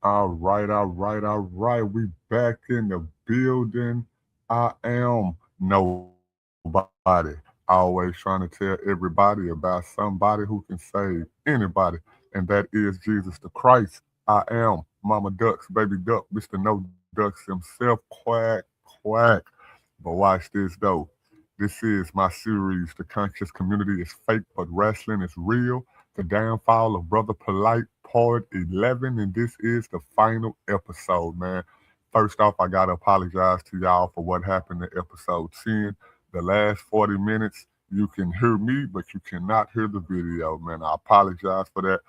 All right. We back in the building. I am nobody. Always trying to tell everybody about somebody who can save anybody, and that is Jesus the Christ. I am Mama Ducks, Baby Duck, Mr. No Ducks himself. Quack, quack. But watch this though. This is my series. The conscious community is fake, but wrestling is real. The downfall of Brother Polite, part 11, and this is the final episode, man. First off, I gotta apologize to y'all for what happened in episode 10. The last 40 minutes, you can hear me, but you cannot hear the video, man. I apologize for that.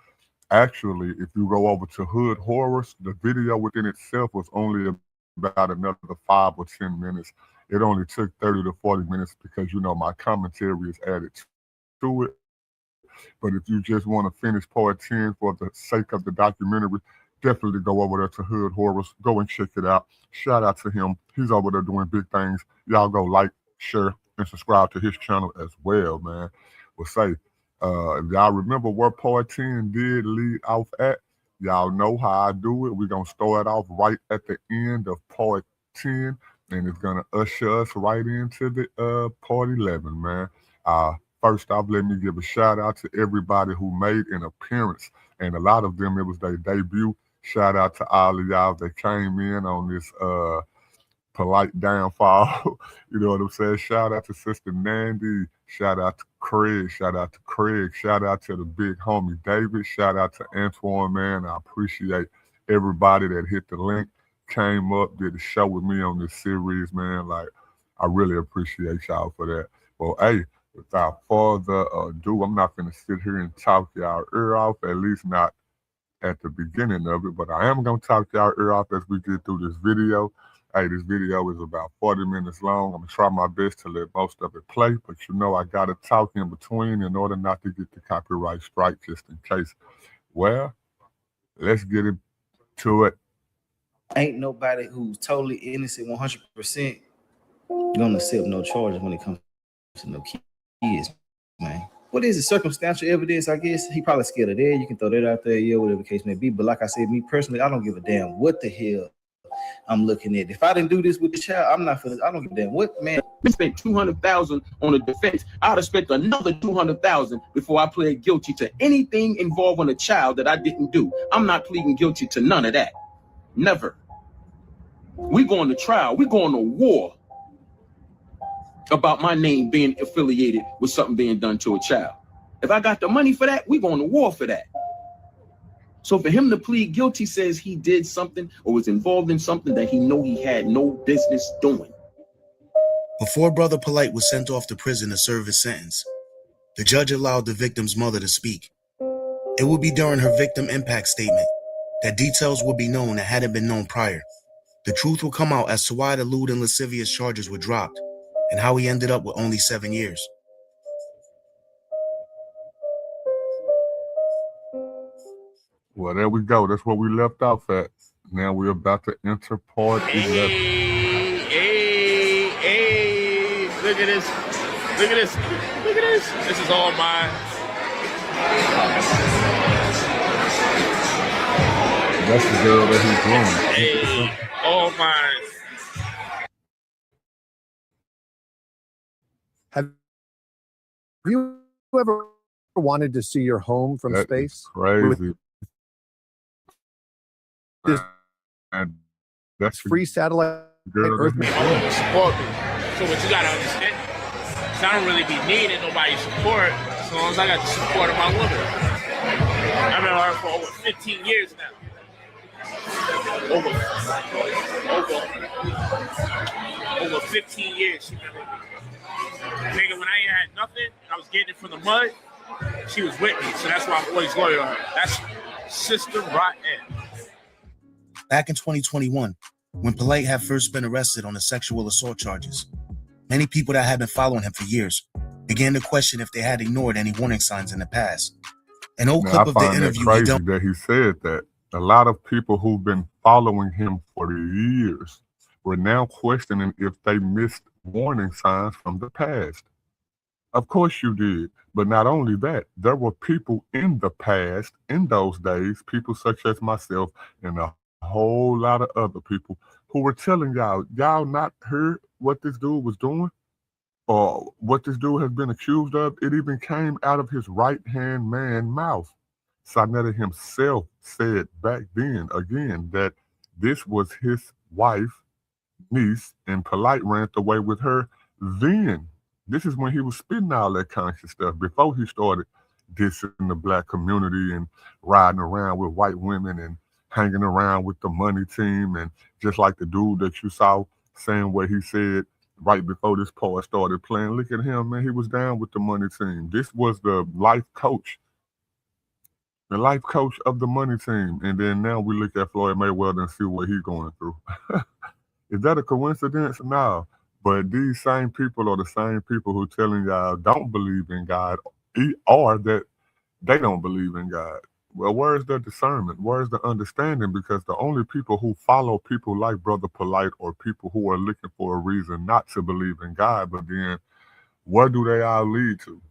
Actually, if you go over to Hood Horrors, the video within itself was only about another 5 or 10 minutes. It only took 30 to 40 minutes because, my commentary is added to it. But if you just want to finish part 10 for the sake of the documentary, definitely go over there to Hood Horrors. Go and check it out. Shout out to him. He's over there doing big things. Y'all go like, share, and subscribe to his channel as well, man. Well, say, if y'all remember where part 10 did lead off at, y'all know how I do it. We're going to start off right at the end of part 10, and it's going to usher us right into the part 11, man. First off, let me give a shout out to everybody who made an appearance, and a lot of them, it was their debut. Shout out to all of y'all that came in on this polite downfall. You know what I'm saying? Shout out to Sister Nandy. Shout out to Craig. Shout out to Craig. Shout out to the big homie David. Shout out to Antoine, man. I appreciate everybody that hit the link, came up, did the show with me on this series, man. Like, I really appreciate y'all for that. Well, hey, without further ado, I'm not going to sit here and talk y'all ear off, at least not at the beginning of it, but I am going to talk y'all ear off as we get through this video. Hey, this video is about 40 minutes long. I'm going to try my best to let most of it play, but I got to talk in between in order not to get the copyright strike just in case. Well, let's get into it. Ain't nobody who's totally innocent 100% gonna accept no charges when it comes to no kids, man. What is it? Circumstantial evidence, I guess. He probably scared of that. You can throw that out there, yeah, whatever the case may be. But like I said, me personally, I don't give a damn what the hell I'm looking at. If I didn't do this with the child, I don't give a damn what, man. We spent $200,000 on a defense. I'd have spent another $200,000 before I pled guilty to anything involving a child that I didn't do. I'm not pleading guilty to none of that. Never. We going to trial. We going to war about my name being affiliated with something being done to a child. If I got the money for that, we going to war for that. So for him to plead guilty says he did something or was involved in something that he know he had no business doing. Before Brother Polight was sent off to prison to serve his sentence, the judge allowed the victim's mother to speak. It would be during her victim impact statement that details would be known that hadn't been known prior. The truth will come out as to why the lewd and lascivious charges were dropped and how he ended up with only 7 years. Well, there we go. That's where we left off at. Now we're about to enter part 11. Hey, look at this. Look at this. Look at this. This is all mine. That's the girl that he's growing. Hey, all mine. Have you ever wanted to see your home from That space? is crazy. And that's Free satellite girl Earth. I want to support me. So what you gotta understand is I don't really be needing nobody's support as long as I got the support of my woman. I've been with her for over 15 years now. Over 15 years she been with me. Nigga, when I ain't had nothing, I was getting it from the mud, she was with me. So that's why I'm always loyal to her. That's Sister Rotten. Back in 2021, when Polight had first been arrested on the sexual assault charges, many people that had been following him for years began to question if they had ignored any warning signs in the past. An old clip of the interview crazy that he said that. A lot of people who've been following him for years were now questioning if they missed warning signs from the past. Of course you did. But not only that, there were people in the past, in those days, people such as myself and a whole lot of other people who were telling y'all not heard what this dude was doing or what this dude has been accused of. It even came out of his right-hand man mouth. Sarnetta himself said back then, again, that this was his wife, niece, and Polight ran away with her then. This is when he was spitting all that conscious stuff, before he started dissing the black community and riding around with white women and hanging around with the money team. And just like the dude that you saw saying what he said right before this part started playing, look at him, man, he was down with the money team. This was the life coach of the money team. And then now we look at Floyd Mayweather and see what he's going through. Is that a coincidence? No. But these same people are the same people who telling y'all don't believe in God, or that they don't believe in God. Well, where's the discernment? Where's the understanding? Because the only people who follow people like Brother Polight are people who are looking for a reason not to believe in God. But then where do they all lead to?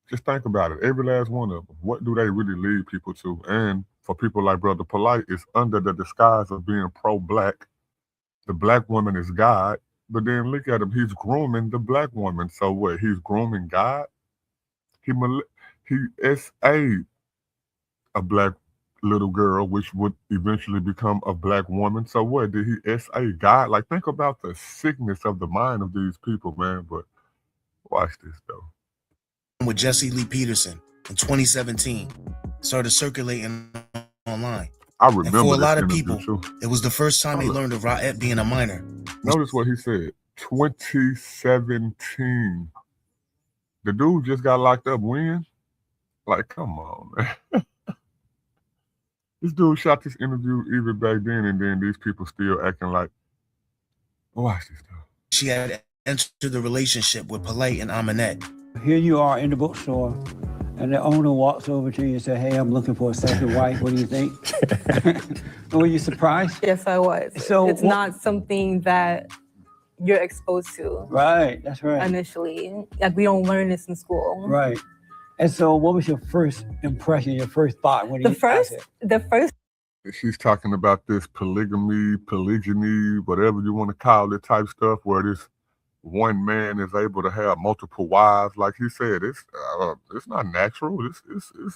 Just think about it. Every last one of them. What do they really lead people to? And for people like Brother Polight, it's under the disguise of being pro-black. The black woman is God. But then look at him. He's grooming the black woman. So what? He's grooming God? He SA'd a black little girl, which would eventually become a black woman. So what? Did he SA God? Like, think about the sickness of the mind of these people, man. But watch this, though. With Jesse Lee Peterson in 2017 started circulating online. I remember. And for a lot of interview, people, too. it was the first time they learned of Ra'et being a minor. Notice what he said. 2017. The dude just got locked up when? Like, come on, man. This dude shot this interview even back then, and then these people still acting like, watch this stuff. She had entered the relationship with Polight and Aminette. Here you are in the bookstore, and the owner walks over to you and says, "Hey, I'm looking for a second wife. What do you think?" Were you surprised? Yes, I was. So it's not something that you're exposed to. Right, that's right. Initially, like we don't learn this in school. Right. And so, what was your first impression? Your first thought when The first. She's talking about this polygamy, polygyny, whatever you want to call it, type stuff, where this one man is able to have multiple wives. Like he said, it's not natural. This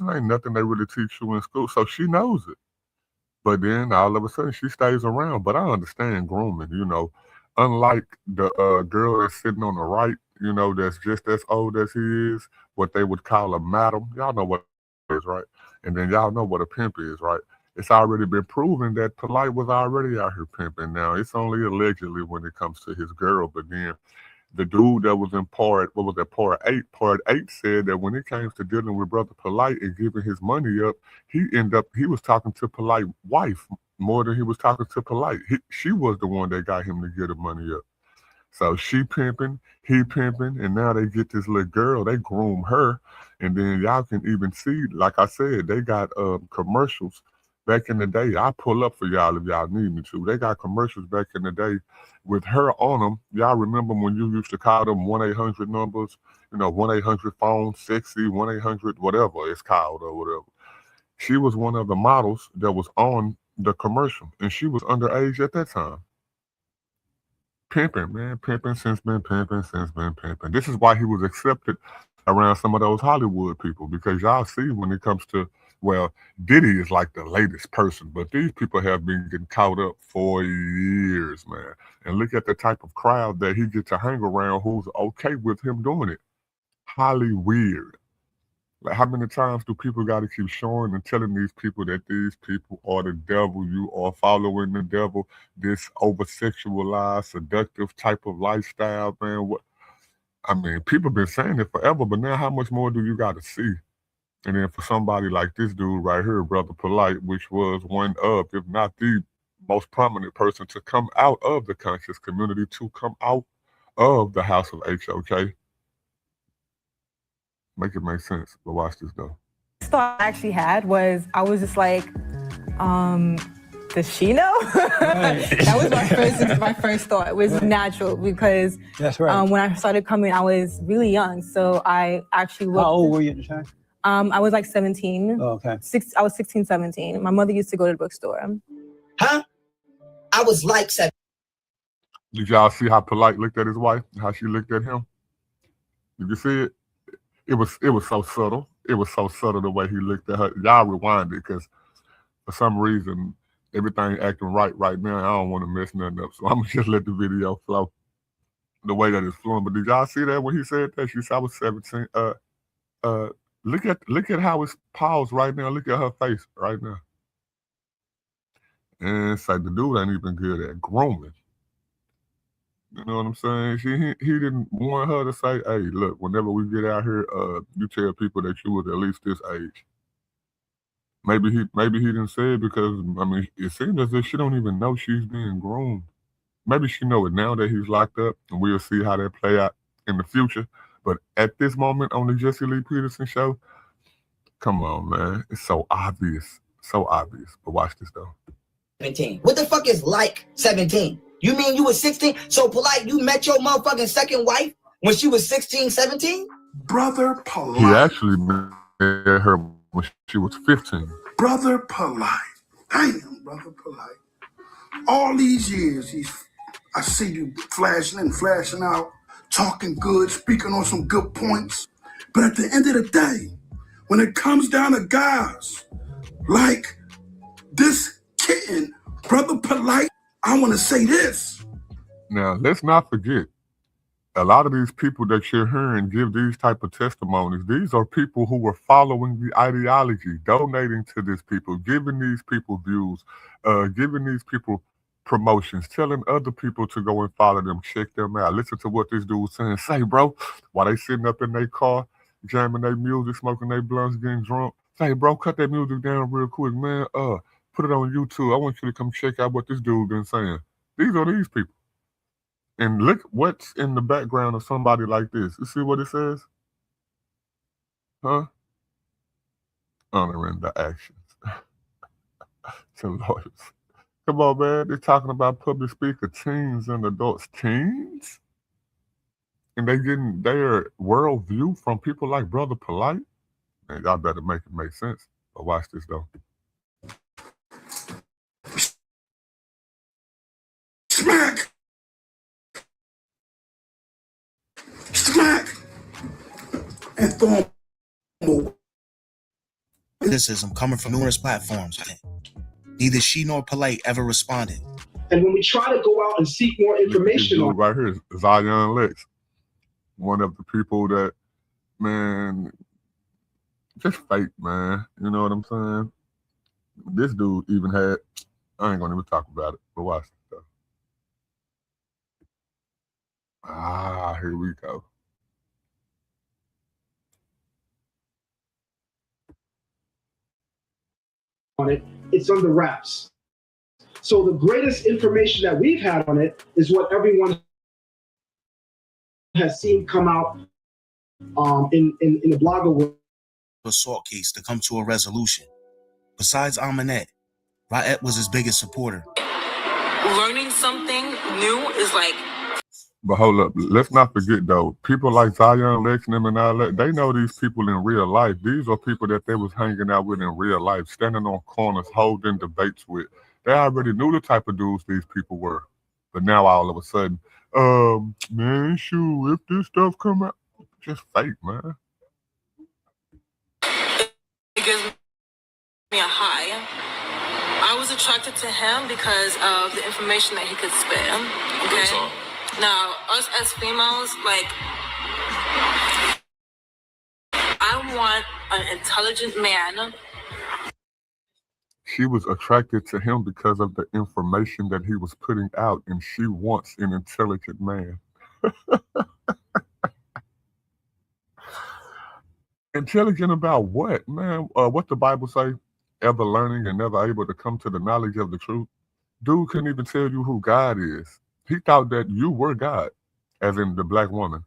ain't nothing they really teach you in school. So she knows it. But then all of a sudden she stays around. But I understand grooming, you know. Unlike the girl that's sitting on the right, you know, that's just as old as he is, what they would call a madam. Y'all know what it is, right? And then y'all know what a pimp is, right? It's already been proven that Polight was already out here pimping. Now, it's only allegedly when it comes to his girl, but then the dude that was in part 8 said that when it came to dealing with Brother Polight and giving his money up, he was talking to Polight's wife more than he was talking to Polight. She was the one that got him to get the money up. So she pimping, he pimping, and now they get this little girl, they groom her, and then y'all can even see, like I said, they got commercials back in the day. I'll pull up for y'all if y'all need me to. They got commercials back in the day with her on them. Y'all remember when you used to call them 1-800 numbers, you know, 1-800-PHONE, sexy, 1-800, whatever it's called or whatever. She was one of the models that was on the commercial, and she was underage at that time. Pimping, man, pimping. This is why he was accepted around some of those Hollywood people, because y'all see when it comes to, well, Diddy is like the latest person, but these people have been getting caught up for years, man. And look at the type of crowd that he gets to hang around who's okay with him doing it. Highly weird. Like, how many times do people got to keep showing and telling these people that these people are the devil? You are following the devil, this over-sexualized, seductive type of lifestyle, man. What? I mean, people been saying it forever, but now how much more do you got to see? And then for somebody like this dude right here, Brother Polight, which was one of, if not the most prominent person to come out of the conscious community, to come out of the house of HOK. Make it make sense, but watch this though. The thought I actually had was, I was just like, does she know? Right. That was my first thought. It was natural because that's right. When I started coming, I was really young. So I actually looked. How old were you at the time? I was like 17. Oh, okay. I was 16, 17. My mother used to go to the bookstore. Huh? I was like 17. Did y'all see how Polight looked at his wife? How she looked at him? Did you see it? It was so subtle. It was so subtle the way he looked at her. Y'all rewind it because for some reason everything acting right now. I don't want to mess nothing up, so I'm gonna just let the video flow the way that it's flowing. But did y'all see that when he said that? She said I was 17. Look at how it's paused right now. Look at her face right now. And it's like the dude ain't even good at grooming. You know what I'm saying? He didn't want her to say, hey, look, whenever we get out here, you tell people that you was at least this age. Maybe he didn't say it because, I mean, it seems as if she don't even know she's being groomed. Maybe she know it now that he's locked up, and we'll see how that play out in the future. But at this moment on the Jesse Lee Peterson show, come on, man. It's so obvious. So obvious. But watch this, though. 17. What the fuck is like 17? You mean you was 16? So Polight, you met your motherfucking second wife when she was 16, 17? Brother Polight. He actually met her when she was 15. Brother Polight. Damn, Brother Polight. All these years, I see you flashing and flashing out, talking good, speaking on some good points. But at the end of the day, when it comes down to guys like this kitten, Brother Polight, I want to say this. Now, let's not forget, a lot of these people that you're hearing give these type of testimonies, these are people who were following the ideology, donating to these people, giving these people views, giving these people promotions, telling other people to go and follow them, check them out. Listen to what this dude was saying. Say, bro, while they sitting up in their car, jamming their music, smoking their blunts, getting drunk. Say, bro, cut that music down real quick, man. Put it on YouTube. I want you to come check out what this dude been saying. These are these people. And look what's in the background of somebody like this. You see what it says? Huh? Honoring the actions. To lawyers. Come on, man. They're talking about public speaker teens and adults. Teens? And they getting their worldview from people like Brother Polight? Man, y'all better make it make sense. But watch this, though. Smack! Smack! And throw him. Criticism coming from numerous platforms. Neither she nor Polight ever responded. And when we try to go out and seek more information on right here is Zion Lex, one of the people that, man, just fake, man. You know what I'm saying? This dude even had, I ain't gonna even talk about it, but watch this stuff. Here we go. it, it's under wraps. So the greatest information that we've had on it is what everyone has seen come out in the blogger world. Assault case to come to a resolution. Besides Aminette, Raet was his biggest supporter. Learning something new is like. But hold up, let's not forget though, people like Zion Lex and them and all that, they know these people in real life. These are people that they was hanging out with in real life, standing on corners, holding debates with. They already knew the type of dudes these people were. But now all of a sudden, man, shoot, if this stuff come out, just fake, man. It gives me a high. I was attracted to him because of the information that he could spit. Okay. Now, us as females, like, I want an intelligent man. She was attracted to him because of the information that he was putting out, and she wants an intelligent man. Intelligent about what, man? What the Bible say? Ever learning and never able to come to the knowledge of the truth. Dude couldn't even tell you who God is. He thought that you were God, as in the black woman.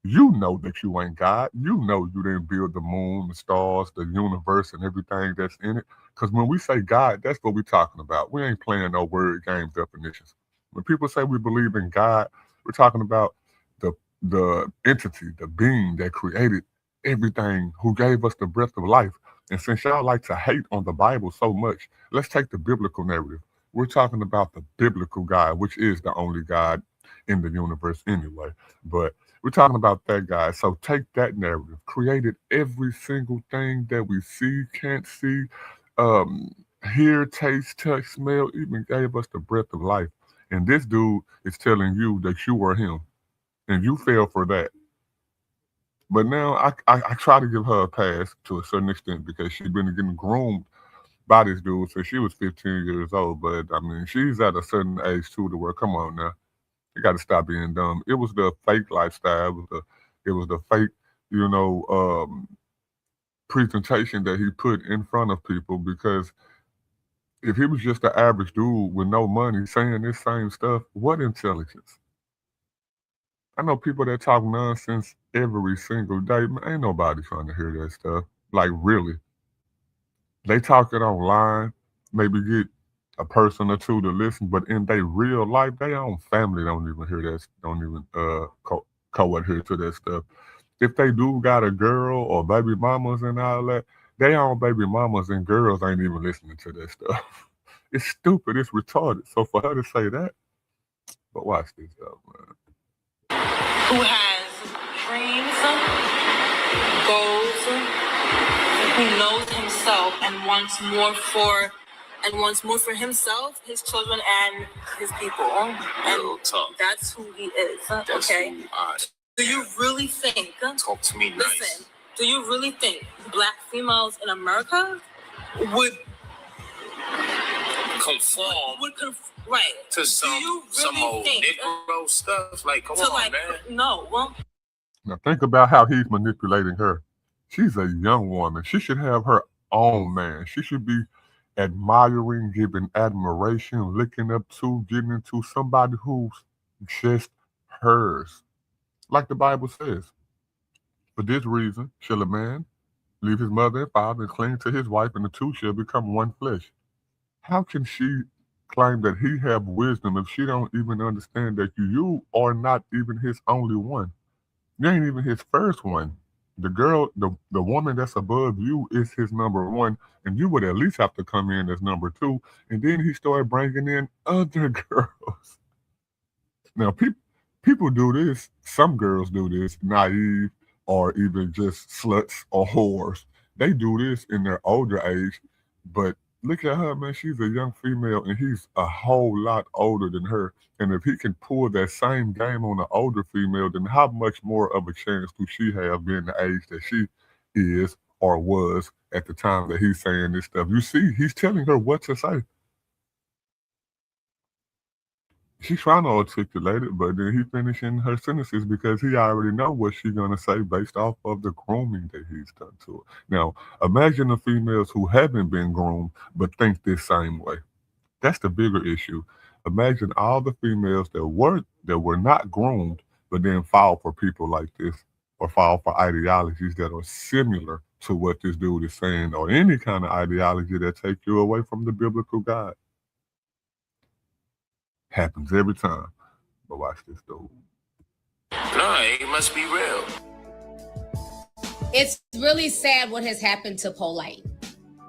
You know that you ain't God. You know you didn't build the moon, the stars, the universe, and everything that's in it. Because when we say God, that's what we're talking about. We ain't playing no word game definitions. When people say we believe in God, we're talking about the entity, the being that created everything, who gave us the breath of life. And since y'all like to hate on the Bible so much, let's take the biblical narrative. We're talking about the biblical God, which is the only God in the universe anyway. But we're talking about that guy. So take that narrative, created every single thing that we see, can't see, um, hear, taste, touch, smell, even gave us the breath of life. And this dude is telling you that you are him, and you fell for that. But now I try to give her a pass to a certain extent because she's been getting groomed by this dude since she was 15 years old. But I mean, she's at a certain age too to where, come on now, you got to stop being dumb. It was the fake lifestyle. It was the fake, you know, presentation that he put in front of people. Because if he was just an average dude with no money saying this same stuff, what intelligence? I know people that talk nonsense every single day. Man, ain't nobody trying to hear that stuff. Like really, they talk it online, maybe get a person or two to listen, but in their real life, their own family don't even hear that. Don't even co-adhere to that stuff. If they do got a girl or baby mamas and all that, they own baby mamas and girls ain't even listening to that stuff. It's stupid. It's retarded. So for her to say that, but watch this though, man. Who has dreams, goals, who knows himself and wants more for himself, his children, and his people. And that's who he is. Okay. Do you really think? Talk to me nice. Listen. Do you really think black females in America would conform? Right. To some old Negro stuff? Like, come on, man. No. Well. Now think about how he's manipulating her. She's a young woman. She should have her own man. She should be admiring, giving admiration, looking up to, getting into somebody who's just hers. Like the Bible says. For this reason, shall a man leave his mother and father and cling to his wife, and the two shall become one flesh. How can she claim that he have wisdom if she don't even understand that you are not even his only one? You ain't even his first one. The girl, the woman that's above you is his number one, and you would at least have to come in as number two. And then he started bringing in other girls. Now, people do this. Some girls do this, naive or even just sluts or whores. They do this in their older age, but look at her, man. She's a young female, and he's a whole lot older than her. And if he can pull that same game on an older female, then how much more of a chance do she have being the age that she is or was at the time that he's saying this stuff? You see, he's telling her what to say. She's trying to articulate it, but then he finishing her sentences because he already know what she's gonna say based off of the grooming that he's done to her. Now, imagine the females who haven't been groomed but think this same way. That's the bigger issue. Imagine all the females that were not groomed but then fall for people like this or fall for ideologies that are similar to what this dude is saying, or any kind of ideology that take you away from the biblical God. Happens every time. But watch this dude. No, it must be real. It's really sad what has happened to Polight.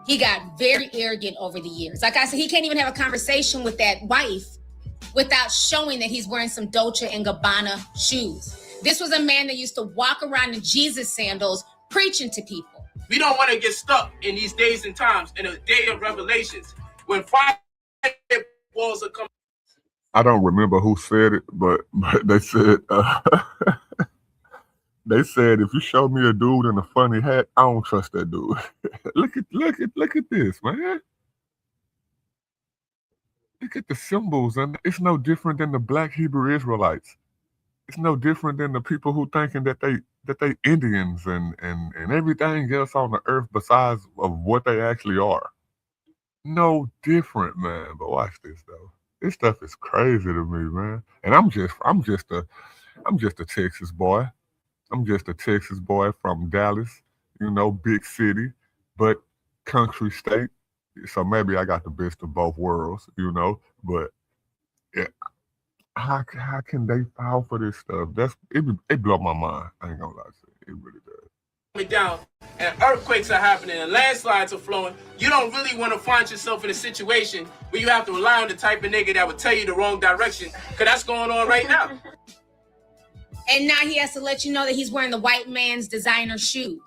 He got very arrogant over the years. Like I said, he can't even have a conversation with that wife without showing that he's wearing some Dolce & Gabbana shoes. This was a man that used to walk around in Jesus sandals preaching to people. We don't want to get stuck in these days and times in a day of revelations when fire walls are coming. I don't remember who said it, but they said they said if you show me a dude in a funny hat, I don't trust that dude. look at this, man. Look at the symbols, and it's no different than the Black Hebrew Israelites. It's no different than the people who thinking that they Indians and everything else on the earth besides of what they actually are. No different, man. But watch this though. This stuff is crazy to me, man. And I'm just a Texas boy. I'm just a Texas boy from Dallas, big city, but country state. So maybe I got the best of both worlds, But how can they fall for this stuff? It blow my mind. I ain't gonna lie to you. It really does. down and earthquakes are happening and landslides are flowing, you don't really want to find yourself in a situation where you have to rely on the type of nigga that would tell you the wrong direction, because that's going on right now. And now he has to let you know that he's wearing the white man's designer shoes.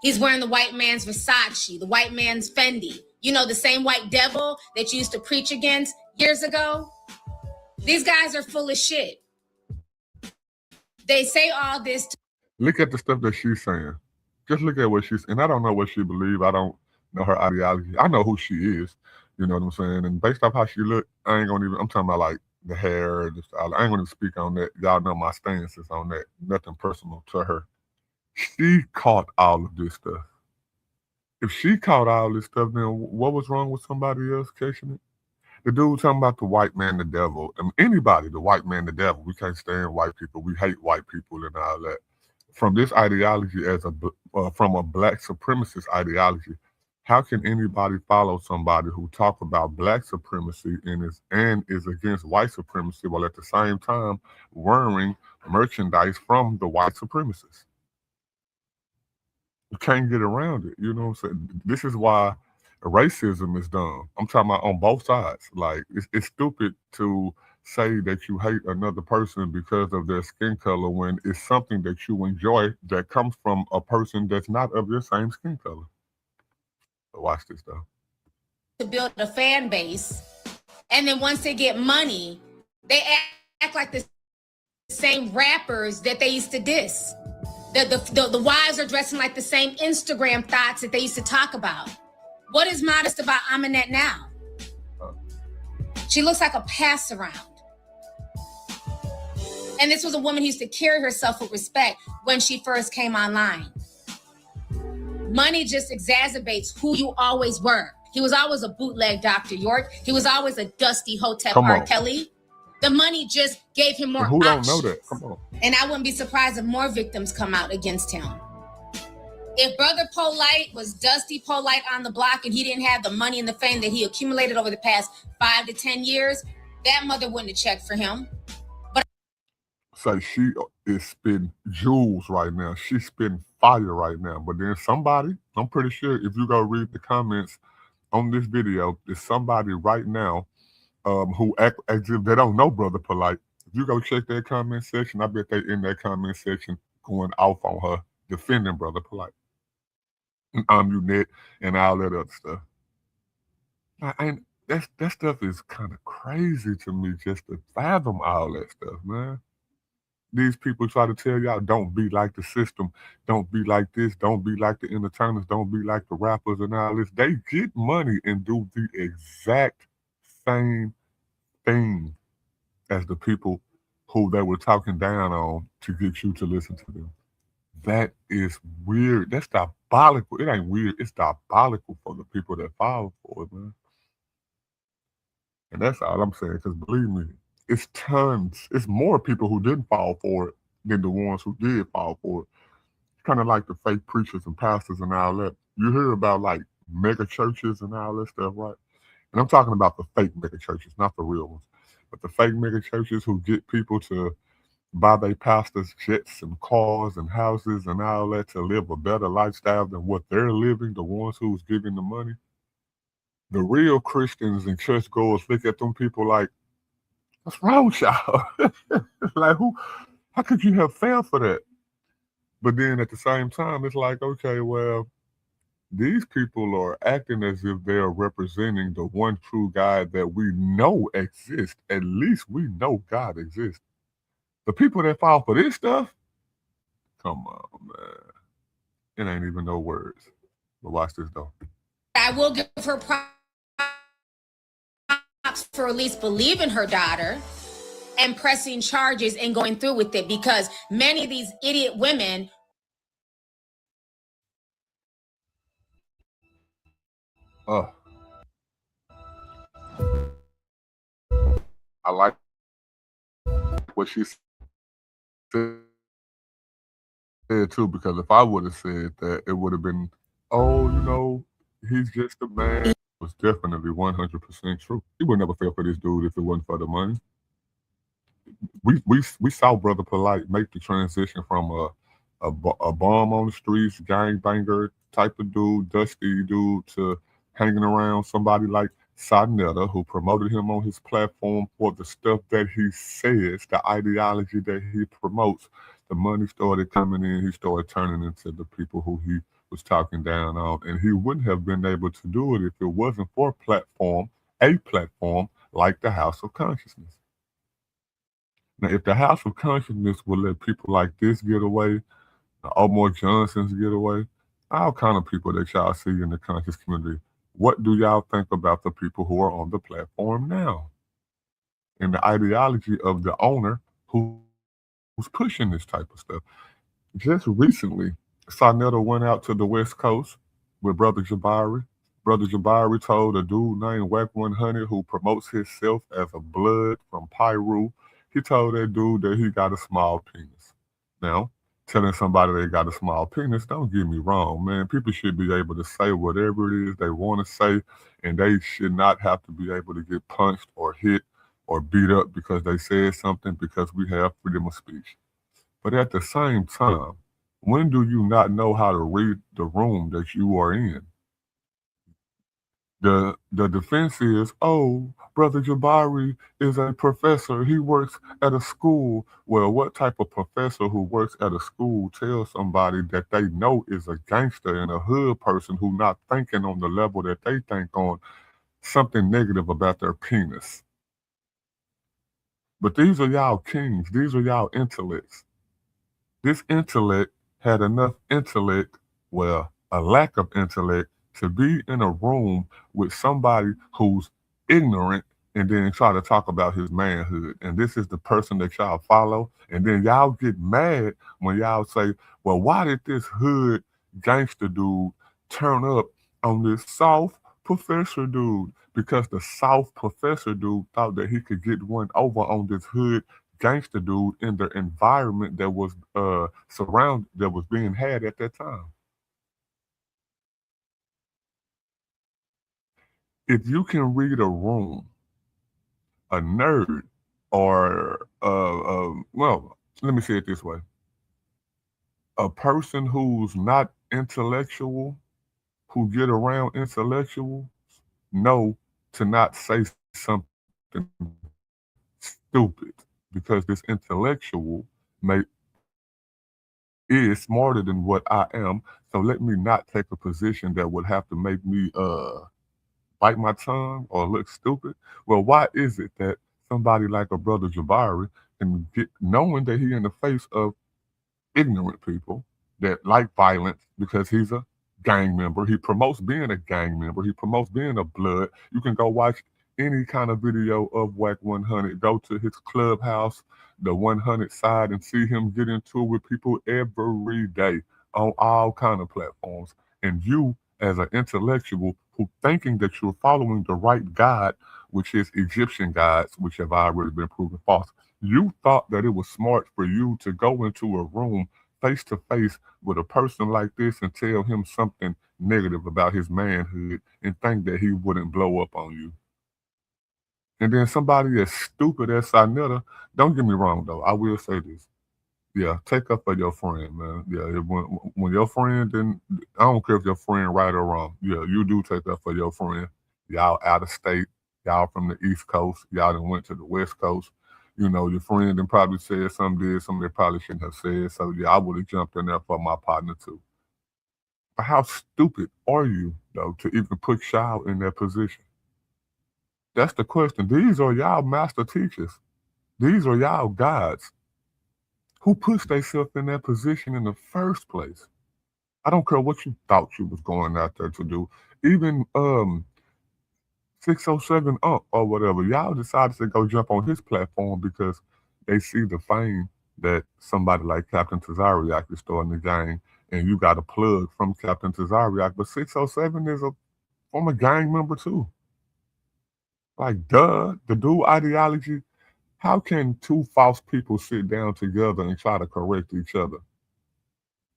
He's wearing the white man's Versace, the white man's Fendi. You know, the same white devil that you used to preach against years ago. These guys are full of shit. They say all this. Look at the stuff that she's saying. Just look at what she's, and I don't know what she believes. I don't know her ideology. I know who she is. You know what I'm saying? And based off how she look, I ain't gonna even, I'm talking about like the hair, the style. I ain't gonna even speak on that. Y'all know my stances on that. Nothing personal to her. She caught all of this stuff. If she caught all this stuff, then what was wrong with somebody else catching it? The dude talking about the white man, the devil. I mean, anybody, the white man, the devil. We can't stand white people. We hate white people and all that. From this ideology as from a black supremacist ideology, how can anybody follow somebody who talk about black supremacy and is against white supremacy while at the same time wearing merchandise from the white supremacists? You can't get around it. You know what I'm saying? This is why racism is dumb. I'm talking about on both sides. Like, it's stupid to say that you hate another person because of their skin color when it's something that you enjoy that comes from a person that's not of your same skin color. So watch this though. To build a fan base, and then once they get money, they act like the same rappers that they used to diss. The wives are dressing like the same Instagram thoughts that they used to talk about. What is modest about Aminette now? She looks like a pass around. And this was a woman who used to carry herself with respect when she first came online. Money just exacerbates who you always were. He was always a bootleg Dr. York. He was always a dusty Hotep R. Kelly. The money just gave him more who options. don't know that? Come on. And I wouldn't be surprised if more victims come out against him. If Brother Polight was Dusty Polight on the block and he didn't have the money and the fame that he accumulated over the past 5 to 10 years, that mother wouldn't have checked for him. Say she is spitting jewels right now. She's spitting fire right now. But then somebody, I'm pretty sure if you go read the comments on this video, there's somebody right now who act as if they don't know Brother Polight. If you go check their comment section, I bet they in that comment section going off on her, defending Brother Polight. And Amunet and all that other stuff. And that stuff is kind of crazy to me just to fathom all that stuff, man. These people try to tell y'all, don't be like the system, don't be like this, don't be like the entertainers, don't be like the rappers and all this. They get money and do the exact same thing as the people who they were talking down on to get you to listen to them. That is weird. That's diabolical. It ain't weird. It's diabolical for the people that fall for it, man. And that's all I'm saying, because believe me, it's tons. It's more people who didn't fall for it than the ones who did fall for it. It's kind of like the fake preachers and pastors and all that. You hear about like mega churches and all that stuff, right? And I'm talking about the fake mega churches, not the real ones. But the fake mega churches who get people to buy their pastors jets and cars and houses and all that to live a better lifestyle than what they're living, the ones who's giving the money. The real Christians and churchgoers look at them people like, what's wrong with y'all? Like, how could you have fell for that? But then at the same time, it's like, okay, well, these people are acting as if they're representing the one true God that we know exists. At least we know God exists. The people that fall for this stuff, come on, man. It ain't even no words. But watch this, though. I will give her props for at least believing her daughter and pressing charges and going through with it, because many of these idiot women I like what she said too, because if I would have said that, it would have been, oh, you know, he's just a man. It was definitely 100% true. He would never fell for this dude if it wasn't for the money. We saw Brother Polight make the transition from a bum on the streets, gangbanger type of dude, dusty dude, to hanging around somebody like Sarnetta, who promoted him on his platform for the stuff that he says, the ideology that he promotes. The money started coming in. He started turning into the people who he was talking down on. And he wouldn't have been able to do it if it wasn't for a platform like the House of Consciousness. Now, if the House of Consciousness would let people like this get away, the Omar Johnsons get away, all kind of people that y'all see in the conscious community, what do y'all think about the people who are on the platform now? And the ideology of the owner who's pushing this type of stuff. Just recently, Sarnetta went out to the West Coast with Brother Jabari. Brother Jabari told a dude named Wack 100 who promotes himself as a blood from Pyru, he told that dude that he got a small penis. Now, telling somebody they got a small penis, don't get me wrong, man. People should be able to say whatever it is they want to say, and they should not have to be able to get punched or hit or beat up because they said something, because we have freedom of speech. But at the same time, when do you not know how to read the room that you are in? The defense is, oh, Brother Jabari is a professor. He works at a school. Well, what type of professor who works at a school tells somebody that they know is a gangster and a hood person who not thinking on the level that they think on something negative about their penis? But these are y'all kings. These are y'all intellects. This intellect had enough intellect, well, a lack of intellect, to be in a room with somebody who's ignorant and then try to talk about his manhood. And this is the person that y'all follow. And then y'all get mad when y'all say, well, why did this hood gangster dude turn up on this soft professor dude? Because the soft professor dude thought that he could get one over on this hood gangster dude in the environment that was that was being had at that time. If you can read a room, a nerd, or well, let me say it this way: a person who's not intellectual, who get around intellectuals, know to not say something stupid, because this intellectual is smarter than what I am. So let me not take a position that would have to make me bite my tongue or look stupid. Well, why is it that somebody like a Brother Jabari can get, knowing that he in the face of ignorant people that like violence because he's a gang member, he promotes being a gang member, he promotes being a blood. You can go watch any kind of video of Wack 100, go to his clubhouse, the 100 side, and see him get into it with people every day on all kind of platforms. And you, as an intellectual who thinking that you're following the right God, which is Egyptian gods, which have already been proven false, you thought that it was smart for you to go into a room face to face with a person like this and tell him something negative about his manhood and think that he wouldn't blow up on you. And then somebody as stupid as Sarnetta, don't get me wrong though, I will say this. Yeah, take up for your friend, man. Yeah, when your friend didn't, I don't care if your friend right or wrong. Yeah, you do take up for your friend. Y'all out of state, y'all from the East Coast, y'all done went to the West Coast. You know, your friend then probably said something, did something they probably shouldn't have said. So yeah, I would have jumped in there for my partner too. But how stupid are you though to even put y'all in that position? That's the question. These are y'all master teachers. These are y'all gods. Who puts themselves in that position in the first place? I don't care what you thought you was going out there to do. Even 607 Ump or whatever, y'all decided to go jump on his platform because they see the fame that somebody like Captain Tazariak is starting to gain, and you got a plug from Captain Tazariak. But 607 is a former gang member too. Like, duh, the dude ideology. How can two false people sit down together and try to correct each other?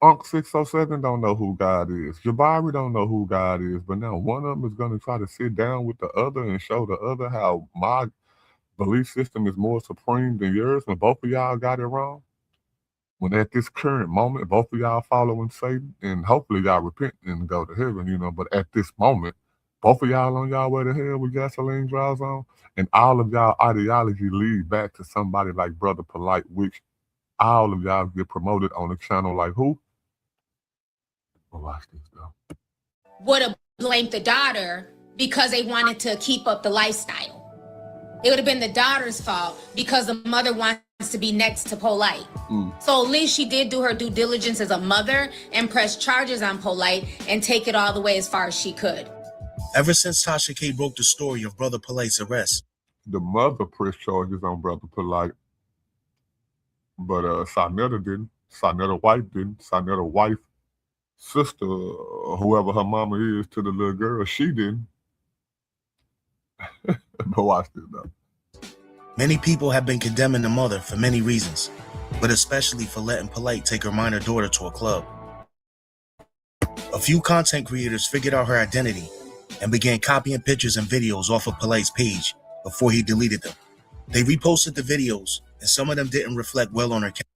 Unc 607 don't know who God is. Jabari don't know who God is. But now one of them is going to try to sit down with the other and show the other how my belief system is more supreme than yours when both of y'all got it wrong. when at this current moment, both of y'all following Satan, and hopefully y'all repent and go to heaven, you know, but at this moment, both of y'all on y'all way to hell with gasoline draws on, and all of y'all ideology lead back to somebody like Brother Polight, which all of y'all get promoted on a channel like who? Well, watch this though. Would have blamed the daughter because they wanted to keep up the lifestyle. It would have been the daughter's fault because the mother wants to be next to Polight. So at least she did do her due diligence as a mother and press charges on Polight and take it all the way as far as she could. Ever since Tasha K broke the story of Brother Polight's arrest, the mother pressed charges on Brother Polight, but Sarnetta didn't. Sarnetta White didn't. Sarnetta wife, sister, whoever her mama is to the little girl, she didn't. But watch this though. Many people have been condemning the mother for many reasons, but especially for letting Polight take her minor daughter to a club. A few content creators figured out her identity and began copying pictures and videos off of Polight's page before he deleted them. They reposted the videos, and some of them didn't reflect well on her character.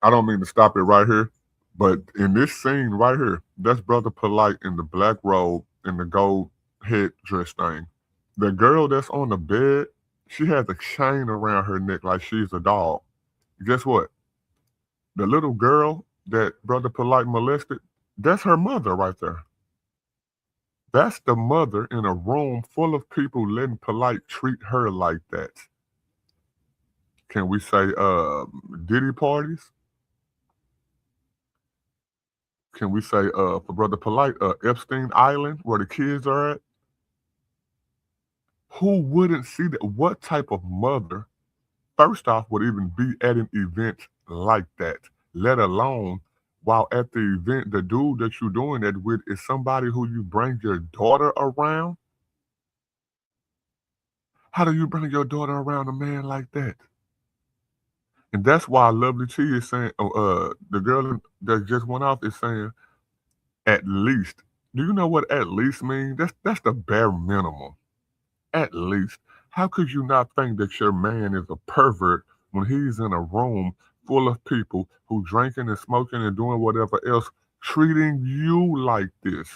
I don't mean to stop it right here, but in this scene right here, that's Brother Polight in the black robe and the gold headdress thing. The girl that's on the bed, she has a chain around her neck like she's a dog. Guess what? The little girl that Brother Polight molested, that's her mother right there. That's the mother in a room full of people letting Polight treat her like that. Can we say Diddy parties? Can we say for Brother Polight, Epstein Island where the kids are at? Who wouldn't see that? What type of mother, first off, would even be at an event like that, let alone while at the event, the dude that you're doing that with is somebody who you bring your daughter around? How do you bring your daughter around a man like that? And that's why Lovely T is saying, the girl that just went off is saying, at least. Do you know what at least means? That's the bare minimum. At least. How could you not think that your man is a pervert when he's in a room full of people who drinking and smoking and doing whatever else, treating you like this?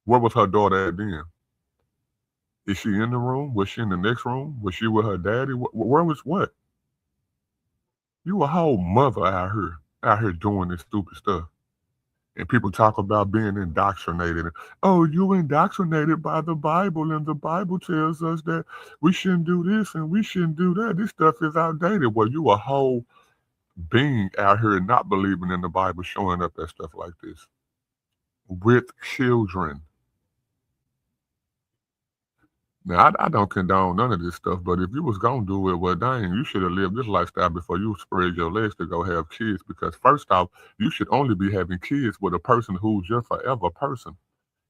Where was her daughter at then? Is she in the room? Was she in the next room? Was she with her daddy? Where was what? You a whole mother out here doing this stupid stuff. And people talk about being indoctrinated. Oh, you indoctrinated by the Bible, and the Bible tells us that we shouldn't do this and we shouldn't do that. This stuff is outdated. Well, you a whole being out here not believing in the Bible, showing up at stuff like this with children. Now, I don't condone none of this stuff, but if you was going to do it, well, dang, you should have lived this lifestyle before you spread your legs to go have kids, because first off, you should only be having kids with a person who's your forever person.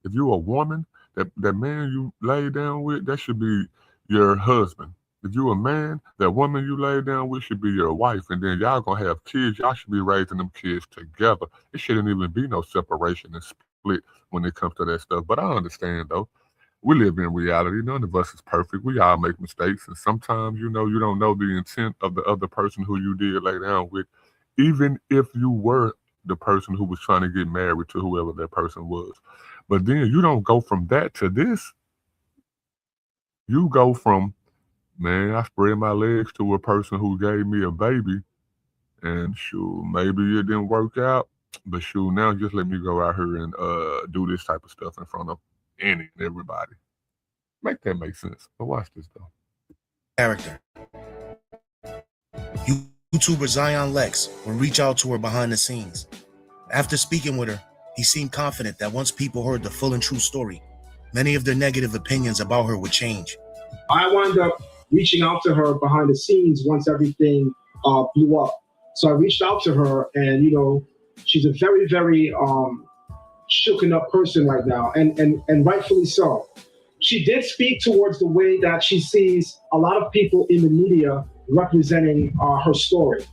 If you're a woman, that man you lay down with, that should be your husband. If you're a man, that woman you lay down with should be your wife, and then y'all going to have kids. Y'all should be raising them kids together. It shouldn't even be no separation and split when it comes to that stuff, but I understand, though. We live in reality. None of us is perfect. We all make mistakes. And sometimes, you know, you don't know the intent of the other person who you did lay down with, even if you were the person who was trying to get married to whoever that person was. But then you don't go from that to this. You go from, man, I spread my legs to a person who gave me a baby, and shoot, maybe it didn't work out, but shoot, now just let me go out here and do this type of stuff in front of any and everybody. Make that make sense. But watch this though. Character. YouTuber Zion Lex will reach out to her behind the scenes. After speaking with her, he seemed confident that once people heard the full and true story, many of their negative opinions about her would change. I wound up reaching out to her behind the scenes once everything blew up. So I reached out to her, and you know, she's a very, very shooken up person right now, and rightfully so. She did speak towards the way that she sees a lot of people in the media representing her story.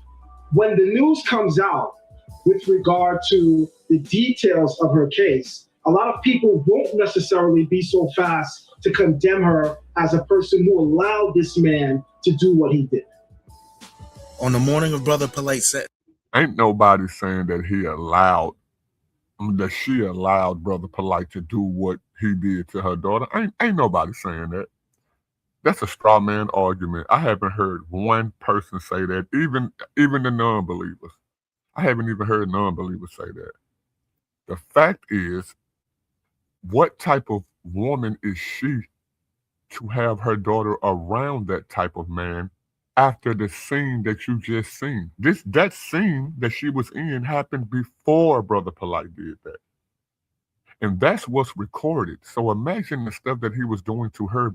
When the news comes out with regard to the details of her case, a lot of people won't necessarily be so fast to condemn her as a person who allowed this man to do what he did. On the morning of Brother Polight's set. Ain't nobody saying that she allowed Brother Polight to do what he did to her daughter. Ain't nobody saying that. That's a straw man argument. I haven't heard one person say that, even the non-believers. I haven't even heard non-believers say that. The fact is, what type of woman is she to have her daughter around that type of man after the scene that you just seen? That scene that she was in happened before Brother Polight did that. And that's what's recorded. So imagine the stuff that he was doing to her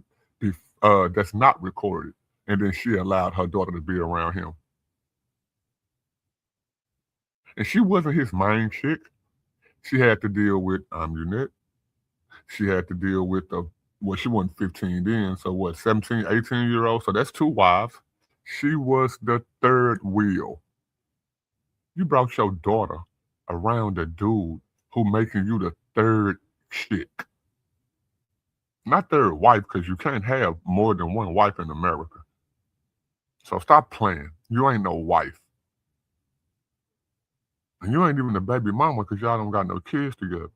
that's not recorded. And then she allowed her daughter to be around him. And she wasn't his main chick. She had to deal with Amunet. She had to deal with she wasn't 15 then, so what, 17, 18-year-old? So that's 2 wives. She was the third wheel. You brought your daughter around a dude who making you the third chick. Not third wife, because you can't have more than one wife in America. So stop playing. You ain't no wife. And you ain't even a baby mama because y'all don't got no kids together.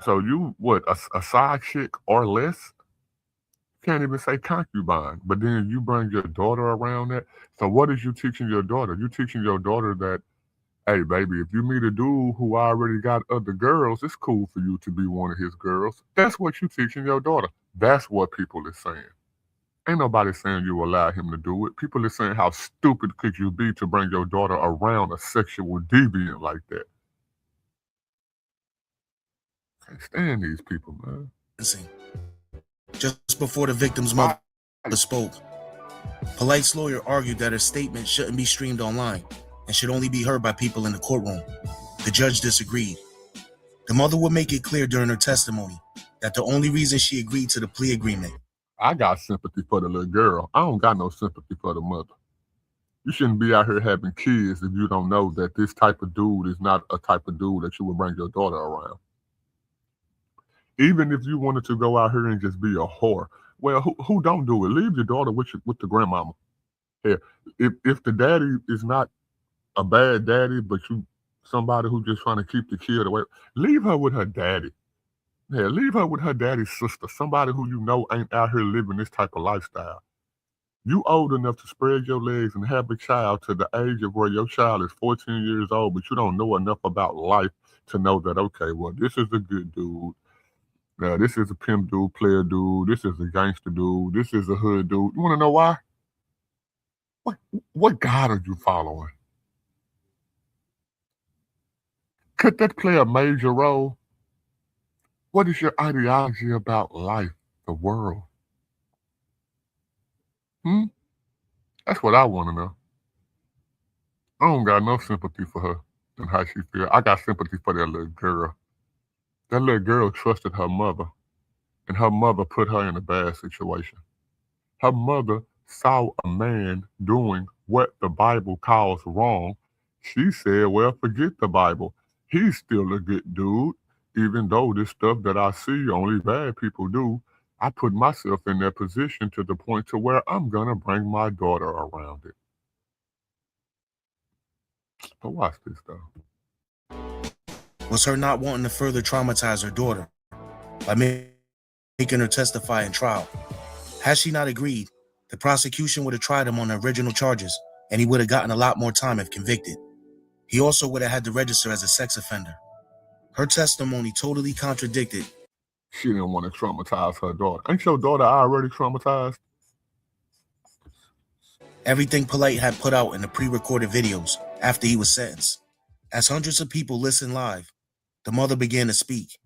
So you, what, a side chick or less? Can't even say concubine. But then you bring your daughter around that. So what is you teaching your daughter? You teaching your daughter that, hey, baby, if you meet a dude who already got other girls, it's cool for you to be one of his girls. That's what you teaching your daughter. That's what people are saying. Ain't nobody saying you allow him to do it. People are saying, how stupid could you be to bring your daughter around a sexual deviant like that? Can't stand these people, man. Just before the victim's mother spoke, Polight's lawyer argued that her statement shouldn't be streamed online and should only be heard by people in the courtroom. The judge disagreed. The mother would make it clear during her testimony that the only reason she agreed to the plea agreement. I got sympathy for the little girl. I don't got no sympathy for the mother. You shouldn't be out here having kids if you don't know that this type of dude is not a type of dude that you would bring your daughter around. Even if you wanted to go out here and just be a whore, well, who don't do it? Leave your daughter with the grandmama. Yeah, if the daddy is not a bad daddy, but you somebody who just trying to keep the kid away, leave her with her daddy. Yeah, leave her with her daddy's sister, somebody who you know ain't out here living this type of lifestyle. You old enough to spread your legs and have a child to the age of where your child is 14 years old, but you don't know enough about life to know that, okay, well, this is a good dude. Now, this is a pimp dude, player dude. This is a gangster dude. This is a hood dude. You want to know why? What God are you following? Could that play a major role? What is your ideology about life, the world? That's what I want to know. I don't got no sympathy for her and how she feel. I got sympathy for that little girl. That little girl trusted her mother, and her mother put her in a bad situation. Her mother saw a man doing what the Bible calls wrong. She said, well, forget the Bible. He's still a good dude, even though this stuff that I see only bad people do. I put myself in that position to the point to where I'm going to bring my daughter around it. But watch this, though. Was her not wanting to further traumatize her daughter by making her testify in trial. Had she not agreed, the prosecution would have tried him on the original charges, and he would have gotten a lot more time if convicted. He also would have had to register as a sex offender. Her testimony totally contradicted. She didn't want to traumatize her daughter. Ain't your daughter already traumatized? Everything Polight had put out in the pre-recorded videos after he was sentenced. As hundreds of people listened live, the mother began to speak,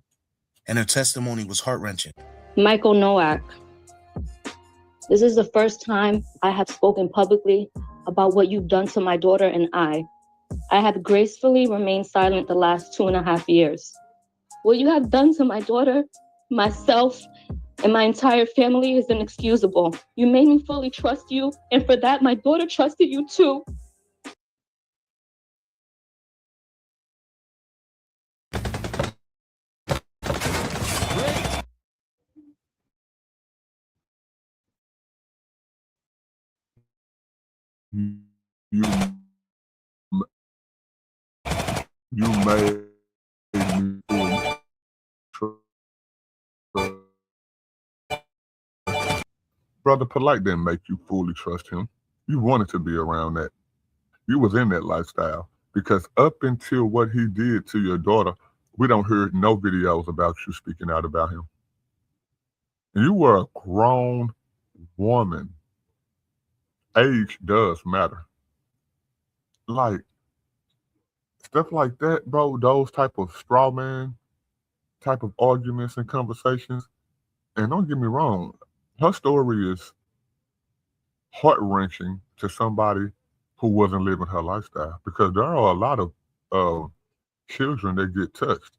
and her testimony was heart-wrenching. Michael Nowak, this is the first time I have spoken publicly about what you've done to my daughter and I. I have gracefully remained silent the last 2.5 years. What you have done to my daughter, myself, and my entire family is inexcusable. You made me fully trust you, and for that, my daughter trusted you too. You you made me fully trust. Brother Polight didn't make you fully trust him. You wanted to be around that. You was in that lifestyle. Because up until what he did to your daughter, we don't hear no videos about you speaking out about him. And you were a grown woman. Age does matter. Like, stuff like that, bro, those type of straw man type of arguments and conversations, and don't get me wrong, her story is heart-wrenching to somebody who wasn't living her lifestyle, because there are a lot of children that get touched.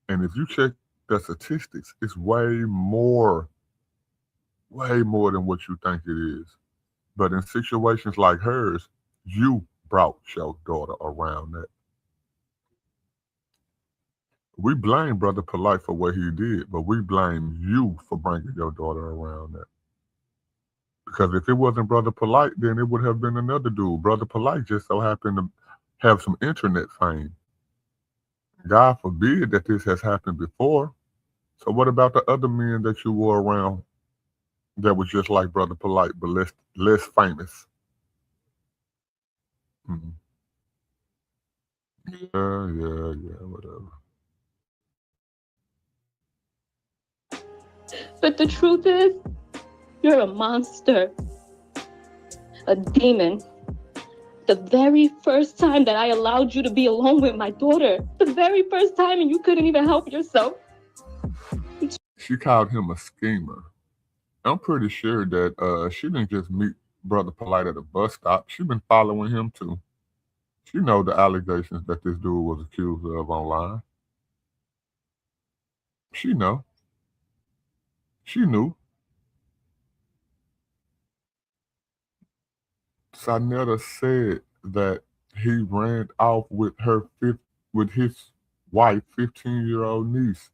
And if you check the statistics, it's way more than what you think it is. But in situations like hers, you brought your daughter around that. We blame Brother Polight for what he did, but we blame you for bringing your daughter around that. Because if it wasn't Brother Polight, then it would have been another dude. Brother Polight just so happened to have some internet fame. God forbid that this has happened before. So what about the other men that you were around that was just like Brother Polight, but less famous? Mm-hmm. Yeah, whatever. But the truth is, you're a monster, a demon. The very first time that I allowed you to be alone with my daughter, the very first time, and you couldn't even help yourself. She called him a schemer. I'm pretty sure that she didn't just meet Brother Polight at a bus stop. She been following him too. She know the allegations that this dude was accused of online. She know. She knew. Sanetta said that he ran off with his wife, 15-year-old niece.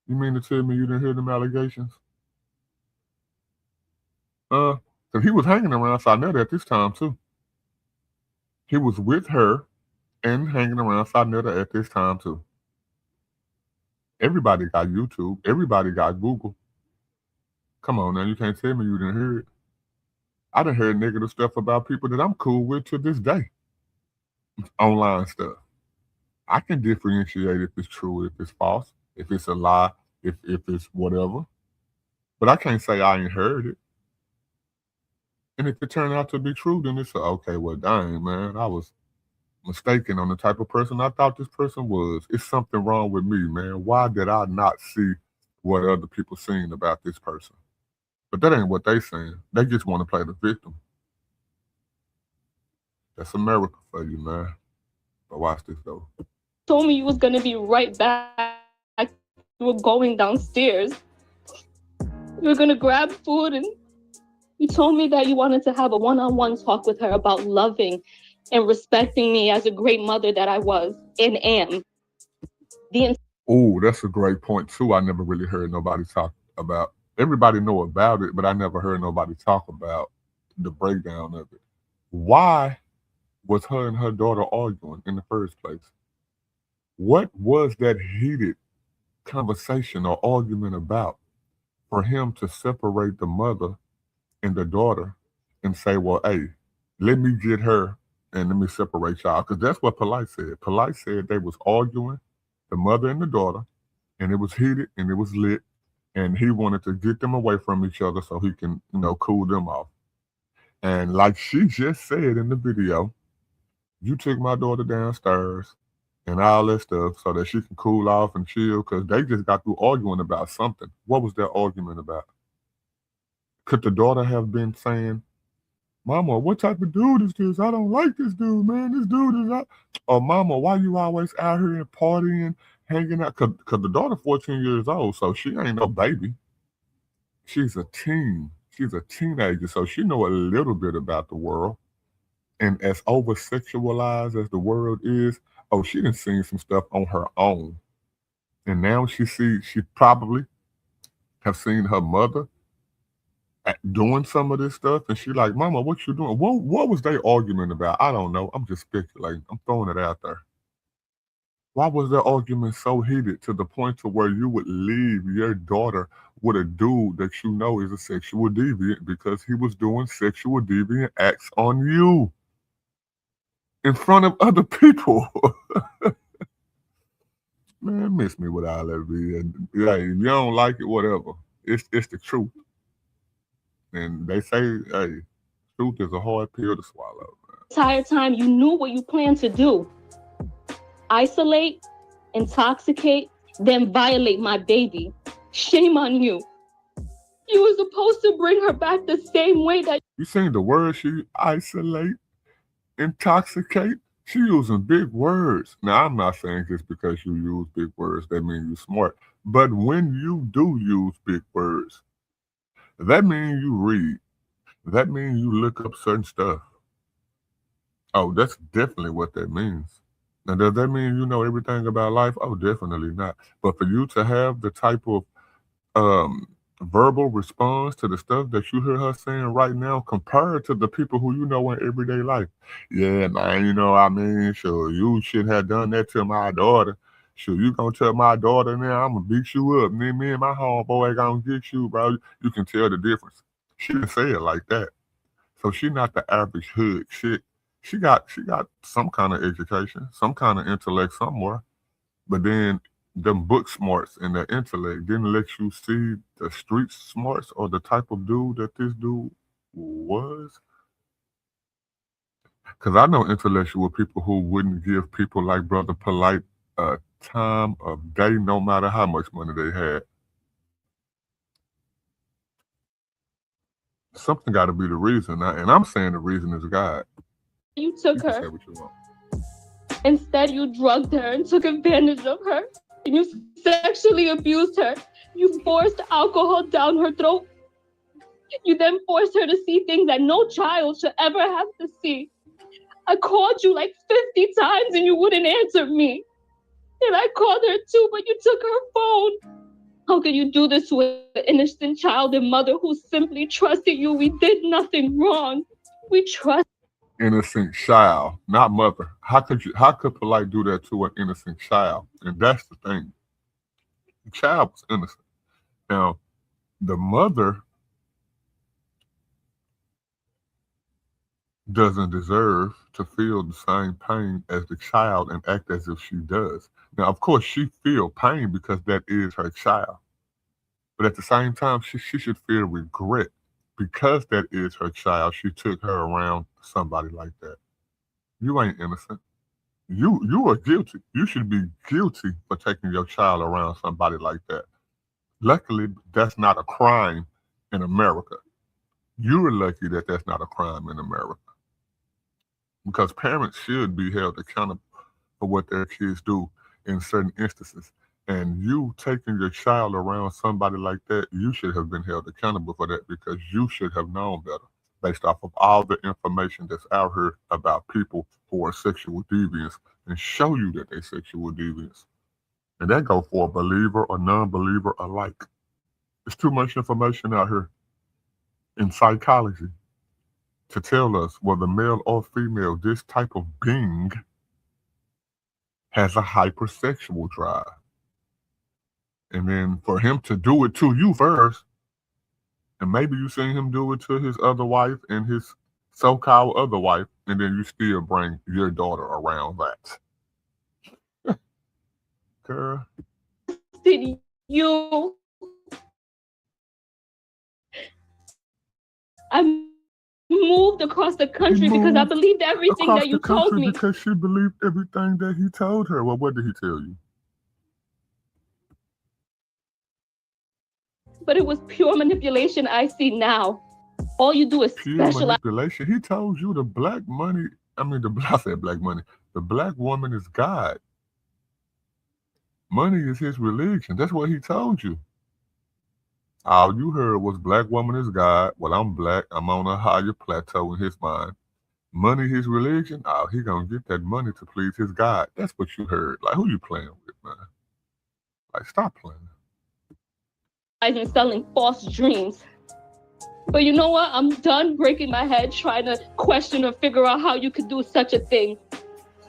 You mean to tell me you didn't hear them allegations? Because he was hanging around Sanetta at this time too. He was with her and hanging around Sanetta at this time too. Everybody got YouTube. Everybody got Google. Come on now, you can't tell me you didn't hear it. I done heard negative stuff about people that I'm cool with to this day. Online stuff. I can differentiate if it's true, if it's false, if it's a lie, if it's whatever. But I can't say I ain't heard it. And if it turned out to be true, then it's okay, well, dang, man, I was mistaken on the type of person I thought this person was. It's something wrong with me, man. Why did I not see what other people seen about this person? But that ain't what they saying. They just want to play the victim. That's America for you, man. But watch this, though. Told me you was going to be right back. You were going downstairs. You were going to grab food, and you told me that you wanted to have a one-on-one talk with her about loving and respecting me as a great mother that I was and am. Oh, that's a great point, too. I never really heard nobody talk about. Everybody know about it, but I never heard nobody talk about the breakdown of it. Why was her and her daughter arguing in the first place? What was that heated conversation or argument about for him to separate the mother and the daughter and say, well, hey, let me get her and let me separate y'all? Because that's what Polight said. Polight said they was arguing, the mother and the daughter, and it was heated and it was lit, and he wanted to get them away from each other so he can, cool them off. And like she just said in the video, you took my daughter downstairs and all that stuff so that she can cool off and chill, because they just got through arguing about something. What was their argument about? Could the daughter have been saying, Mama, what type of dude is this? I don't like this dude, man. This dude is out. Or Mama, why you always out here and partying, hanging out? Because the daughter 14 years old, so she ain't no baby. She's a teen. She's a teenager, so she know a little bit about the world. And as over-sexualized as the world is, she done seen some stuff on her own. And now she probably have seen her mother doing some of this stuff, and she like, Mama, what you doing? What was they arguing about? I don't know. I'm just speculating. I'm throwing it out there. Why was that argument so heated to the point to where you would leave your daughter with a dude that you know is a sexual deviant because he was doing sexual deviant acts on you in front of other people? Man, miss me with all that, man. Hey, if you don't like it, whatever. It's the truth. And they say, hey, truth is a hard pill to swallow. Entire time you knew what you planned to do. Isolate, intoxicate, then violate my baby. Shame on you. You were supposed to bring her back the same way that you seen the word she isolate, intoxicate? She using big words. Now, I'm not saying just because you use big words, that means you're smart. But when you do use big words, that means you read. That means you look up certain stuff. Oh, that's definitely what that means. Now, does that mean you know everything about life? Oh, definitely not. But for you to have the type of verbal response to the stuff that you hear her saying right now compared to the people who you know in everyday life. Yeah, man, you know what I mean? Sure, you shouldn't have done that to my daughter. Sure, you gonna tell my daughter now I'm gonna beat you up. And then me and my homeboy gonna get you, bro. You can tell the difference. She didn't say it like that. So she not the average hood shit. She got some kind of education, some kind of intellect somewhere. But then them book smarts and the intellect didn't let you see the street smarts or the type of dude that this dude was. Because I know intellectual people who wouldn't give people like Brother Polight a time of day, no matter how much money they had. Something got to be the reason, and I'm saying the reason is God. You took her. Say what you want. Instead, you drugged her and took advantage of her. You sexually abused her. You forced alcohol down her throat. You then forced her to see things that no child should ever have to see. I called you like 50 times and you wouldn't answer me. And I called her too, but you took her phone. How could you do this with an innocent child and mother who simply trusted you? We did nothing wrong. We trust. Innocent child, not mother. How could Polight do that to an innocent child? And that's the thing. The child was innocent. Now, the mother doesn't deserve to feel the same pain as the child and act as if she does. Now, of course, she feel pain because that is her child. But at the same time, she should feel regret because that is her child. She took her around somebody like that. You ain't innocent. You are guilty. You should be guilty for taking your child around somebody like that. Luckily, that's not a crime in America. You're lucky that that's not a crime in America. Because parents should be held accountable for what their kids do in certain instances. And you taking your child around somebody like that, you should have been held accountable for that because you should have known better based off of all the information that's out here about people who are sexual deviants and show you that they're sexual deviants. And that go for a believer or non-believer alike. There's too much information out here in psychology to tell us whether male or female, this type of being has a hypersexual drive. And then for him to do it to you first, and maybe you seen him do it to his other wife and his so-called other wife, and then you still bring your daughter around that. Girl. Did you? I moved across the country because I believed everything that you told me. Because she believed everything that he told her. Well, what did he tell you? But it was pure manipulation I see now. All you do is pure manipulation. He told you the black money, I said black money. The black woman is God. Money is his religion. That's what he told you. All you heard was black woman is God. Well, I'm black. I'm on a higher plateau in his mind. Money his religion. Oh, he gonna get that money to please his God. That's what you heard. Like, who you playing with, man? Like, stop playing. And selling false dreams. But you know what? I'm done breaking my head trying to question or figure out how you could do such a thing.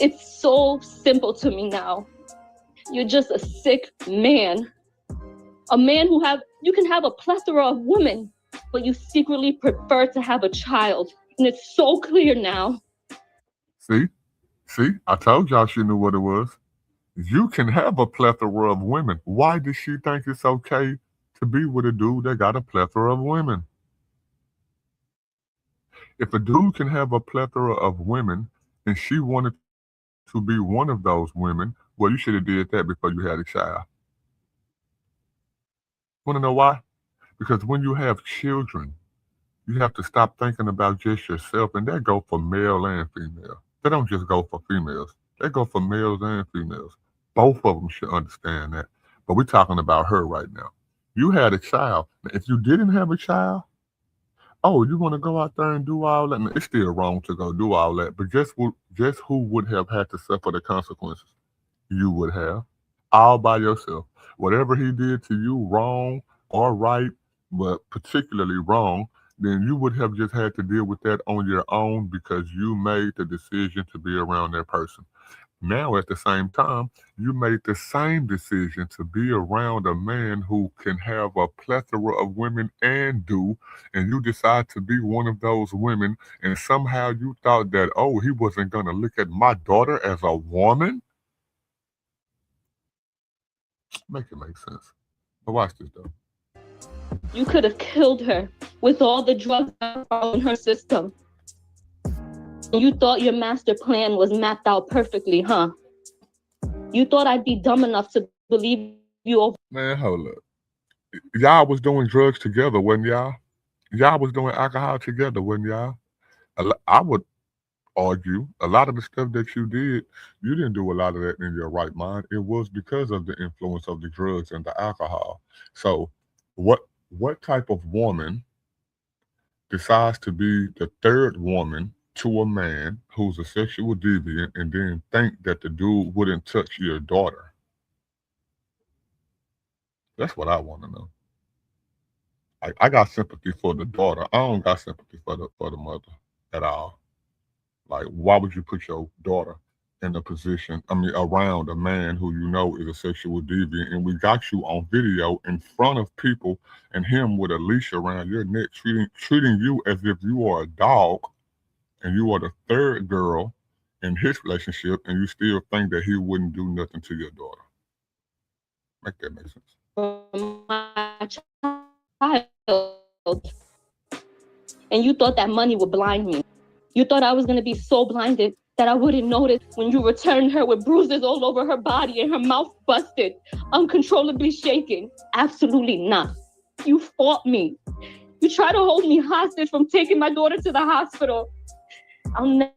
It's so simple to me now. You're just a sick man. A man you can have a plethora of women, but you secretly prefer to have a child. And it's so clear now. See, I told y'all she knew what it was. You can have a plethora of women. Why does she think it's okay to be with a dude that got a plethora of women? If a dude can have a plethora of women and she wanted to be one of those women, well, you should have did that before you had a child. Want to know why? Because when you have children, you have to stop thinking about just yourself, and that go for male and female. They don't just go for females. They go for males and females. Both of them should understand that. But we're talking about her right now. You had a child. If you didn't have a child, oh, you want to go out there and do all that? It's still wrong to go do all that. But guess who would have had to suffer the consequences? You would have. All by yourself. Whatever he did to you, wrong or right, but particularly wrong, then you would have just had to deal with that on your own because you made the decision to be around that person. Now, at the same time, you made the same decision to be around a man who can have a plethora of women and you decide to be one of those women, and somehow you thought that, oh, he wasn't going to look at my daughter as a woman? Make it make sense. But watch this, though. You could have killed her with all the drugs that are in her system. You thought your master plan was mapped out perfectly, huh? You thought I'd be dumb enough to believe you over. Man, hold up. Y'all was doing drugs together, wasn't y'all? Y'all was doing alcohol together, wasn't y'all? I would argue a lot of the stuff that you did, you didn't do a lot of that in your right mind. It was because of the influence of the drugs and the alcohol. So what type of woman decides to be the third woman to a man who's a sexual deviant and then think that the dude wouldn't touch your daughter? That's what I want to know. I got sympathy for the daughter. I don't got sympathy for the mother at all. Like, why would you put your daughter in a position, around a man who you know is a sexual deviant, and we got you on video in front of people and him with a leash around your neck, treating you as if you are a dog and you are the third girl in his relationship, and you still think that he wouldn't do nothing to your daughter? Make that make sense. My child. And you thought that money would blind me. You thought I was going to be so blinded that I wouldn't notice when you returned her with bruises all over her body and her mouth busted, uncontrollably shaking. Absolutely not. You fought me. You tried to hold me hostage from taking my daughter to the hospital. I'll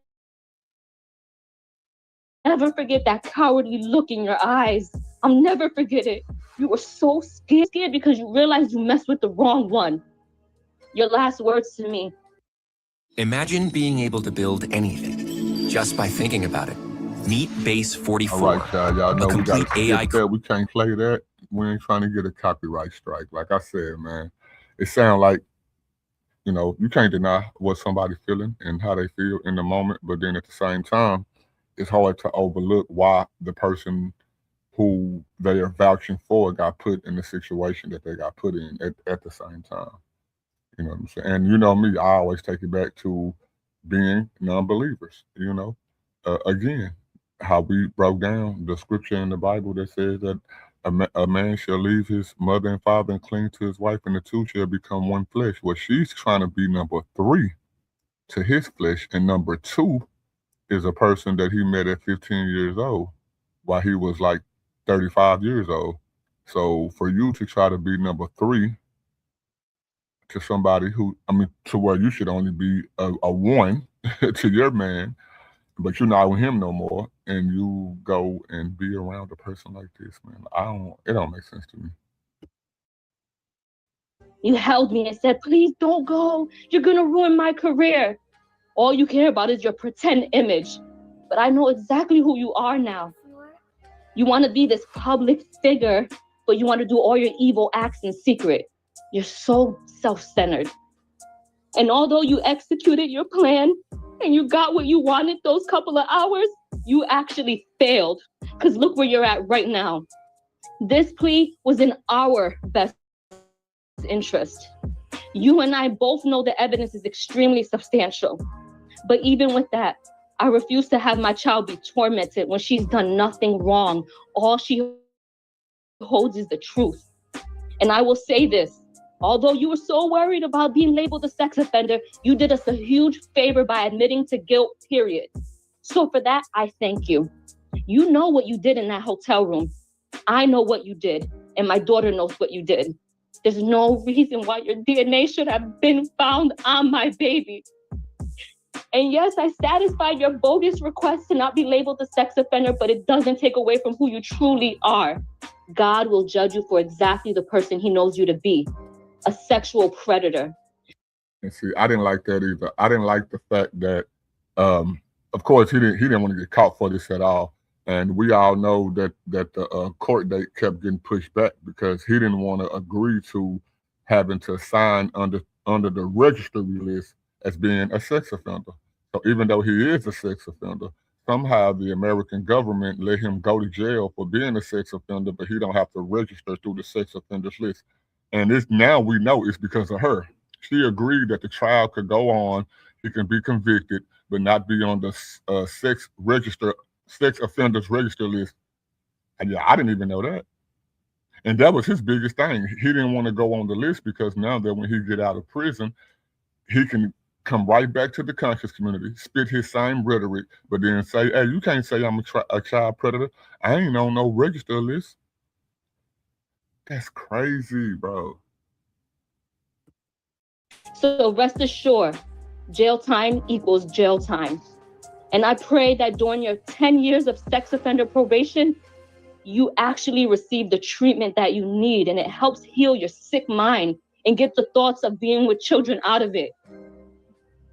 never forget that cowardly look in your eyes. I'll never forget it. You were so scared because you realized you messed with the wrong one. Your last words to me. Imagine being able to build anything just by thinking about it. Meet Base 44. All right, y'all know a complete AI. We can't play that. We ain't trying to get a copyright strike. Like I said, man, it sounds like, you can't deny what somebody's feeling and how they feel in the moment, but then at the same time, it's hard to overlook why the person who they are vouching for got put in the situation that they got put in at the same time. You know what I'm saying? And you know me, I always take it back to being non-believers, again, how we broke down the scripture in the Bible that says that a man shall leave his mother and father and cling to his wife, and the two shall become one flesh. Well, she's trying to be number 3 to his flesh, and number 2 is a person that he met at 15 years old while he was like 35 years old. So for you to try to be number 3 to somebody who, to where you should only be a 1 to your man, but you're not with him no more, and you go and be around a person like this, man, it don't make sense to me. You held me and said, please don't go. You're going to ruin my career. All you care about is your pretend image. But I know exactly who you are now. You want to be this public figure, but you want to do all your evil acts in secret. You're so self-centered. And although you executed your plan, and you got what you wanted those couple of hours, you actually failed. Because look where you're at right now. This plea was in our best interest. You and I both know the evidence is extremely substantial. But even with that, I refuse to have my child be tormented when she's done nothing wrong. All she holds is the truth. And I will say this, although you were so worried about being labeled a sex offender, you did us a huge favor by admitting to guilt, period. So for that, I thank you. You know what you did in that hotel room. I know what you did, and my daughter knows what you did. There's no reason why your DNA should have been found on my baby. And yes, I satisfied your bogus request to not be labeled a sex offender, but it doesn't take away from who you truly are. God will judge you for exactly the person he knows you to be, a sexual predator. And see, I didn't like that either. I didn't like the fact that, of course, he didn't want to get caught for this at all. And we all know that the court date kept getting pushed back because he didn't want to agree to having to sign under the registry list as being a sex offender. So even though he is a sex offender, somehow the American government let him go to jail for being a sex offender, but he don't have to register through the sex offenders list. And this now we know it's because of her. She agreed that the trial could go on, he can be convicted, but not be on the sex offenders register list. And yeah, I didn't even know that. And that was his biggest thing. He didn't want to go on the list because now that when he get out of prison, he can come right back to the conscious community, spit his same rhetoric, but then say, hey, you can't say I'm a child predator. I ain't on no register list. That's crazy, bro. So rest assured, jail time equals jail time. And I pray that during your 10 years of sex offender probation, you actually receive the treatment that you need, and it helps heal your sick mind and get the thoughts of being with children out of it.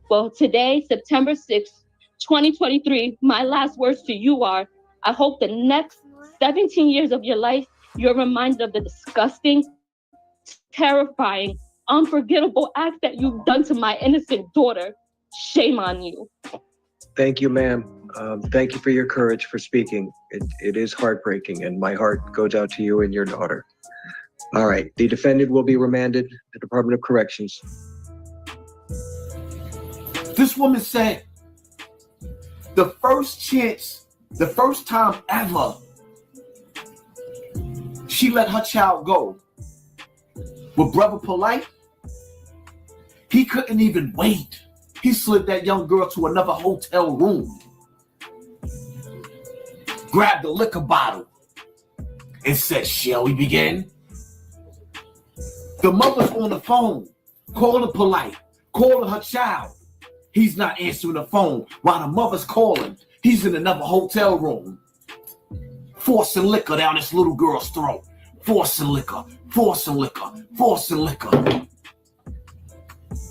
Well, today, September 6th, 2023, my last words to you are, I hope the next 17 years of your life, you're reminded of the disgusting, terrifying, unforgettable act that you've done to my innocent daughter. Shame on you. Thank you, ma'am. Thank you for your courage for speaking. It is heartbreaking, and my heart goes out to you and your daughter. All right, the defendant will be remanded to the Department of Corrections. This woman said the first time ever she let her child go with Brother Polight, he couldn't even wait. He slid that young girl to another hotel room, grabbed the liquor bottle, and said, shall we begin? The mother's on the phone, calling Polight, calling her child. He's not answering the phone while the mother's calling. He's in another hotel room, forcing liquor down this little girl's throat. Forcing liquor, forcing liquor, forcing liquor.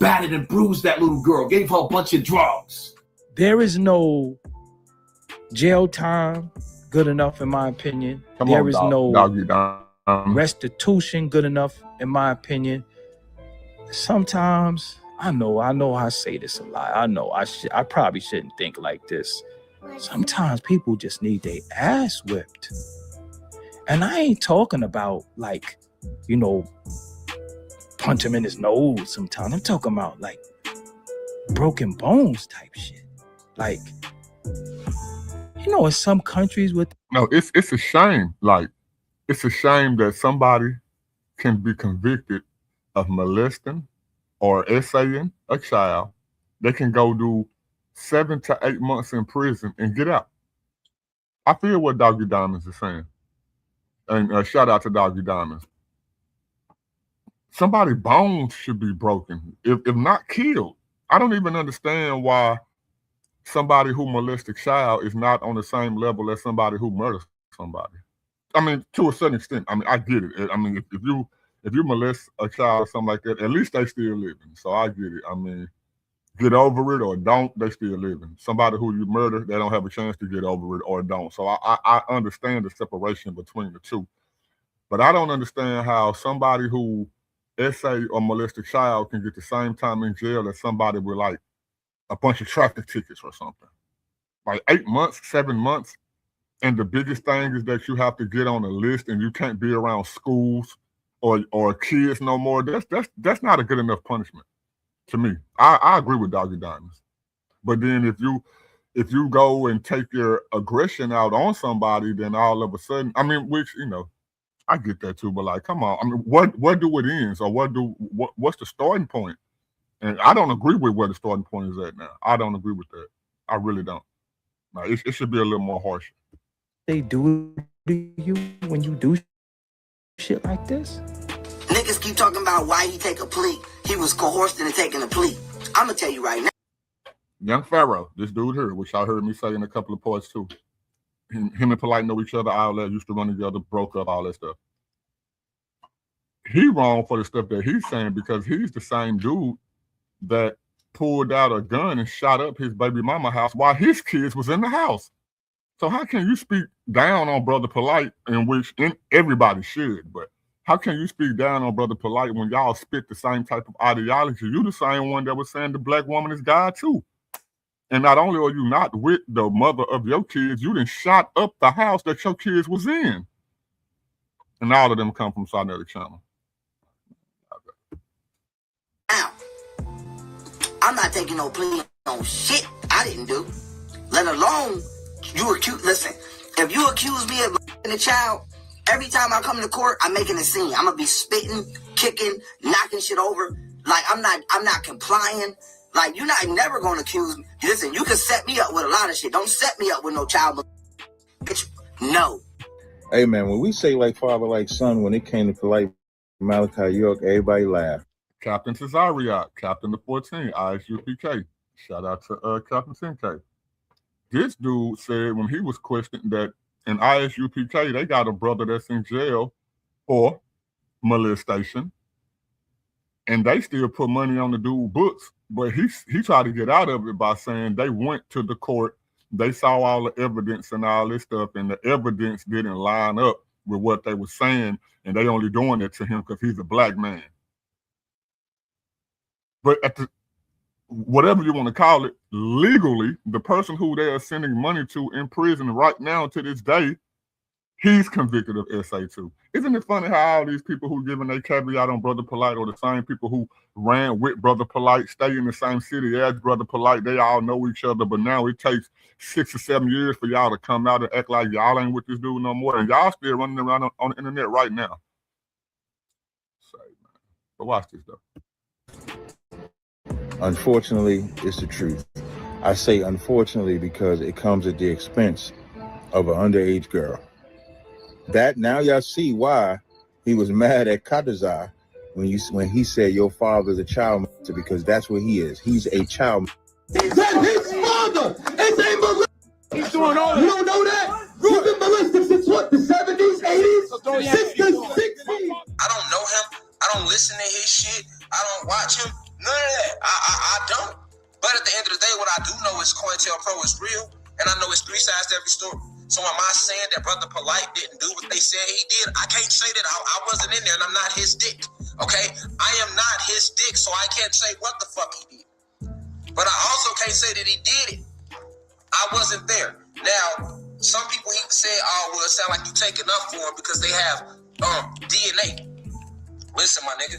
Battered and bruised that little girl, gave her a bunch of drugs. There is no jail time good enough, in my opinion. There is no restitution good enough, in my opinion. Sometimes, I know I say this a lot. I know I probably shouldn't think like this. Sometimes people just need their ass whipped. And I ain't talking about like, punch him in his nose sometimes. I'm talking about like broken bones type shit. Like, in some countries with... No, it's a shame. Like, it's a shame that somebody can be convicted of molesting or essaying a child. They can go do 7 to 8 months in prison and get out. I feel what Doggy Diamonds is saying. And shout out to Doggy Diamonds. Somebody's bones should be broken, if not killed. I don't even understand why somebody who molests a child is not on the same level as somebody who murders somebody. I mean, to a certain extent. I mean, I get it. I mean, if you molest a child or something like that, at least they still living. So I get it. I mean, get over it or don't, they still living. Somebody who you murder, they don't have a chance to get over it or don't. So I understand the separation between the two. But I don't understand how somebody who essay or molest a child can get the same time in jail as somebody with like a bunch of traffic tickets or something. Like 8 months, 7 months. And the biggest thing is that you have to get on a list and you can't be around schools or kids no more. That's not a good enough punishment to me. I agree with Doggy Diamonds. But then if you go and take your aggression out on somebody, then all of a sudden, I mean, which, you know, I get that too, but like, come on. I mean, where do it ends, or what's the starting point? And I don't agree with where the starting point is at now. I don't agree with that. I really don't. No, it should be a little more harsh. They do to you when you do shit like this? Niggas keep talking about why he take a plea. He was coerced into taking a plea. I'm gonna tell you right now. Young Pharaoh, this dude here, which I heard me say in a couple of parts too. Him and Polight know each other, all that, used to run together, broke up, all that stuff. He wrong for the stuff that he's saying because he's the same dude that pulled out a gun and shot up his baby mama house while his kids was in the house. So how can you speak down on Brother Polight, in which everybody should, but how can you speak down on Brother Polight when y'all spit the same type of ideology? You the same one that was saying the black woman is God too. And not only are you not with the mother of your kids, you done shot up the house that your kids was in. And all of them come from Sarnetic Channel. Now, I'm not taking no plea on shit I didn't do. Let alone you accuse. Listen, if you accuse me of a child, every time I come to court, I'm making a scene. I'm gonna be spitting, kicking, knocking shit over. Like I'm not complying. Like you're not never gonna accuse me. Listen, you can set me up with a lot of shit. Don't set me up with no child. Bitch, no. Hey man, when we say like father, like son, when it came to Polight Malachi York, everybody laughed. Captain Cesariot, Captain the 14, ISUPK. Shout out to Captain 10K. This dude said when he was questioned that in ISUPK, they got a brother that's in jail for molestation. And they still put money on the dude's books. But he tried to get out of it by saying they went to the court, they saw all the evidence and all this stuff, and the evidence didn't line up with what they were saying, and they only doing it to him because he's a black man. But whatever you want to call it, legally, the person who they are sending money to in prison right now to this day, he's convicted of SA2. Isn't it funny how all these people who giving their caveat on Brother Polight are the same people who ran with Brother Polight, stay in the same city as Brother Polight, they all know each other, but now it takes 6 or 7 years for y'all to come out and act like y'all ain't with this dude no more, and y'all still running around on the internet right now. But watch this though. Unfortunately, it's the truth. I say unfortunately because it comes at the expense of an underage girl. That now y'all see why he was mad at Kadazar when he said your father's a child molester, because that's what he is. He's a child. That his father is a molester. He's doing all that. You don't know that? You've been molested since what? The 70s, 80s, since the 60s. I don't know him. I don't listen to his shit. I don't watch him. None of that. I don't. But at the end of the day, what I do know is COINTELPRO is real, and I know it's 3 sides to every story. So am I saying that Brother Polight didn't do what they said he did? I can't say that. I wasn't in there, and I'm not his dick. Okay? I am not his dick, so I can't say what the fuck he did. But I also can't say that he did it. I wasn't there. Now, some people he said, oh, well, it sound like you taking up for him because they have DNA. Listen, my nigga,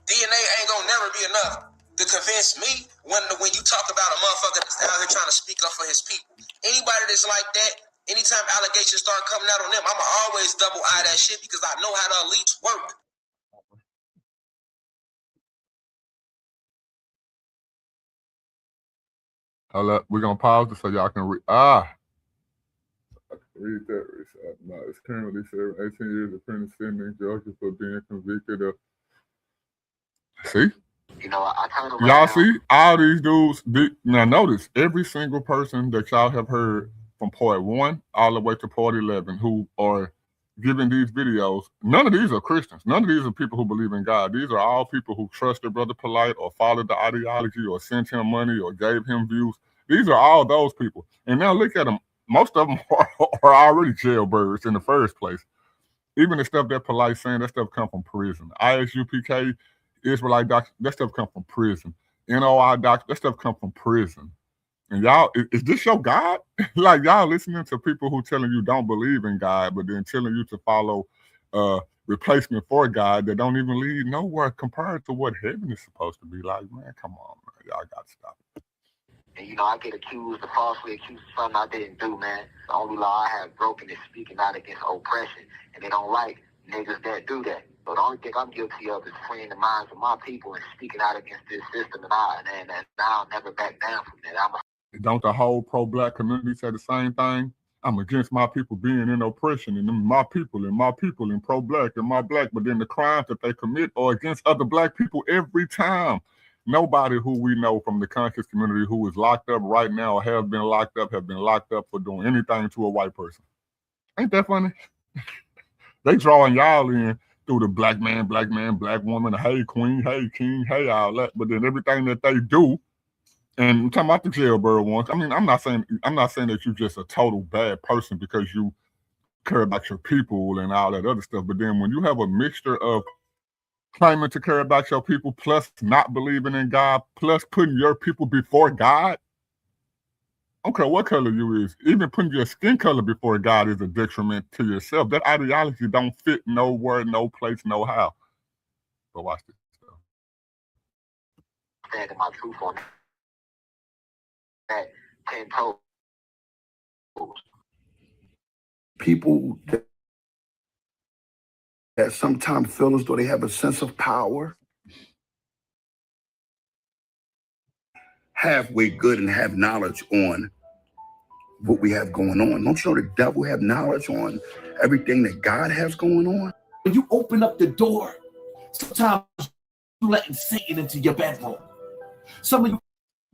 DNA ain't gonna never be enough to convince me when you talk about a motherfucker that's out here trying to speak up for his people. Anybody that's like that, anytime allegations start coming out on them, I'ma always double eye that shit because I know how the elites work. Hold up, we're gonna pause this so y'all can read. Read that. No, it's currently serving 18 years of prison sentence in Georgia for being convicted of. See? You know, I kind of y'all see all these dudes. Now notice every single person that y'all have heard from part 1 all the way to part 11 who are giving these videos. None of these are Christians. None of these are people who believe in God. These are all people who trusted Brother Polight or followed the ideology or sent him money or gave him views. These are all those people. And now look at them. Most of them are already jailbirds in the first place. Even the stuff that Polight's saying, that stuff come from prison. ISUPK, Israelite doctrine, that stuff come from prison. NOI doctor, that stuff come from prison. And y'all, is this your God? Like y'all listening to people who telling you don't believe in God, but then telling you to follow replacement for God that don't even lead nowhere compared to what heaven is supposed to be like. Man, come on, man. Y'all got to stop it. And you know, I get accused, falsely accused of something I didn't do, man. The only law I have broken is speaking out against oppression. And they don't like niggas that do that. So the only thing I'm guilty of is freeing the minds of my people and speaking out against this system. And I'll never back down from that. Don't the whole pro-black community say the same thing? I'm against my people being in oppression, and my people and pro-black and my black, but then the crimes that they commit are against other black people every time. Nobody who we know from the conscious community who is locked up right now or have been locked up for doing anything to a white person. Ain't that funny? They drawing y'all in through the black man, black woman, hey queen, hey king, hey all that, but then everything that they do. And I'm talking about the jailbird ones. I mean, I'm not saying that you're just a total bad person because you care about your people and all that other stuff. But then when you have a mixture of claiming to care about your people, plus not believing in God, plus putting your people before God, I don't care what color you is, even putting your skin color before God is a detriment to yourself. That ideology don't fit nowhere, no place, no how. But watch this stuff. Standing my truth on that 10 toes. People that sometimes feel as though they have a sense of power, halfway good and have knowledge on what we have going on. Don't you know the devil have knowledge on everything that God has going on? When you open up the door, sometimes you letting Satan into your bedroom. Some of you.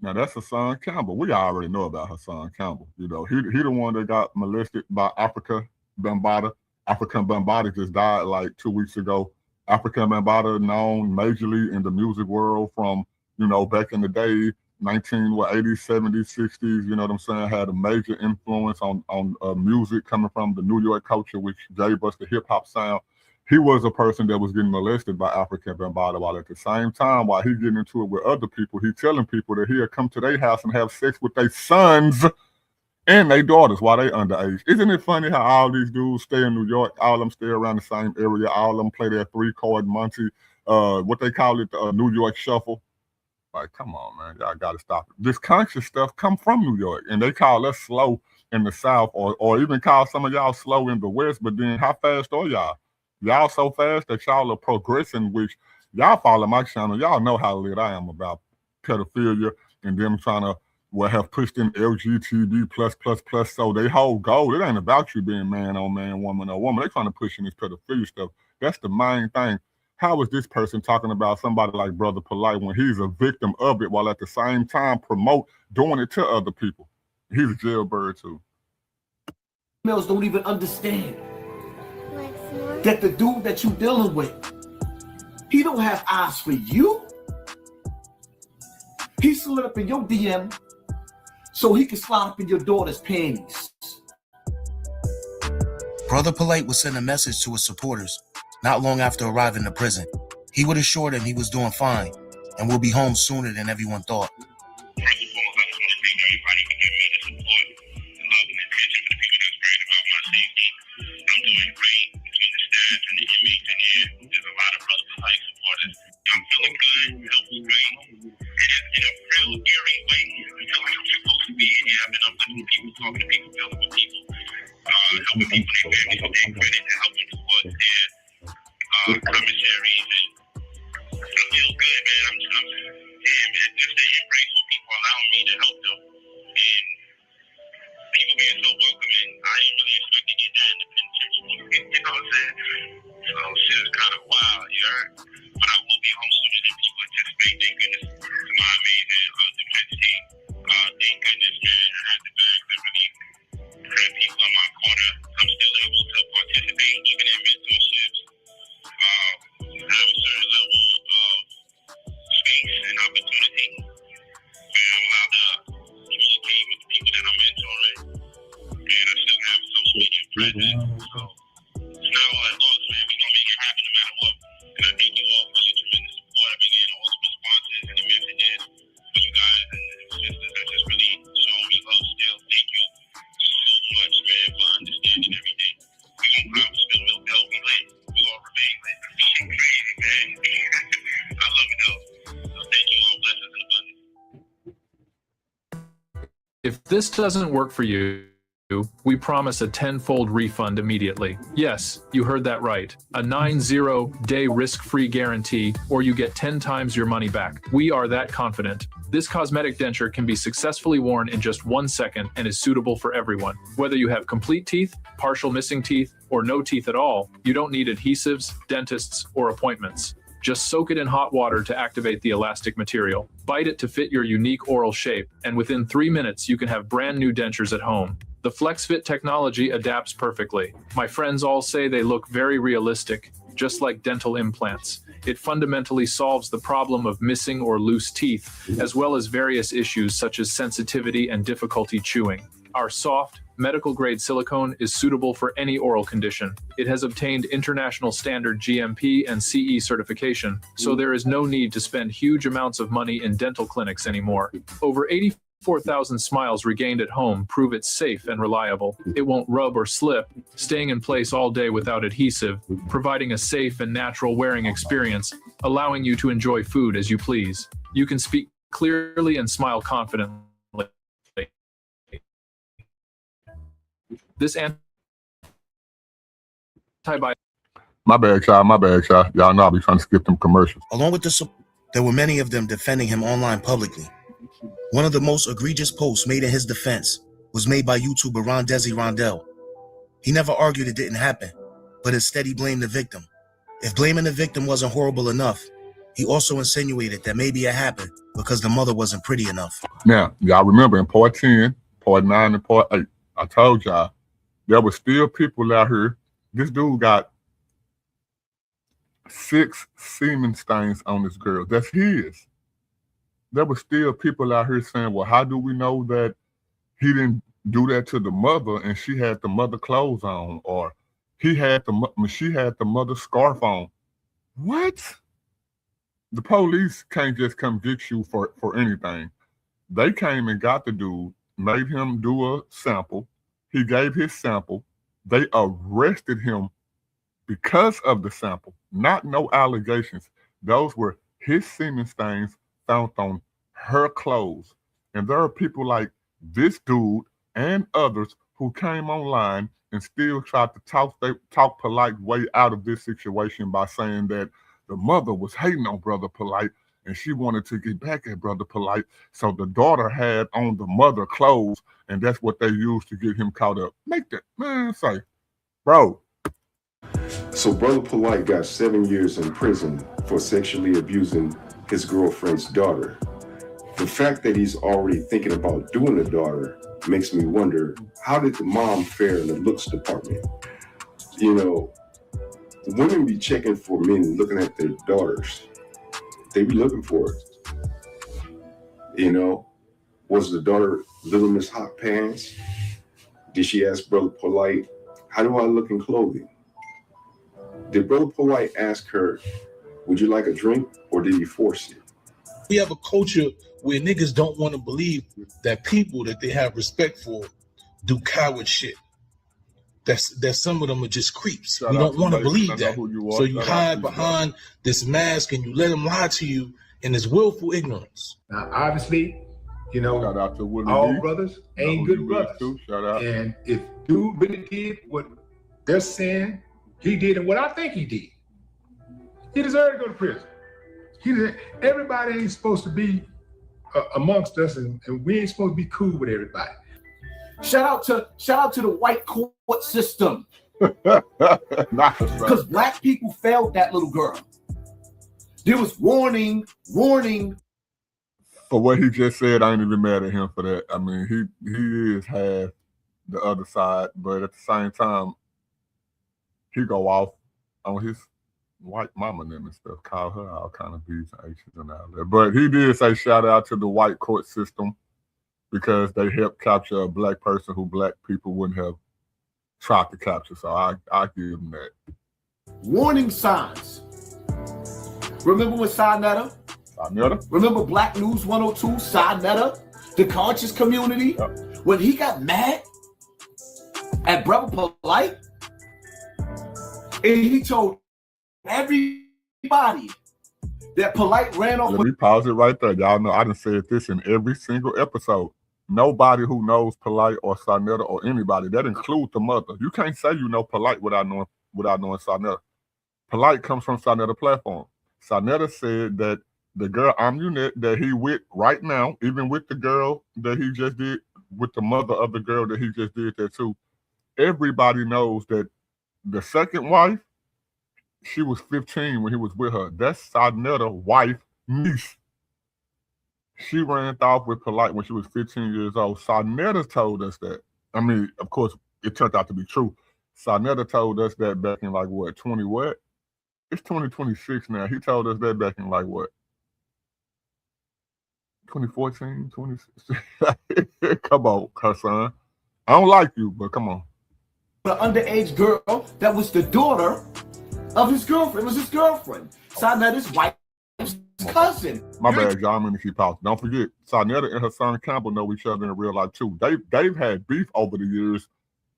Now that's Hassan Campbell. We already know about Hassan Campbell. You know, he the one that got molested by Africa Bambaataa. African Bambaataa just died like 2 weeks ago. African Bambaataa known majorly in the music world from, you know, back in the day, 80s, 70s, 60s, you know what I'm saying, had a major influence on music coming from the New York culture, which gave us the hip hop sound. He was a person that was getting molested by African Bambaataa, while at the same time, while he getting into it with other people, he telling people that he'll come to their house and have sex with their sons and their daughters while they underage. Isn't it funny how all these dudes stay in New York, all of them stay around the same area, all of them play their 3-card Monty, what they call it, the New York Shuffle. Like, come on, man, y'all got to stop it. This conscious stuff come from New York, and they call us slow in the South, or even call some of y'all slow in the West, but then how fast are y'all? Y'all so fast that y'all are progressing, which y'all follow my channel. Y'all know how lit I am about pedophilia and them trying to have pushed in LGTB+++. So they whole goal, it ain't about you being man on man, woman on woman. They trying to push in this pedophilia stuff. That's the main thing. How is this person talking about somebody like Brother Polight when he's a victim of it while at the same time promote doing it to other people? He's a jailbird too. Females don't even understand that the dude that you dealing with, he don't have eyes for you. He slid up in your DM so he can slide up in your daughter's panties. Brother Polight would send a message to his supporters not long after arriving to prison. He would assure them he was doing fine and will be home sooner than everyone thought. I'm feeling good, health is great, and in a real eerie way, I feel like I'm supposed to be in here. I've been uplifting people, talking to people, building with people, helping people in their families, their credit, and helping towards their commissaries, and I feel good, man. I'm damn, man, just they embrace what people allowing me to help them, and people being so welcoming. I didn't really expect to get that in the penitentiary, you know what I'm saying? So shit is kind of wild, you heard? But I will be home sooner than people anticipate. Thank goodness to my amazing defense team. Thank goodness, man. I had the bags that really had people in my corner. I'm still able to participate even in mentorships. Have a certain level of space and opportunity where I'm allowed to communicate with the people that I'm mentoring. And I still have social media presence. So it's not all that lost, man. We're going to make it happen no matter what. And I thank you all for your tremendous support. I've been getting all the responses and the messages. If this doesn't work for you, we promise a 10-fold refund immediately. Yes, you heard that right. A 90-day risk-free guarantee, or you get 10 times your money back. We are that confident. This cosmetic denture can be successfully worn in just 1 second and is suitable for everyone. Whether you have complete teeth, partial missing teeth, or no teeth at all, you don't need adhesives, dentists, or appointments. Just soak it in hot water to activate the elastic material. Bite it to fit your unique oral shape, and within 3 minutes you can have brand new dentures at home. The FlexFit technology adapts perfectly. My friends all say they look very realistic, just like dental implants. It fundamentally solves the problem of missing or loose teeth, as well as various issues such as sensitivity and difficulty chewing. Our soft, medical-grade silicone is suitable for any oral condition. It has obtained international standard GMP and CE certification, so there is no need to spend huge amounts of money in dental clinics anymore. Over 84,000 smiles regained at home prove it's safe and reliable. It won't rub or slip, staying in place all day without adhesive, providing a safe and natural wearing experience, allowing you to enjoy food as you please. You can speak clearly and smile confidently. This antibiotic. My bad, y'all. Y'all know I'll be trying to skip them commercials. Along with there were many of them defending him online publicly. One of the most egregious posts made in his defense was made by YouTuber Ron Desi Rondell. He never argued it didn't happen, but instead he blamed the victim. If blaming the victim wasn't horrible enough, he also insinuated that maybe it happened because the mother wasn't pretty enough. Now, y'all remember in part 10, part 9, and part 8, I told y'all, there were still people out here. This dude got 6 semen stains on this girl. That's his. There were still people out here saying, well, how do we know that he didn't do that to the mother and she had the mother clothes on, or she had the mother scarf on? What? The police can't just come get you for anything. They came and got the dude, made him do a sample. He gave his sample. They arrested him because of the sample, not no allegations. Those were his semen stains found on her clothes. And there are people like this dude and others who came online and still tried to talk Polight way out of this situation by saying that the mother was hating on Brother Polight and she wanted to get back at Brother Polight. So the daughter had on the mother clothes, and that's what they used to get him caught up. Make that man say, bro. So Brother Polight got 7 years in prison for sexually abusing his girlfriend's daughter. The fact that he's already thinking about doing a daughter makes me wonder, how did the mom fare in the looks department? You know, women be checking for men looking at their daughters. They be looking for it. You know, was the daughter Little Miss Hot Pants? Did she ask Brother Polight, how do I look in clothing? Did Brother Polight ask her, would you like a drink, or did he force it? We have a culture where niggas don't want to believe that people that they have respect for do coward shit. That some of them are just creeps. We don't want to believe that. So you hide behind this mask and you let them lie to you in this willful ignorance. Now, obviously, you know, all brothers ain't good brothers. And if dude really did what they're saying he did and what I think he did, he deserved to go to prison. Everybody ain't supposed to be amongst us, and we ain't supposed to be cool with everybody. Shout out to the white court system. Because black people failed that little girl. There was warning. For what he just said, I ain't even mad at him for that. I mean, he is half the other side, but at the same time, he go off on his white mama and stuff, call her all kind of B's and H's and all that. But he did say shout out to the white court system because they helped capture a black person who black people wouldn't have tried to capture. So I give him that. Warning signs. Remember when Sinetta? Remember Black News 102, Sinetta, the conscious community? Yep. When he got mad at Brother Polight, and he told everybody that Polight ran off. Let me pause it right there. Y'all know I done said this in every single episode. nobody who knows Polight or Sarnetta or anybody, that includes the mother. You can't say you know Polight without knowing Sarnetta. Polight comes from Sarnetta platform. Sarnetta said that the girl Amunet that he with right now, even with the girl that he just did, with the mother of the girl that he just did that too, everybody knows that the second wife, she was 15 when he was with her. That's Sarnetta's wife, niece. She ran off with Polight when she was 15 years old. Sarnetta told us that. I mean, of course, it turned out to be true. Sarnetta told us that back in like what, 20 what? It's 2026 now. He told us that back in like what? 2014, 2016. Come on, son. I don't like you, but come on. The underage girl that was the daughter of his girlfriend. It was his girlfriend. Sarnetta's wife's cousin. My bad, y'all. I'm gonna keep out. Don't forget, Sarnetta and her son Campbell know each other in real life too. They've had beef over the years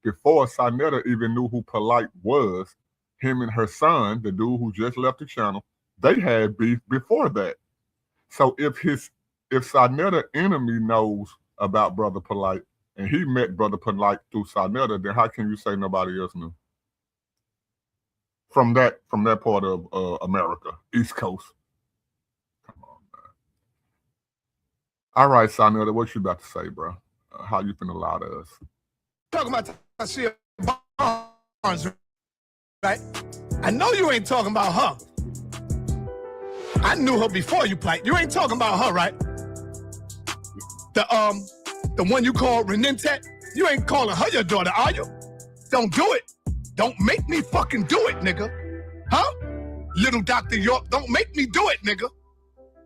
before Sarnetta even knew who Polight was. Him and her son, the dude who just left the channel, they had beef before that. So if Sarnetta enemy knows about Brother Polight and he met Brother Polight through Sarnetta, then how can you say nobody else knew? From that part of America, East Coast. Come on, man. All right, Sarnetta, what you about to say, bro? How you finna lie to us? Talking about Tasha Barnes, right? I know you ain't talking about her. I knew her before you played. You ain't talking about her, right? The one you call Renente, you ain't calling her your daughter, are you? Don't do it. Don't make me fucking do it, nigga. Huh? Little Dr. York, don't make me do it, nigga.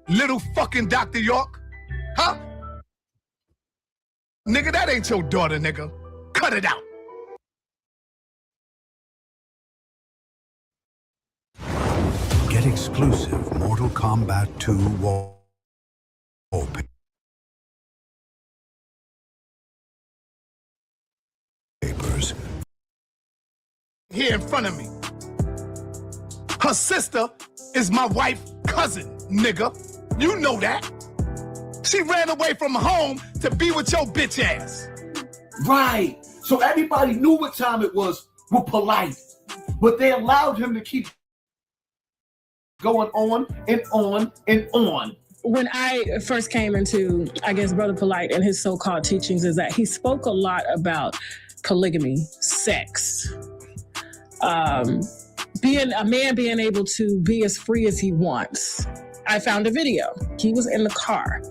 Little fucking Dr. York. Huh? Nigga, that ain't your daughter, nigga. Cut it out. Get exclusive Mortal Kombat 2 wallpapers here in front of me. Her sister is my wife's cousin, nigga. You know that. She ran away from home to be with your bitch ass. Right. So everybody knew what time it was with Polight, but they allowed him to keep going on and on and on. When I first came into, I guess, Brother Polight and his so-called teachings is that he spoke a lot about polygamy, sex, being a man being able to be as free as he wants. I found a video. He was in the car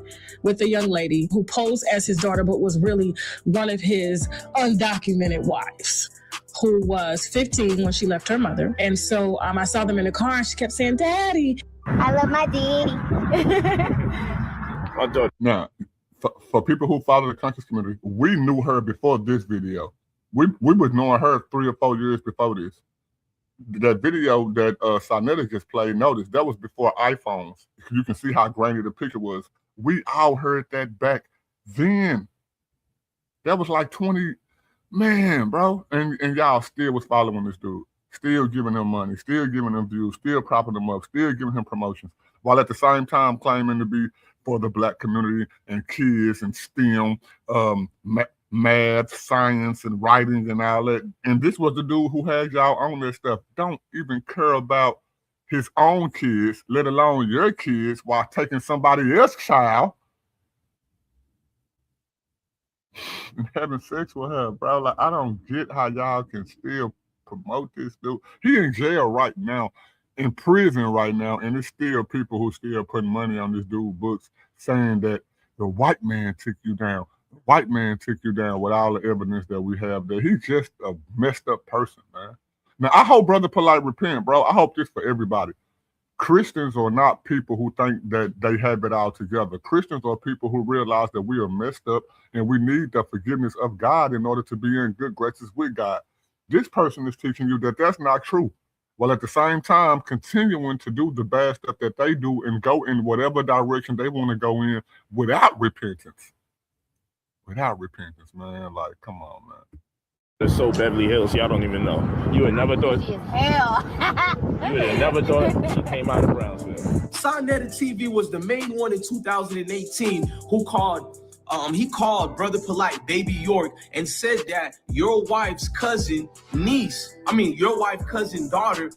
with a young lady who posed as his daughter, but was really one of his undocumented wives, who was 15 when she left her mother. And so I saw them in the car and she kept saying, "Daddy, I love my daddy." Now, for people who follow the conscious community, we knew her before this video. We was knowing her 3 or 4 years before this. That video that Sarnetta just played, notice, that was before iPhones. You can see how grainy the picture was. We all heard that back then. That was like 20, man, bro. And y'all still was following this dude. Still giving him money, still giving him views, still propping him up, still giving him promotions, while at the same time claiming to be for the Black community and kids and STEM, math, science, and writing and all that. And this was the dude who had y'all on that stuff. Don't even care about his own kids, let alone your kids, while taking somebody else's child and having sex with her, bro. Like, I don't get how y'all can still promote this dude. He in jail right now, in prison right now, and there's still people who still putting money on this dude's books, saying that the white man took you down. The white man took you down with all the evidence that we have there. He's just a messed up person, man. Now, I hope Brother Polight repent, bro. I hope this for everybody. Christians are not people who think that they have it all together. Christians are people who realize that we are messed up and we need the forgiveness of God in order to be in good graces with God. This person is teaching you that that's not true, while at the same time continuing to do the bad stuff that they do and go in whatever direction they want to go in without repentance. Without repentance, man. Like, come on, man. It's so Beverly Hills, y'all don't even know. You would never thought. Hell. You would have never thought she came out of Brownsville. Sarnetta TV was the main one in 2018 who called he called Brother Polight Baby York and said that your wife's cousin daughter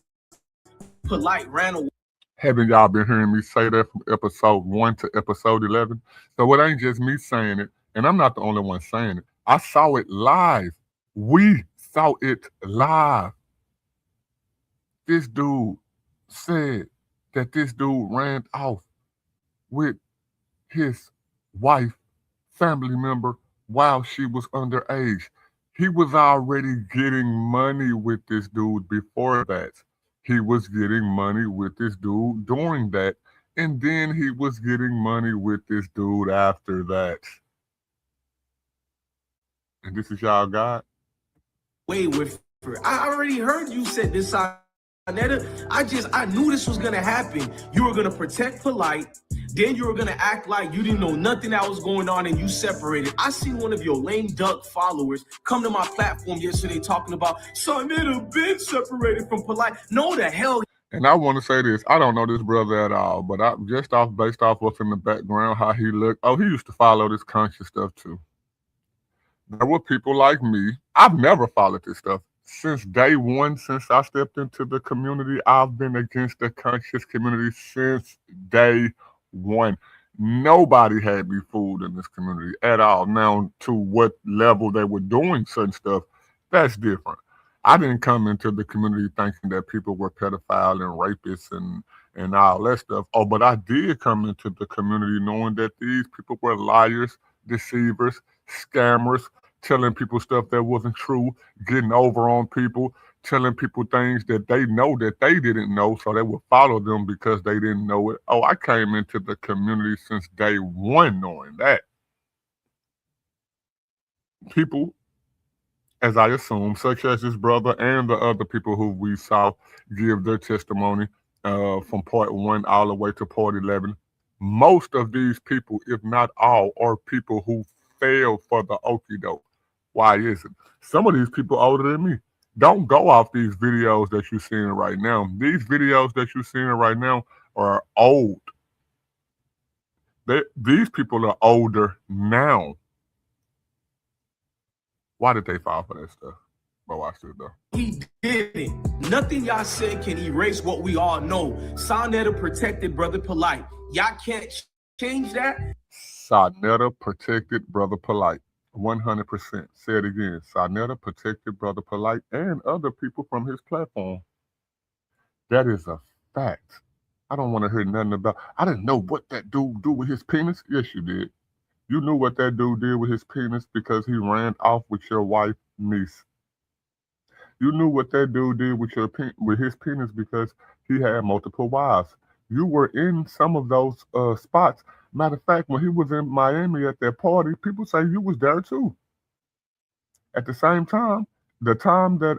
Polight ran away. Haven't y'all been hearing me say that from episode 1 to episode 11? So it ain't just me saying it, and I'm not the only one saying it. I saw it live. We saw it live. This dude said that this dude ran off with his wife, family member, while she was underage. He was already getting money with this dude before that. He was getting money with this dude during that. And then he was getting money with this dude after that. And this is y'all God? Way with her. I already heard you said this, Sarnetta. I knew this was gonna happen. You were gonna protect Polight, then you were gonna act like you didn't know nothing that was going on and you separated. I seen one of your lame duck followers come to my platform yesterday talking about Sarnetta been separated from Polight. No, the hell. And I want to say this. I don't know this brother at all, but based off what's in the background, how he looked. Oh, he used to follow this conscious stuff too. There were people like me. I've never followed this stuff. Since day one, since I stepped into the community, I've been against the conscious community since day one. Nobody had me fooled in this community at all. Now, to what level they were doing certain stuff, that's different. I didn't come into the community thinking that people were pedophile and rapists and all that stuff. Oh, but I did come into the community knowing that these people were liars, deceivers, scammers, telling people stuff that wasn't true, getting over on people, telling people things that they know that they didn't know, so they would follow them because they didn't know it. Oh, I came into the community since day one knowing that. People, as I assume, such as this brother and the other people who we saw give their testimony from part 1 all the way to part 11, most of these people, if not all, are people who failed for the okie doke. Why is it? Some of these people older than me. Don't go off these videos that you're seeing right now. These videos that you're seeing right now are old. These people are older now. Why did they fall for that stuff? But watch this though. He didn't. Nothing y'all said can erase what we all know. Sarnetta protected Brother Polight. Y'all can't change that. Sarnetta protected Brother Polight. 100%. Say it again. Sarnetta protected Brother Polight and other people from his platform. That is a fact. I don't want to hear nothing about. I didn't know what that dude do with his penis. Yes, you did. You knew what that dude did with his penis because he ran off with your wife, niece. You knew what that dude did with his penis because he had multiple wives. You were in some of those spots. Matter of fact, when he was in Miami at that party, people say you was there too. At the same time, the time that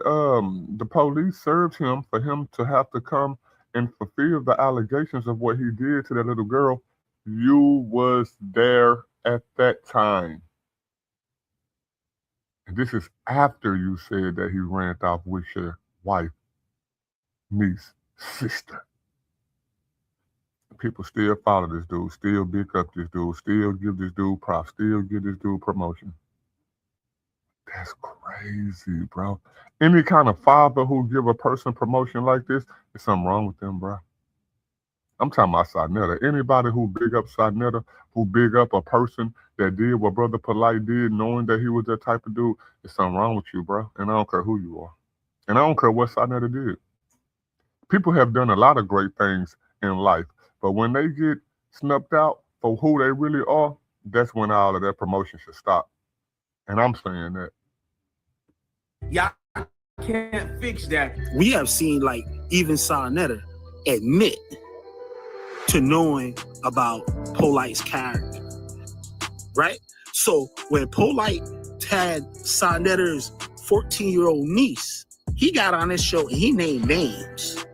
the police served him for him to have to come and fulfill the allegations of what he did to that little girl, you was there at that time. And this is after you said that he ran off with your wife, niece, sister. People still follow this dude, still big up this dude, still give this dude props, still give this dude promotion. That's crazy, bro. Any kind of father who give a person promotion like this, there's something wrong with them, bro. I'm talking about Sarnetta. Anybody who big up Sarnetta, who big up a person that did what Brother Polight did, knowing that he was that type of dude, there's something wrong with you, bro. And I don't care who you are. And I don't care what Sarnetta did. People have done a lot of great things in life. But when they get snubbed out for who they really are, that's when all of that promotion should stop. And I'm saying that. Y'all can't fix that. We have seen, like, even Sarnetta admit to knowing about Polight's character, right? So when Polight had Sarnetta's 14-year-old niece, he got on his show and he named names.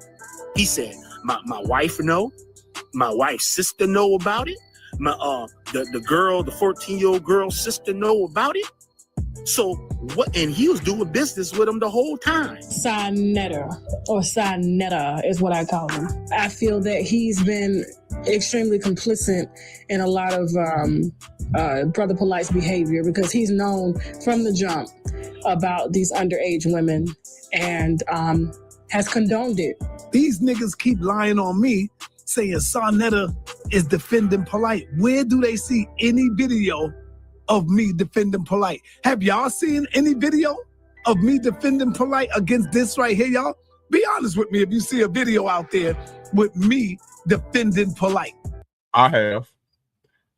He said, my wife know, my wife's sister know about it, the girl, the 14-year-old girl's sister know about it. So what? And he was doing business with him the whole time. Sarnetta, or Sarnetta is what I call him. I feel that he's been extremely complicit in a lot of Brother Polight's behavior, because he's known from the jump about these underage women and has condoned it. These niggas keep lying on me, saying Sarnetta is defending Polight. Where do they see any video of me defending Polight? Have y'all seen any video of me defending Polight against this right here, y'all? Be honest with me if you see a video out there with me defending Polight. I have.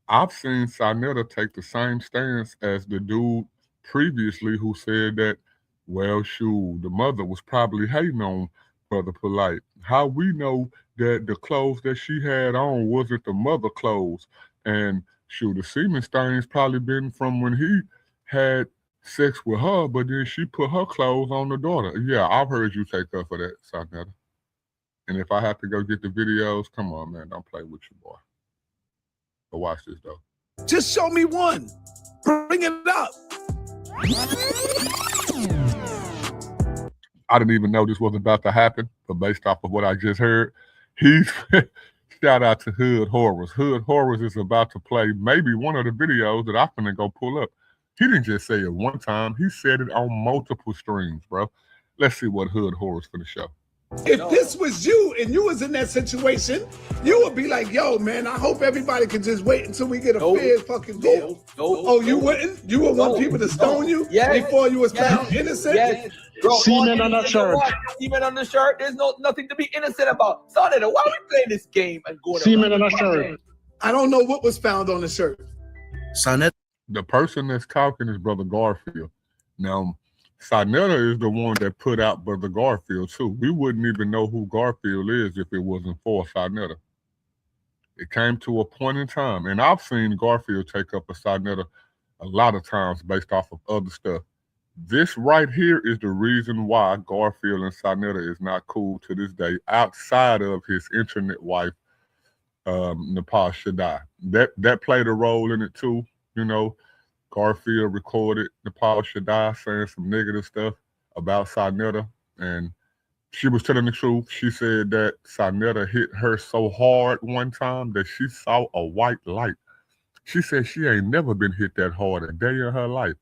I've seen Sarnetta take the same stance as the dude previously who said that, well, shoot, the mother was probably hating on Brother Polight. How we know that the clothes that she had on wasn't the mother clothes? And shoot, the semen stains probably been from when he had sex with her, but then she put her clothes on the daughter. Yeah, I've heard you take up for that, Sarnetta. And if I have to go get the videos, come on, man, don't play with your boy. But watch this, though. Just show me one. Bring it up. I didn't even know this was about to happen, but based off of what I just heard, he's shout out to Hood Horrors. Hood Horrors is about to play maybe one of the videos that I'm finna go pull up. He didn't just say it one time, he said it on multiple streams, bro. Let's see what Hood Horrors finna show. If this was you and you was in that situation, you would be like, yo, man, I hope everybody can just wait until we get a fair fucking deal. You wouldn't? You would want people to stone you before you was found innocent? Yes. Semen on the shirt. Semen on the shirt. There's nothing to be innocent about. Sarnetta, why are we playing this game and going Semen on the shirt. I don't know what was found on the shirt. Sarnetta. The person that's talking is Brother Garfield. Now, Sarnetta is the one that put out Brother Garfield too. We wouldn't even know who Garfield is if it wasn't for Sarnetta. It came to a point in time, and I've seen Garfield take up a Sarnetta a lot of times based off of other stuff. This right here is the reason why Garfield and Sarnetta is not cool to this day, outside of his internet wife, Nepal Shaddai. That played a role in it too, you know. Garfield recorded Nepal Shaddai saying some negative stuff about Sarnetta, and she was telling the truth. She said that Sarnetta hit her so hard one time that she saw a white light. She said she ain't never been hit that hard a day in her life.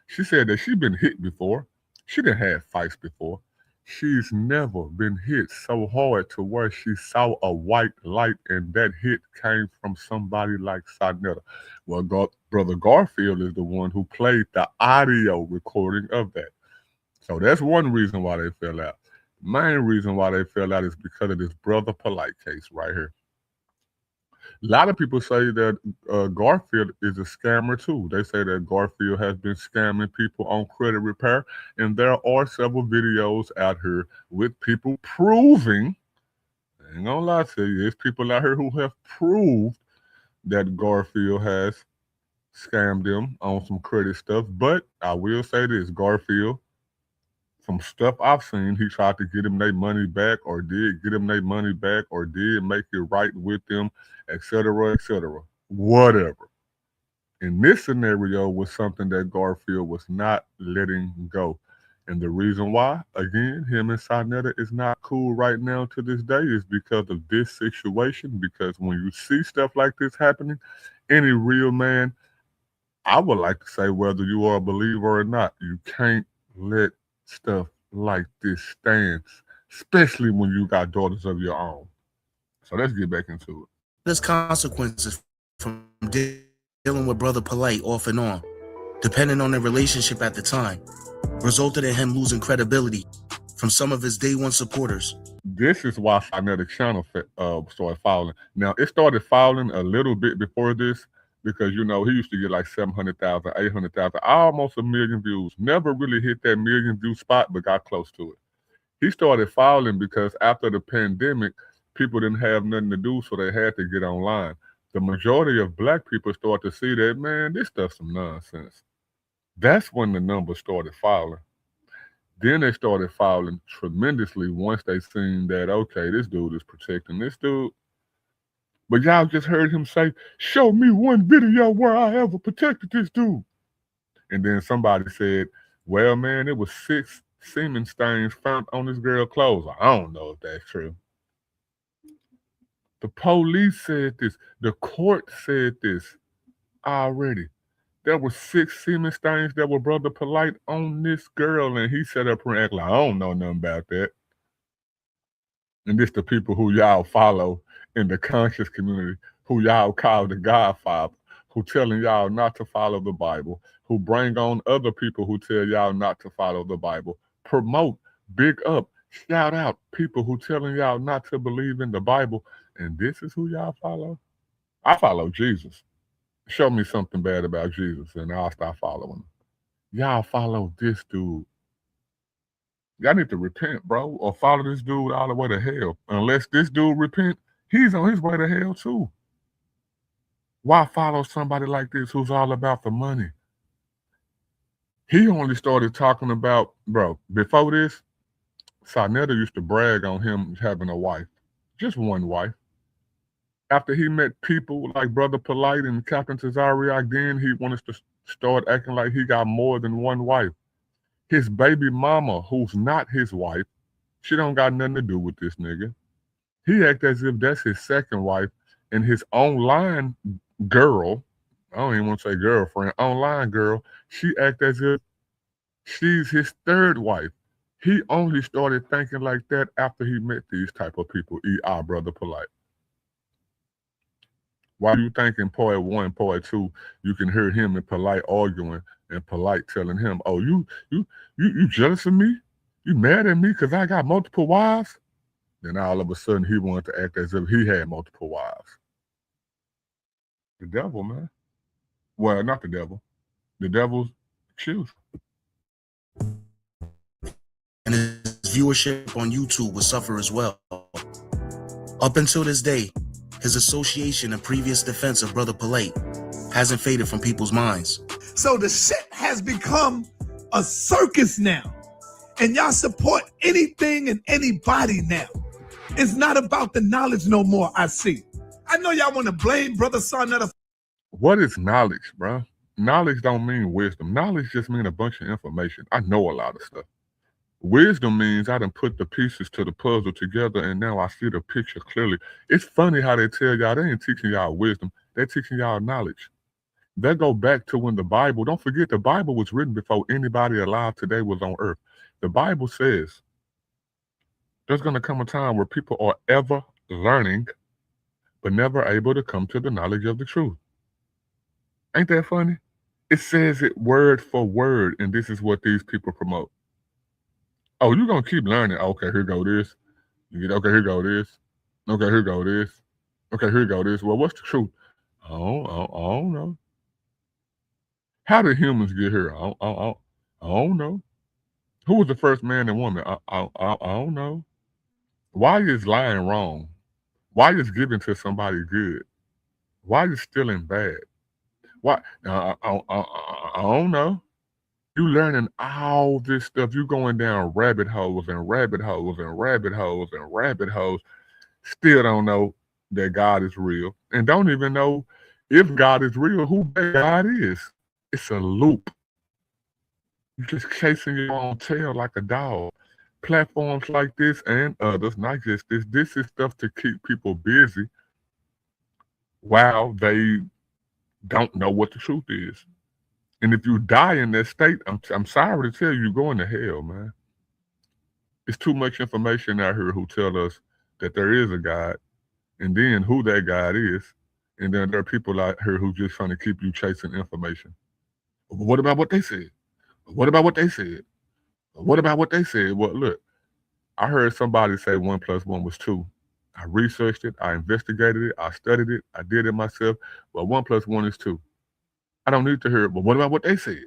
She said that she been hit before. She done had fights before. She's never been hit so hard to where she saw a white light, and that hit came from somebody like Sarnetta. Well, Brother Garfield is the one who played the audio recording of that. So that's one reason why they fell out. The main reason why they fell out is because of this Brother Polight case right here. A lot of people say that Garfield is a scammer too. They say that Garfield has been scamming people on credit repair, and there are several videos out here with people proving, I ain't gonna lie to you, there's people out here who have proved that Garfield has scammed them on some credit stuff. But I will say this, Garfield, from stuff I've seen, he tried to get them their money back, or did get them their money back, or did make it right with them, etc., etc., whatever. In this scenario was something that Garfield was not letting go. And the reason why, again, him and Sarnetta is not cool right now to this day is because of this situation. Because when you see stuff like this happening, any real man, I would like to say, whether you are a believer or not, you can't let stuff like this stand, especially when you got daughters of your own. So let's get back into it. There's consequences from dealing with Brother Polight off and on, depending on their relationship at the time, resulted in him losing credibility from some of his day one supporters. This is why Sarnetta's channel started falling. Now, it started falling a little bit before this, because, you know, he used to get like 700,000, 800,000, almost 1 million views. Never really hit that 1 million view spot, but got close to it. He started falling because after the pandemic, people didn't have nothing to do, so they had to get online. The majority of Black people started to see that, man, this stuff's some nonsense. That's when the numbers started falling. Then they started falling tremendously once they seen that, okay, this dude is protecting this dude. But y'all just heard him say, show me one video where I ever protected this dude. And then somebody said, well, man, it was 6 semen stains found on this girl's clothes. I don't know if that's true. The police said this. The court said this. already. There were 6 semen stains that were Brother Polight on this girl, and he sat up here and act like, I don't know nothing about that. And this the people who y'all follow in the conscious community, who y'all call the Godfather, who telling y'all not to follow the Bible, who bring on other people who tell y'all not to follow the Bible, promote, big up, shout out people who telling y'all not to believe in the Bible, and this is who y'all follow? I follow Jesus. Show me something bad about Jesus, and I'll stop following him. Y'all follow this dude. Y'all need to repent, bro, or follow this dude all the way to hell. Unless this dude repent, he's on his way to hell too. Why follow somebody like this who's all about the money? He only started talking about, bro, before this, Sarnetta used to brag on him having a wife. Just one wife. After he met people like Brother Polight and Captain Tazariak, then he wanted to start acting like he got more than one wife. His baby mama, who's not his wife, she don't got nothing to do with this nigga. He act as if that's his second wife, and his online girl, I don't even want to say girlfriend, online girl, she act as if she's his third wife. He only started thinking like that after he met these type of people, our Brother Polight. Why do you think in part 1, part 2, you can hear him and Polight arguing, and Polight telling him, oh, you jealous of me? You mad at me because I got multiple wives? Then all of a sudden he wanted to act as if he had multiple wives. The devil, man. Well, not the devil. The devil's shoes. And his viewership on YouTube would suffer as well. Up until this day, his association and previous defense of Brother Polight hasn't faded from people's minds. So the shit has become a circus now. And y'all support anything and anybody now. It's not about the knowledge no more, I see. I know y'all want to blame Brother Sarnetta. What is knowledge, bro? Knowledge don't mean wisdom. Knowledge just means a bunch of information. I know a lot of stuff. Wisdom means I done put the pieces to the puzzle together and now I see the picture clearly. It's funny how they tell y'all they ain't teaching y'all wisdom. They're teaching y'all knowledge. They go back to when the Bible, don't forget the Bible was written before anybody alive today was on earth. The Bible says there's going to come a time where people are ever learning but never able to come to the knowledge of the truth. Ain't that funny? It says it word for word, and this is what these people promote. Oh, you're going to keep learning. Okay, here go this. Okay, here go this. Okay, here go this. Okay, here go this. Well, what's the truth? I don't know. How did humans get here? I don't know. Who was the first man and woman? I don't know. Why is lying wrong? Why is giving to somebody good? Why is stealing bad? Why? I don't know. You learning all this stuff. You going down rabbit holes and rabbit holes and rabbit holes and rabbit holes. Still don't know that God is real. And don't even know if God is real, who that God is. It's a loop. You're just chasing your own tail like a dog. Platforms like this and others, not just this. This is stuff to keep people busy while they don't know what the truth is. And if you die in that state, I'm sorry to tell you, you're going to hell, man. It's too much information out here who tell us that there is a God, and then who that God is, and then there are people out here who just trying to keep you chasing information. But what about what they said? What about what they said? What about what they said? Well, look, I heard somebody say 1 + 1 was 2. I researched it, I investigated it, I studied it, I did it myself. Well, 1 + 1 is 2. I don't need to hear it, but what about what they said?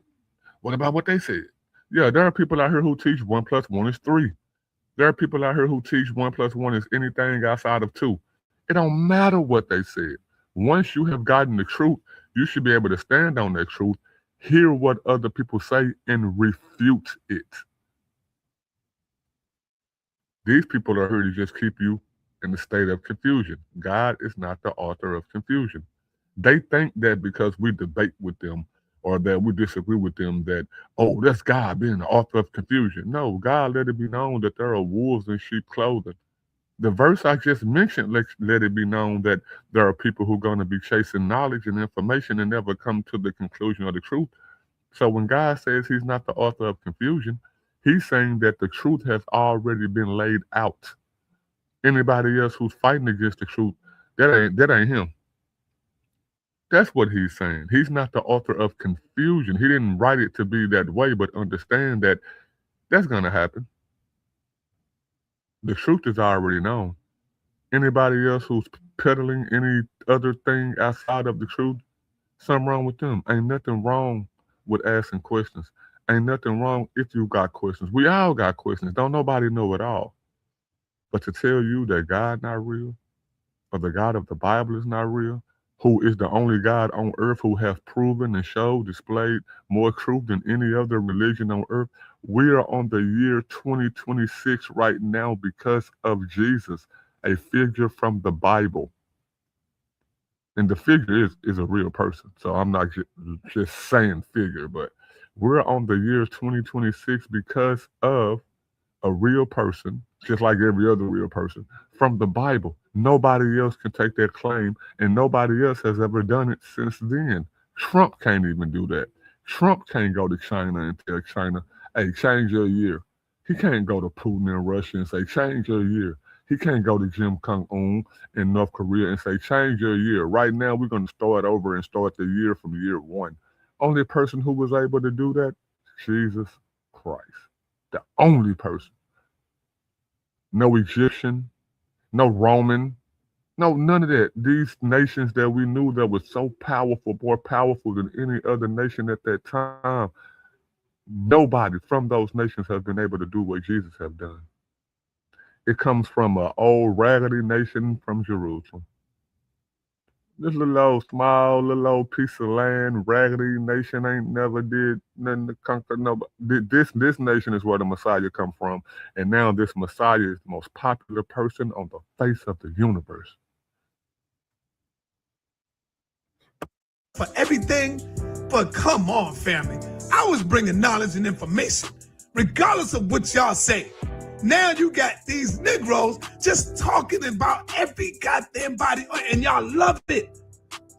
What about what they said? Yeah, there are people out here who teach 1 + 1 is 3. There are people out here who teach 1 + 1 is anything outside of 2. It don't matter what they said. Once you have gotten the truth, you should be able to stand on that truth, hear what other people say, and refute it. These people are here to just keep you in a state of confusion. God is not the author of confusion. They think that because we debate with them or that we disagree with them that, oh, that's God being the author of confusion. No, God let it be known that there are wolves in sheep clothing. The verse I just mentioned, let it be known that there are people who are going to be chasing knowledge and information and never come to the conclusion of the truth. So when God says he's not the author of confusion, he's saying that the truth has already been laid out. Anybody else who's fighting against the truth, that ain't him. That's what he's saying. He's not the author of confusion. He didn't write it to be that way, but understand that that's going to happen. The truth is already known. Anybody else who's peddling any other thing outside of the truth, something wrong with them. Ain't nothing wrong with asking questions. Ain't nothing wrong if you got questions. We all got questions. Don't nobody know it all. But to tell you that God not real, or the God of the Bible is not real, who is the only God on earth who has proven and showed, displayed more truth than any other religion on earth. We are on the year 2026 right now because of Jesus, a figure from the Bible. And the figure is a real person. So I'm not just saying figure, but we're on the year 2026 because of a real person, just like every other real person, from the Bible. Nobody else can take that claim, and nobody else has ever done it since then. Trump can't even do that. Trump can't go to China and tell China, hey, change your year. He can't go to Putin in Russia and say, change your year. He can't go to Kim Jong-un in North Korea and say, change your year. Right now, we're going to start over and start the year from year one. Only person who was able to do that, Jesus Christ. The only person. No Egyptian, no Roman, no, none of that. These nations that we knew that were so powerful, more powerful than any other nation at that time, nobody from those nations has been able to do what Jesus has done. It comes from an old raggedy nation from Jerusalem. This little old small, little old piece of land, raggedy nation ain't never did nothing to conquer nobody. This nation is where the Messiah come from. And now this Messiah is the most popular person on the face of the universe. For everything, but come on, family. I was bringing knowledge and information, regardless of what y'all say. Now you got these Negroes just talking about every goddamn body, and y'all love it.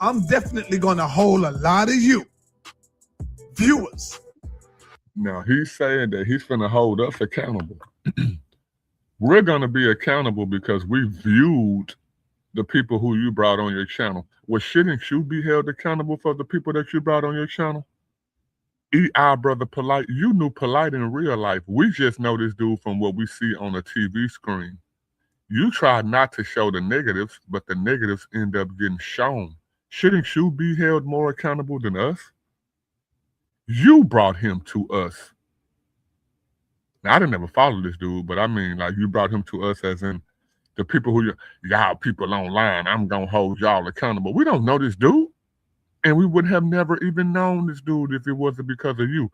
I'm definitely going to hold a lot of you viewers. Now, he's saying that he's going to hold us accountable. We're going to be accountable because we viewed the people who you brought on your channel. Well, shouldn't you be held accountable for the people that you brought on your channel? Our brother Polight, you knew Polight in real life. We just know this dude from what we see on a TV screen. You try not to show the negatives, but the negatives end up getting shown. Shouldn't you be held more accountable than us? You brought him to us. Now, I didn't ever follow this dude, but I mean, like, you brought him to us as in the people who, y'all people online, I'm going to hold y'all accountable. We don't know this dude. And we would have never even known this dude if it wasn't because of you.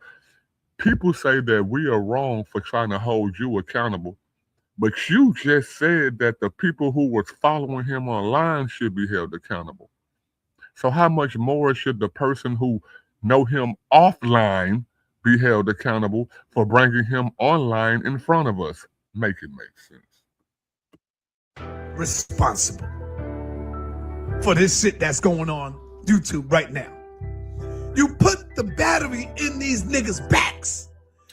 People say that we are wrong for trying to hold you accountable. But you just said that the people who was following him online should be held accountable. So how much more should the person who know him offline be held accountable for bringing him online in front of us? Make it make sense. Responsible for this shit that's going on YouTube right now. You put the battery in these niggas' backs.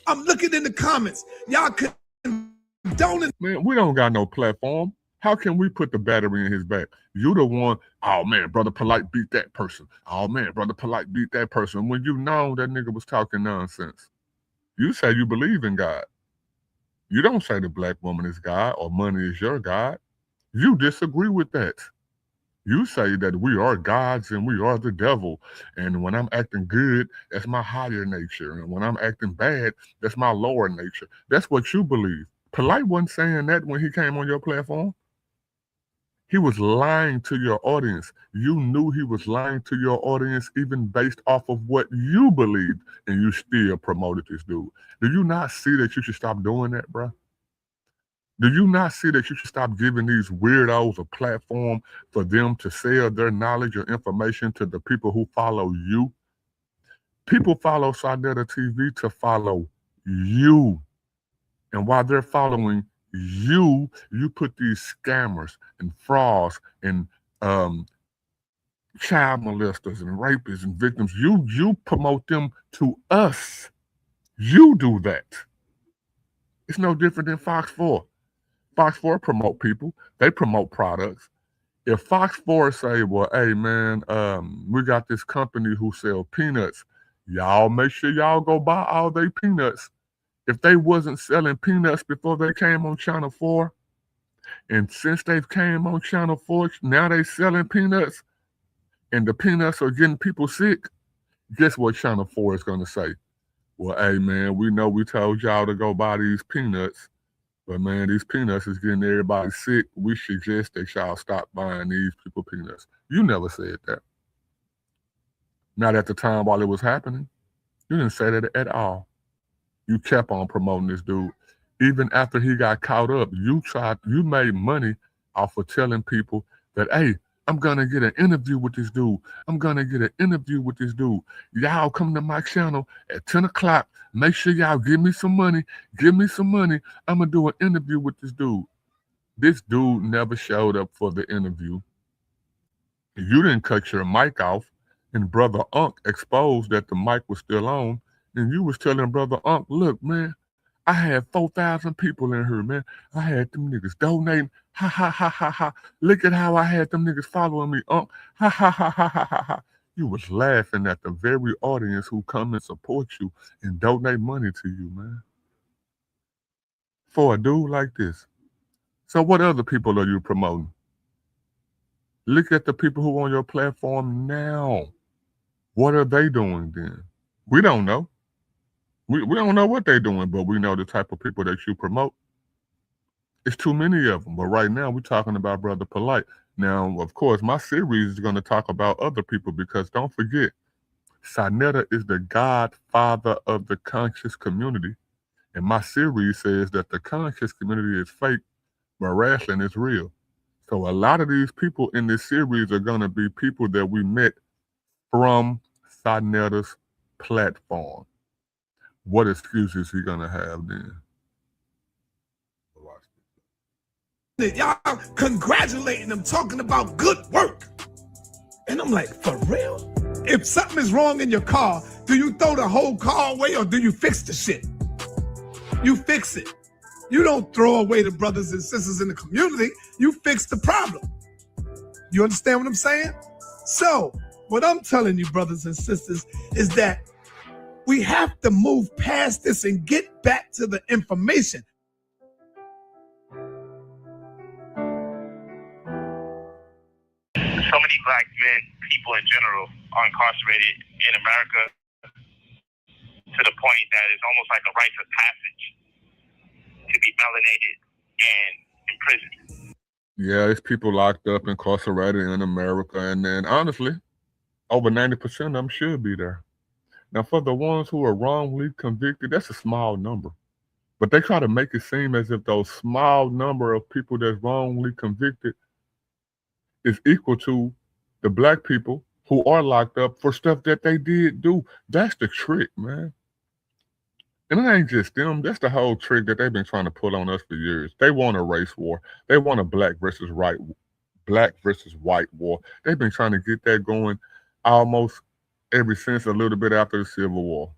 I'm looking in the comments. Y'all condoning. Man, we don't got no platform. How can we put the battery in his back? You the one, oh man, Brother Polight beat that person. Oh man, Brother Polight beat that person. When you know that nigga was talking nonsense. You say you believe in God. You don't say the black woman is God or money is your God. You disagree with that. You say that we are gods and we are the devil. And when I'm acting good, that's my higher nature. And when I'm acting bad, that's my lower nature. That's what you believe. Polight wasn't saying that when he came on your platform. He was lying to your audience. You knew he was lying to your audience even based off of what you believed, and you still promoted this dude. Do you not see that you should stop doing that, bro? Do you not see that you should stop giving these weirdos a platform for them to sell their knowledge or information to the people who follow you? People follow Sarnetta TV to follow you. And while they're following You put these scammers and frauds and child molesters and rapists and victims, you promote them to us. You do that. It's no different than Fox 4. Fox 4 promote people. They promote products. If Fox 4 say, well, hey, man, we got this company who sell peanuts. Y'all make sure y'all go buy all their peanuts. If they wasn't selling peanuts before they came on Channel 4, and since they came on Channel 4, now they selling peanuts, and the peanuts are getting people sick, guess what Channel 4 is going to say? Well, hey, man, we know we told y'all to go buy these peanuts, but, man, these peanuts is getting everybody sick. We suggest that y'all stop buying these people peanuts. You never said that. Not at the time while it was happening. You didn't say that at all. You kept on promoting this dude. Even after he got caught up, you made money off of telling people that, hey, I'm going to get an interview with this dude. I'm going to get an interview with this dude. Y'all come to my channel at 10 o'clock. Make sure y'all give me some money. Give me some money. I'm going to do an interview with this dude. This dude never showed up for the interview. You didn't cut your mic off, and Brother Unc exposed that the mic was still on, and you was telling Brother Unc, look, man, I had 4,000 people in here, man. I had them niggas donating. Ha, ha, ha, ha, ha. Look at how I had them niggas following me, Unc. Ha, ha, ha, ha, ha, ha, ha. You was laughing at the very audience who come and support you and donate money to you, man. For a dude like this. So what other people are you promoting? Look at the people who are on your platform now. What are they doing then? We don't know. We don't know what they're doing, but we know the type of people that you promote. It's too many of them. But right now, we're talking about Brother Polight. Now, of course, my series is going to talk about other people because don't forget, Sinetta is the godfather of the conscious community. And my series says that the conscious community is fake, but wrestling is real. So a lot of these people in this series are going to be people that we met from Sinetta's platform. What excuse is he going to have then? Y'all congratulating them, talking about good work. And I'm like, for real? If something is wrong in your car, do you throw the whole car away or do you fix the shit? You fix it. You don't throw away the brothers and sisters in the community. You fix the problem. You understand what I'm saying? So what I'm telling you, brothers and sisters, is that we have to move past this and get back to the information. So many black men, people in general, are incarcerated in America to the point that it's almost like a rite of passage to be melanated and imprisoned. Yeah, there's people locked up, incarcerated in America, and then honestly, over 90% of them should be there. Now, for the ones who are wrongly convicted, that's a small number. But they try to make it seem as if those small number of people that's wrongly convicted is equal to the black people who are locked up for stuff that they did do. That's the trick, man. And it ain't just them. That's the whole trick that they've been trying to pull on us for years. They want a race war. They want a black versus white war. They've been trying to get that going almost ever since a little bit after the Civil War.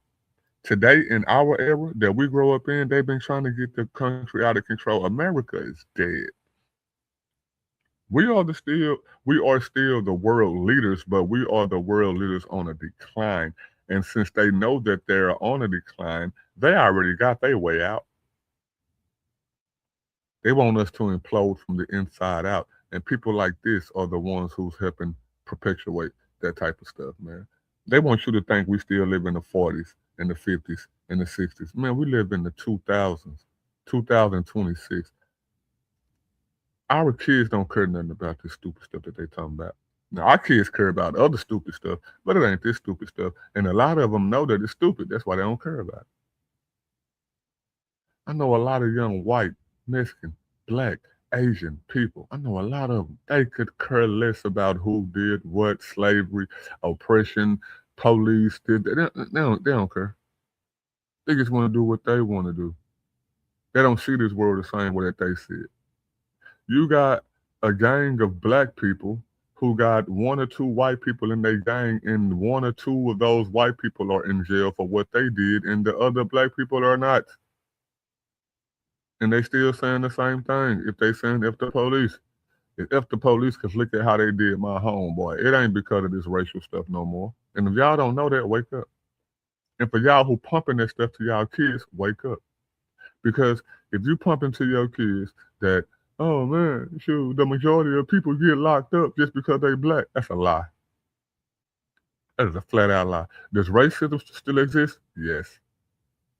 Today, in our era that we grow up in, they've been trying to get the country out of control. America is dead. We are still the world leaders, but we are the world leaders on a decline. And since they know that they're on a decline, they already got their way out. They want us to implode from the inside out. And people like this are the ones who's helping perpetuate that type of stuff, man. They want you to think we still live in the 40s and the 50s and the 60s. Man, we live in the 2000s, 2026. Our kids don't care nothing about this stupid stuff that they talking about. Now, our kids care about other stupid stuff, but it ain't this stupid stuff. And a lot of them know that it's stupid. That's why they don't care about it. I know a lot of young white, Mexican, black, Asian people. I know a lot of them. They could care less about who did what, slavery, oppression, police. They don't care. They just want to do what they want to do. They don't see this world the same way that they see it. You got a gang of black people who got one or two white people in their gang, and one or two of those white people are in jail for what they did, and the other black people are not. And they still saying the same thing. If they saying F the police, it's F the police, because look at how they did my homeboy. It ain't because of this racial stuff no more. And if y'all don't know that, wake up. And for y'all who pumping that stuff to y'all kids, wake up. Because if you pump into your kids that, oh man, shoot, the majority of people get locked up just because they black, that's a lie. That is a flat out lie. Does racism still exist? Yes.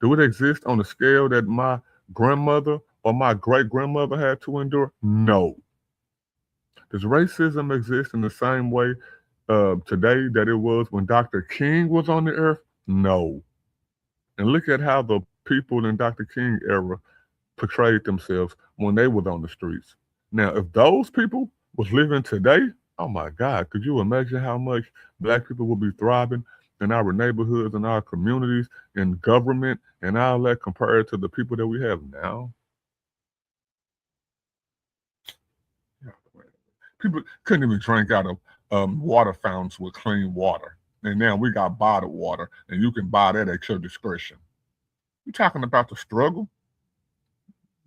Do it exist on the scale that my grandmother or my great-grandmother had to endure? No. Does racism exist in the same way today that it was when Dr. King was on the earth? No. And look at how the people in Dr. King era portrayed themselves when they was on the streets. Now, if those people was living today, oh my God, could you imagine how much black people would be thriving in our neighborhoods and our communities and government and all that compared to the people that we have now? People couldn't even drink out of water fountains with clean water. And now we got bottled water, and you can buy that at your discretion. You talking about the struggle?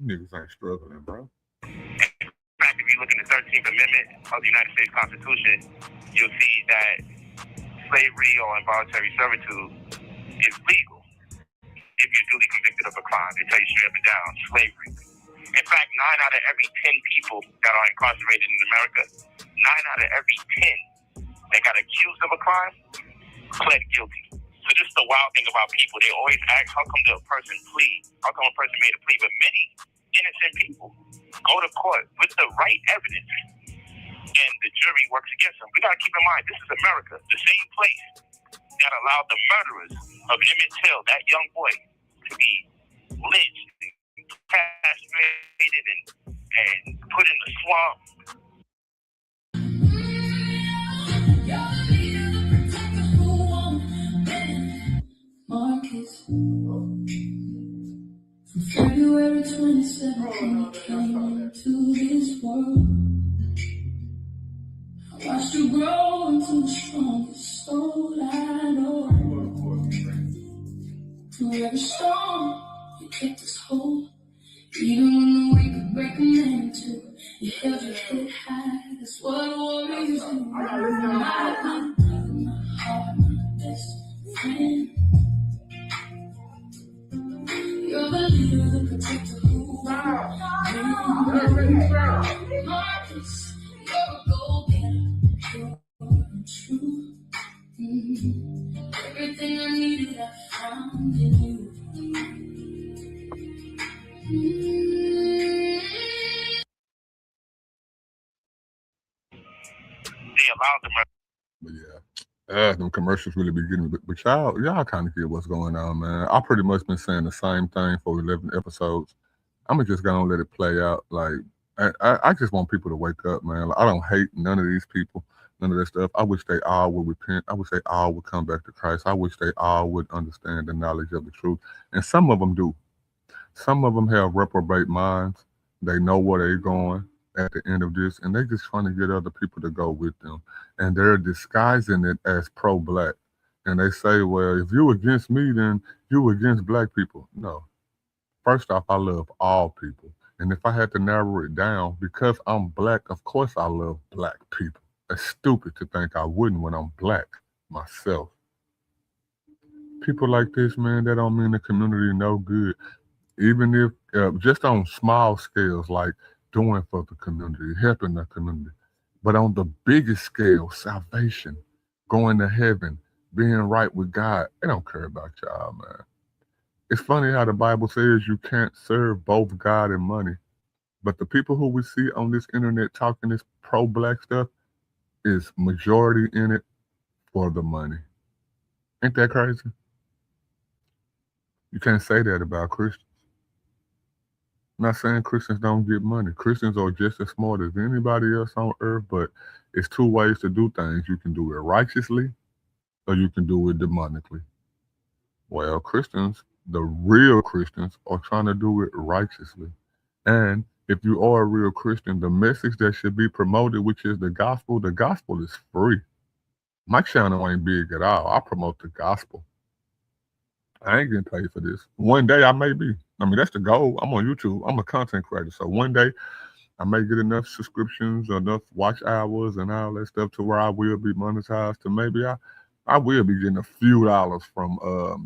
Niggas ain't struggling, bro. In fact, if you look in the 13th Amendment of the United States Constitution, you'll see that slavery or involuntary servitude is legal if you're duly convicted of a crime. They tell you straight up and down, slavery. In fact, 9 out of every 10 people that are incarcerated in America, 9 out of every 10 that got accused of a crime pled guilty. So this is the wild thing about people. They always ask, how come a person made a plea? But many innocent people go to court with the right evidence, and the jury works against them. We got to keep in mind, this is America, the same place that allowed the murderers of Emmett Till, that young boy, to be lynched, castrated, and put in the swamp. Marcus. From February 27th, he came into this world. I watched you grow into the strongest soul I know. Through every storm, you kept us whole. Even when we could break a man too, you held your head high. That's what warriors do. My heart, my best friend. You're the leader, the protector who Marcus, you're a go-getter, pure and true. Everything I needed, I found in you. They allowed the murder. But yeah, them commercials really be getting me. But y'all kind of get what's going on, man. I pretty much been saying the same thing for 11 episodes. I'm just gonna let it play out. Like, I just want people to wake up, man. Like, I don't hate none of these people, none of that stuff. I wish they all would repent. I wish they all would come back to Christ. I wish they all would understand the knowledge of the truth. And some of them do. Some of them have reprobate minds. They know where they're going at the end of this, and they're just trying to get other people to go with them. And they're disguising it as pro-black. And they say, well, if you're against me, then you're against black people. No. First off, I love all people. And if I had to narrow it down, because I'm black, of course I love black people. It's stupid to think I wouldn't when I'm black myself. People like this, man, that don't mean the community no good. Even if, just on small scales, like doing for the community, helping the community. But on the biggest scale, salvation, going to heaven, being right with God, they don't care about y'all, man. It's funny how the Bible says you can't serve both God and money. But the people who we see on this internet talking this pro-black stuff is majority in it for the money. Ain't that crazy? You can't say that about Christians. I'm not saying Christians don't get money. Christians are just as smart as anybody else on earth, but it's two ways to do things. You can do it righteously or you can do it demonically. Well, Christians The real Christians are trying to do it righteously. And if you are a real Christian, the message that should be promoted, which is the gospel is free. My channel ain't big at all. I promote the gospel. I ain't getting paid for this. One day I may be. I mean, that's the goal. I'm on YouTube. I'm a content creator. So one day I may get enough subscriptions, enough watch hours and all that stuff to where I will be monetized to maybe I will be getting a few dollars from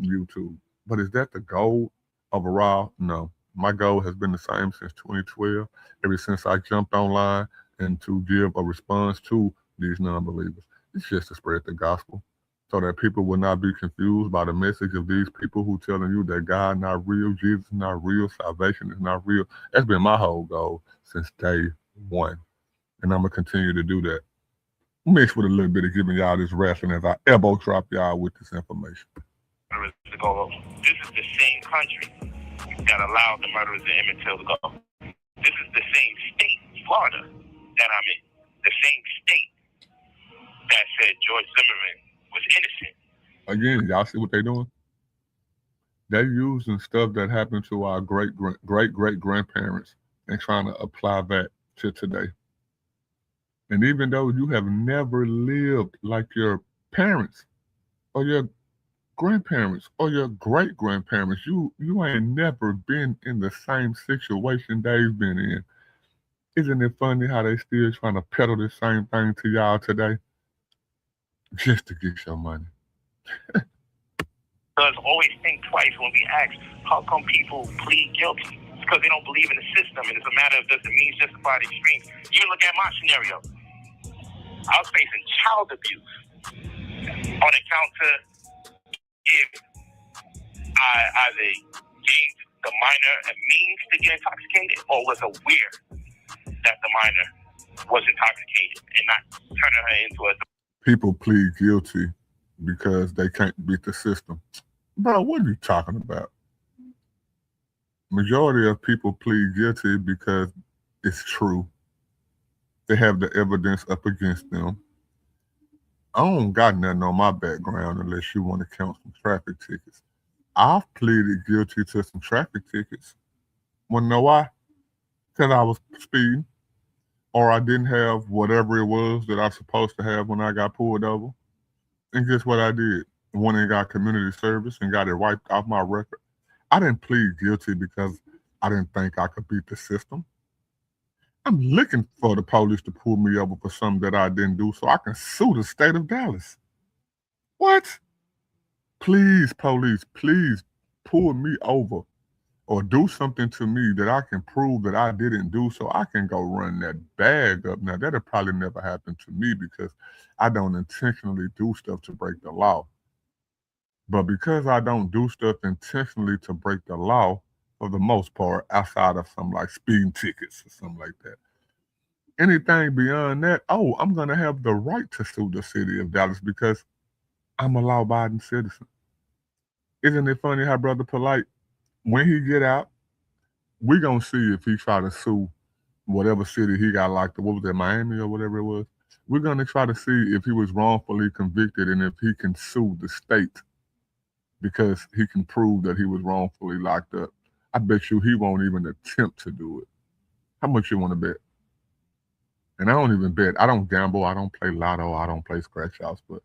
YouTube. But is that the goal overall? No. My goal has been the same since 2012, ever since I jumped online and to give a response to these non-believers. It's just to spread the gospel so that people will not be confused by the message of these people who telling you that God not real, Jesus not real, salvation is not real. That's been my whole goal since day one. And I'm going to continue to do that. Mixed with a little bit of giving y'all this wrestling as I elbow drop y'all with this information. This is the same country that allowed the murderers of Emmett Till to go. This is the same state, Florida, that I'm in. The same state that said George Zimmerman was innocent. Again, y'all see what they doing? They using stuff that happened to our great-great-grandparents and trying to apply that to today. And even though you have never lived like your parents or your grandparents or your great-grandparents, you ain't never been in the same situation they've been in. Isn't it funny how they still trying to peddle the same thing to y'all today? Just to get your money. Does always think twice when we ask, how come people plead guilty? It's because they don't believe in the system, and it's a matter of does the means justify the extremes. You look at my scenario. I was facing child abuse on account of if I either gave the minor a means to get intoxicated or was aware that the minor was intoxicated and not turning her into a... People plead guilty because they can't beat the system. Bro, what are you talking about? Majority of people plead guilty because it's true. They have the evidence up against them. I don't got nothing on my background unless you want to count some traffic tickets. I've pleaded guilty to some traffic tickets. Want to know why? Because I was speeding, or I didn't have whatever it was that I was supposed to have when I got pulled over. And guess what I did? Went and got community service and got it wiped off my record. I didn't plead guilty because I didn't think I could beat the system. I'm looking for the police to pull me over for something that I didn't do so I can sue the state of Dallas. What? Please, police, please pull me over or do something to me that I can prove that I didn't do so I can go run that bag up. Now, that'll probably never happen to me because I don't intentionally do stuff to break the law. But because I don't do stuff intentionally to break the law, for the most part, outside of some like speeding tickets or something like that. Anything beyond that, I'm going to have the right to sue the city of Dallas because I'm a law-abiding citizen. Isn't it funny how Brother Polight, when he get out, we're going to see if he try to sue whatever city he got locked up. What was that, Miami or whatever it was? We're going to try to see if he was wrongfully convicted and if he can sue the state because he can prove that he was wrongfully locked up. I bet you he won't even attempt to do it. How much you want to bet? And I don't even bet. I don't gamble. I don't play lotto. I don't play scratch outs. But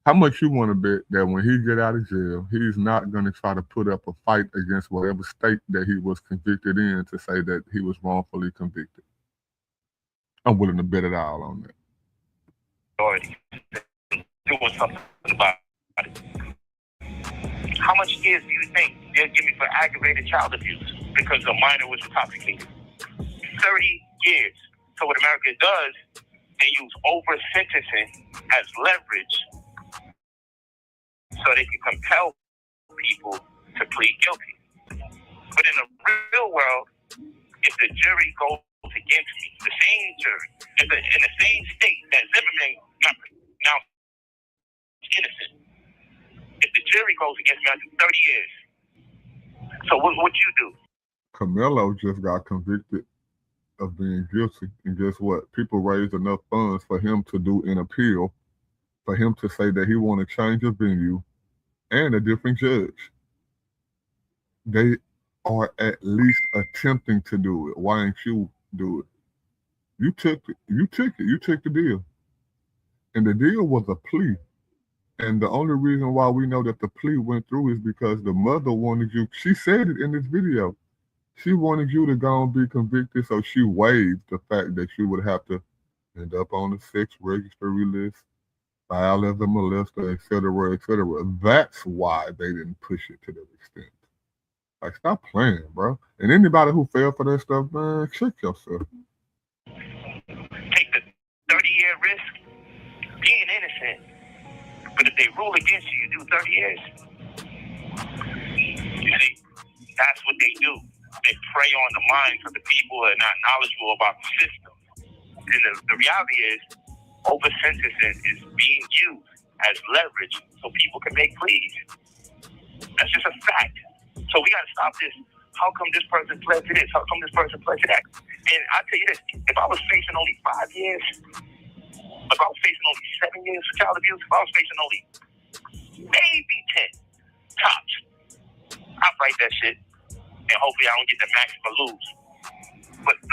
how much you want to bet that when he get out of jail, he's not going to try to put up a fight against whatever state that he was convicted in to say that he was wrongfully convicted? I'm willing to bet it all on that. Already doing something about it. How much years do you think they'll give me for aggravated child abuse because the minor was intoxicated? 30 years. So what America does, they use over-sentencing as leverage so they can compel people to plead guilty. But in the real world, if the jury goes against me, the same jury, in the same state that Zimmerman got pronounced innocent, if the jury goes against me, I do 30 years. So what would you do? Camelo just got convicted of being guilty. And guess what? People raised enough funds for him to do an appeal, for him to say that he want to change the venue and a different judge. they are at least attempting to do it. Why ain't you do it? You took it. You took the deal. And the deal was a plea. And the only reason why we know that the plea went through is because the mother wanted you. She said it in this video. She wanted you to go and be convicted, so she waived the fact that you would have to end up on the sex registry list, file as a molester, etc., etc. That's why they didn't push it to that extent. Like, stop playing, bro. And anybody who fell for that stuff, man, check yourself. Take the 30-year risk, being innocent. But if they rule against you, you do 30 years. You see, that's what they do. They prey on the minds of the people who are not knowledgeable about the system. And the reality is, over-sentencing is being used as leverage so people can make pleas. That's just a fact. So we got to stop this. How come this person pled to this? How come this person pled to that? And I'll tell you this, if I was facing only 5 years, if I was facing only 7 years for child abuse, if I was facing only maybe 10 tops, I'd write that shit. And hopefully I don't get the max for lose. But 30?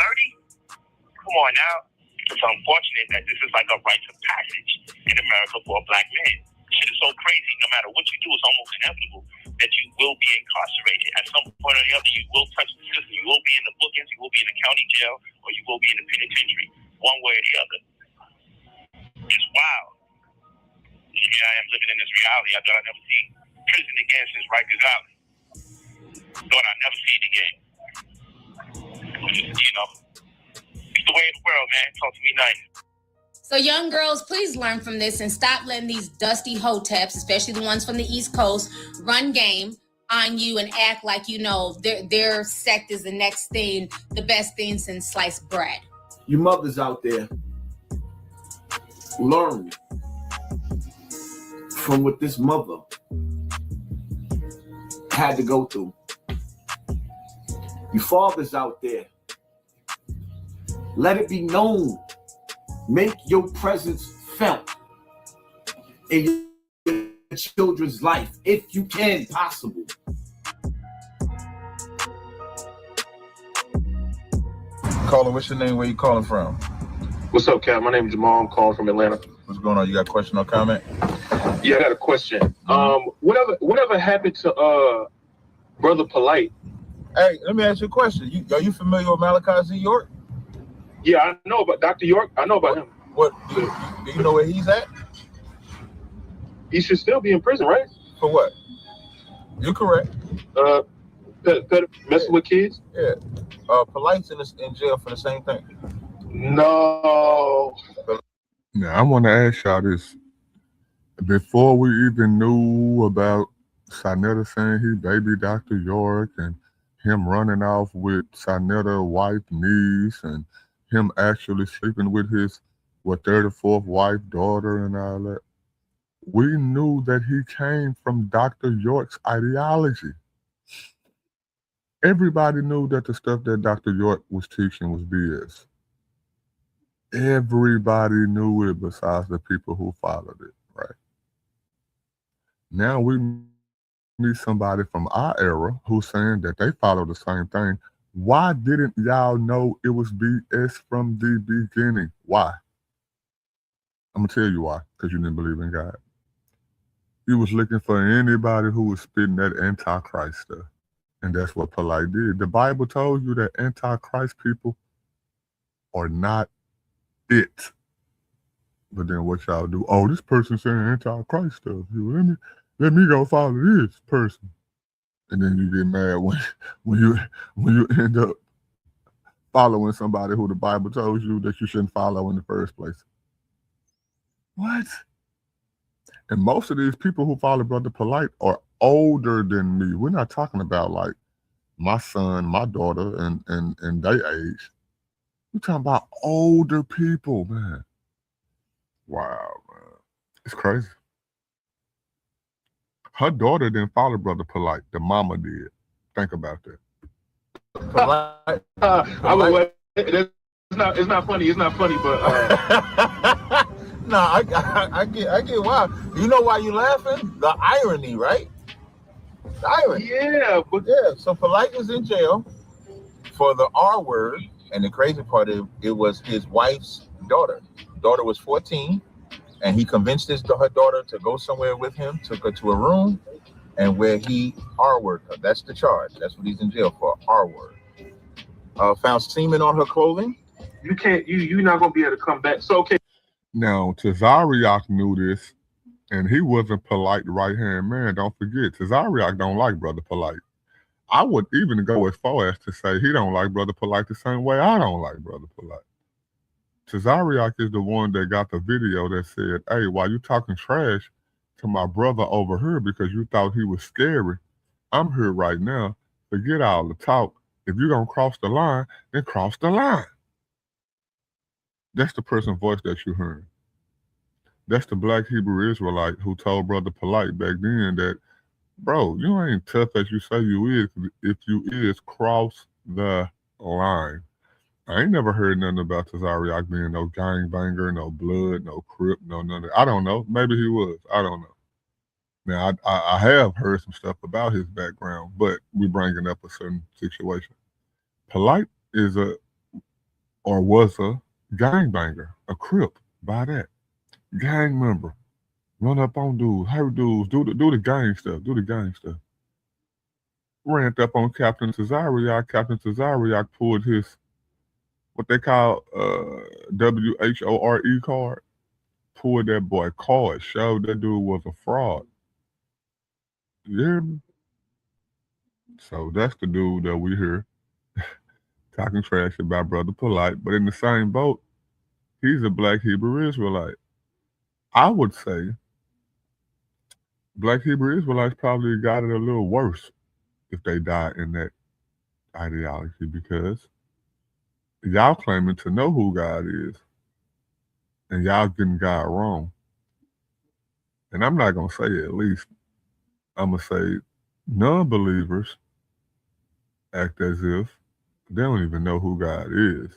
Come on now. It's unfortunate that this is like a rite of passage in America for a black man. Shit is so crazy. No matter what you do, it's almost inevitable that you will be incarcerated. At some point or the other, you will touch the system. You will be in the bookends, you will be in the county jail, or you will be in the penitentiary, one way or the other. It's wild. Here I am living in this reality. I thought I'd never see prison again since Rikers Island. Thought I'd never see it again. You know, it's the way of the world, man. Talk to me nice. So young girls, please learn from this and stop letting these dusty hoteps, especially the ones from the East Coast, run game on you and act like, you know, their sect is the next thing, the best thing since sliced bread. You mothers out there, learn from what this mother had to go through. You fathers out there, let it be known. Make your presence felt in your children's life, if you can, possible. Caller, what's your name? Where you calling from? What's up, Cap? My name is Jamal. I'm calling from Atlanta. What's going on? You got a question or comment? Yeah, I got a question. Whatever happened to Brother Polight? Hey, let me ask you a question. Are you familiar with Malachi Z. York? Yeah, I know about Dr. York. I know about him. What do you know where he's at? He should still be in prison, right? For what? You're correct. Messing with kids? Yeah. Polight's in jail for the same thing. No. Now, I want to ask y'all this. Before we even knew about Sinetta saying he baby Dr. York and him running off with Sinetta's wife, niece, and him actually sleeping with his, 34th wife, daughter, and all that, we knew that he came from Dr. York's ideology. Everybody knew that the stuff that Dr. York was teaching was BS. Everybody knew it besides the people who followed it, right? Now we meet somebody from our era who's saying that they follow the same thing. Why didn't y'all know it was BS from the beginning? Why? I'm going to tell you why, because you didn't believe in God. You was looking for anybody who was spitting that antichrist stuff, and that's what Polight did. The Bible told you that antichrist people are not it. But then what y'all do? Oh, this person's saying antichrist stuff. Let me go follow this person. And then you get mad when you end up following somebody who the Bible tells you that you shouldn't follow in the first place. What? And most of these people who follow Brother Polight are older than me. We're not talking about like my son, my daughter, and their age. We're talking about older people, man. Wow, man. It's crazy. Her daughter didn't follow Brother Polight. The mama did. Think about that. It's not funny. It's not funny, but no, I get why. You know why you laughing? The irony, right? Island. Yeah, but So Polight was in jail for the R word, and the crazy part is it was his wife's daughter. Daughter was 14, and he convinced her daughter to go somewhere with him, took her to a room, and where he R-word her. That's the charge. That's what he's in jail for, R-word. Found semen on her clothing. You can't, you're not going to be able to come back. So, okay. Now, Tazariak knew this, and he wasn't Polight right-hand man. Don't forget, Tazariak don't like Brother Polight. I would even go as far as to say he don't like Brother Polight the same way I don't like Brother Polight. Tazariak is the one that got the video that said, hey, while you talking trash to my brother over here because you thought he was scary, I'm here right now. Forget all the talk. If you're going to cross the line, then cross the line. That's the person's voice that you're hearing. That's the Black Hebrew Israelite who told Brother Polight back then that, bro, you ain't tough as you say you is. If you is, cross the line. I ain't never heard nothing about Tazariak being no gangbanger, no blood, no crip, no none of that. I don't know. Maybe he was. I don't know. Now, I have heard some stuff about his background, but we're bringing up a certain situation. Polight is was a gangbanger, a crip, by that. Gang member. Run up on dudes, hurt dudes, do the gang stuff, Ran up on Captain Tazariak. Captain Tazariak pulled his what they call WHORE card, pulled that boy card, showed that dude was a fraud. You hear me? So that's the dude that we hear talking trash about Brother Polight, but in the same boat, he's a Black Hebrew Israelite. I would say Black Hebrew Israelites probably got it a little worse if they died in that ideology, because y'all claiming to know who God is, and y'all getting God wrong. And I'm not going to say at least, I'm going to say non-believers act as if they don't even know who God is.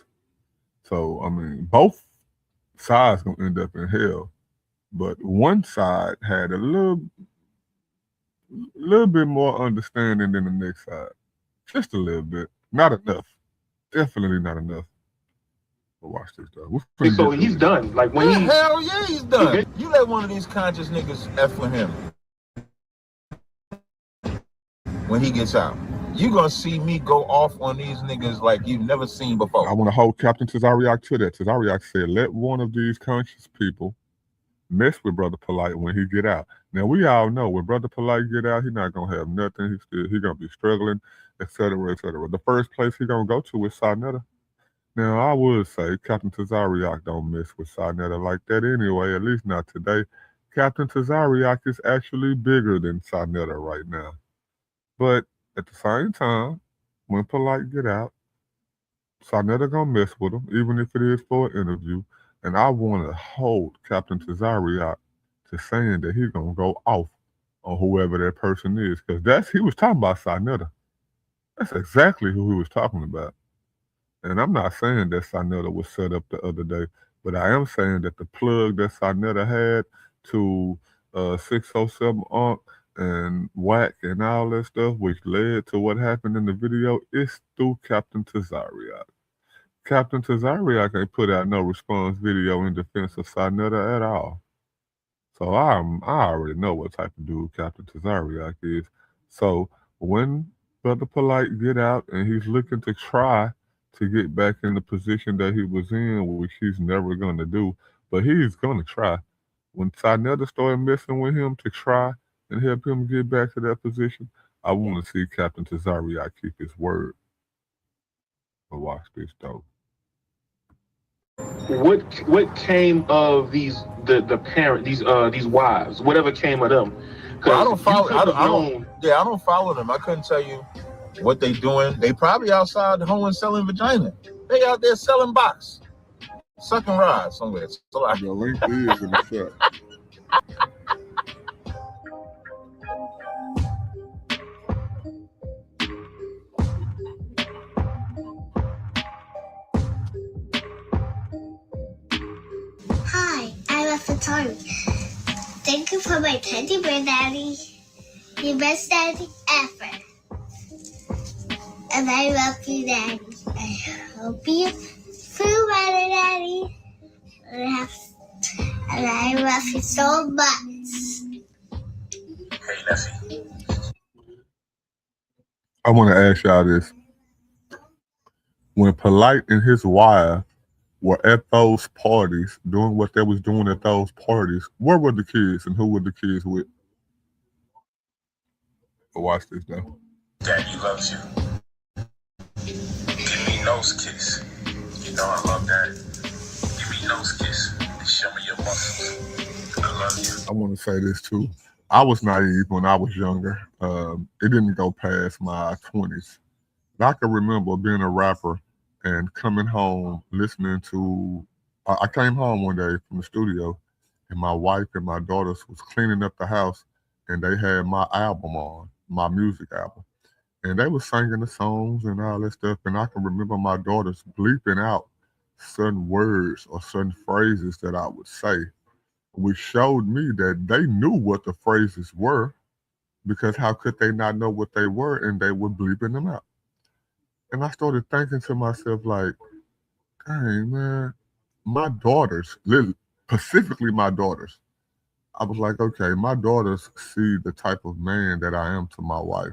So, I mean, both sides going to end up in hell. But one side had a little bit more understanding than the next side. Just a little bit. Not enough. Definitely not enough. But watch this, though. So he's done. Like when hell yeah, he's done. You let one of these conscious niggas F with him when he gets out. You gonna see me go off on these niggas like you've never seen before. I want to hold Captain Tazariak to that. Tazariak said, let one of these conscious people mess with Brother Polight when he get out. Now, we all know when Brother Polight get out, he's not going to have nothing. He's going to be struggling, etc., etc. The first place he's going to go to is Sarnetta. Now, I would say Captain Tazariak don't mess with Sarnetta like that anyway, at least not today. Captain Tazariak is actually bigger than Sarnetta right now. But at the same time, when Polight get out, Sarnetta going to mess with him, even if it is for an interview. And I want to hold Captain Tazariak to saying that he's going to go off on whoever that person is. Because he was talking about Sarnetta. That's exactly who he was talking about. And I'm not saying that Sarnetta was set up the other day, but I am saying that the plug that Sarnetta had to 607 Unc and Whack and all that stuff, which led to what happened in the video, is through Captain Tazariak. Captain Tazariak ain't put out no response video in defense of Sarnetta at all. So I already know what type of dude Captain Tazariak is. So when Brother Polight get out and he's looking to try to get back in the position that he was in, which he's never going to do, but he's going to try. When Sarnetta started messing with him to try and help him get back to that position, I want to see Captain Tazariak keep his word. But watch this though. What came of the parent, these wives, whatever came of them? Well, I don't follow. I don't follow them. I couldn't tell you what they doing. They probably outside the home selling vagina. They out there selling box, sucking rods somewhere. So the link is in the chat. Hi, I'm a photographer. Thank you for my teddy bear, Daddy. the best daddy ever. And I love you, Daddy. I hope you feel better, Daddy. And I love you so much. Hey, Nessie. I want to ask y'all this. When Polight and his wife were at those parties, doing what they was doing at those parties, where were the kids and who were the kids with? Watch this though. Daddy loves you. Give me nose kiss. You know I love that. Give me nose kiss. Show me your muscles. I love you. I want to say this too. I was naive when I was younger. It didn't go past my 20s. I can remember being a rapper and coming home listening to. I came home one day from the studio, and my wife and my daughters was cleaning up the house, and they had my album on, my music album. And they were singing the songs and all that stuff. And I can remember my daughters bleeping out certain words or certain phrases that I would say, which showed me that they knew what the phrases were, because how could they not know what they were, and they were bleeping them out. And I started thinking to myself, like, dang, man, my daughters, specifically my daughters, I was like, okay, my daughters see the type of man that I am to my wife.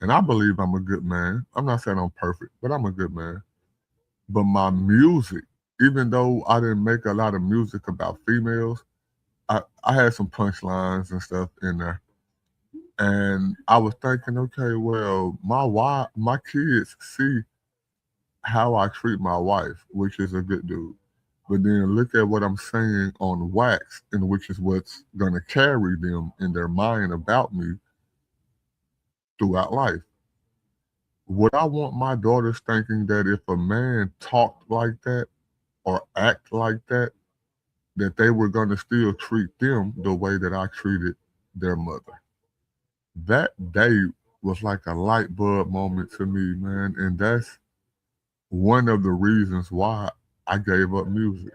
And I believe I'm a good man. I'm not saying I'm perfect, but I'm a good man. But my music, even though I didn't make a lot of music about females, I had some punchlines and stuff in there. And I was thinking, okay, well, my kids see how I treat my wife, which is a good dude. But then look at what I'm saying on wax, and which is what's going to carry them in their mind about me throughout life. Would I want my daughters thinking that if a man talked like that or act like that they were going to still treat them the way that I treated their mother? That day was like a light bulb moment to me, man. And that's one of the reasons why I gave up music.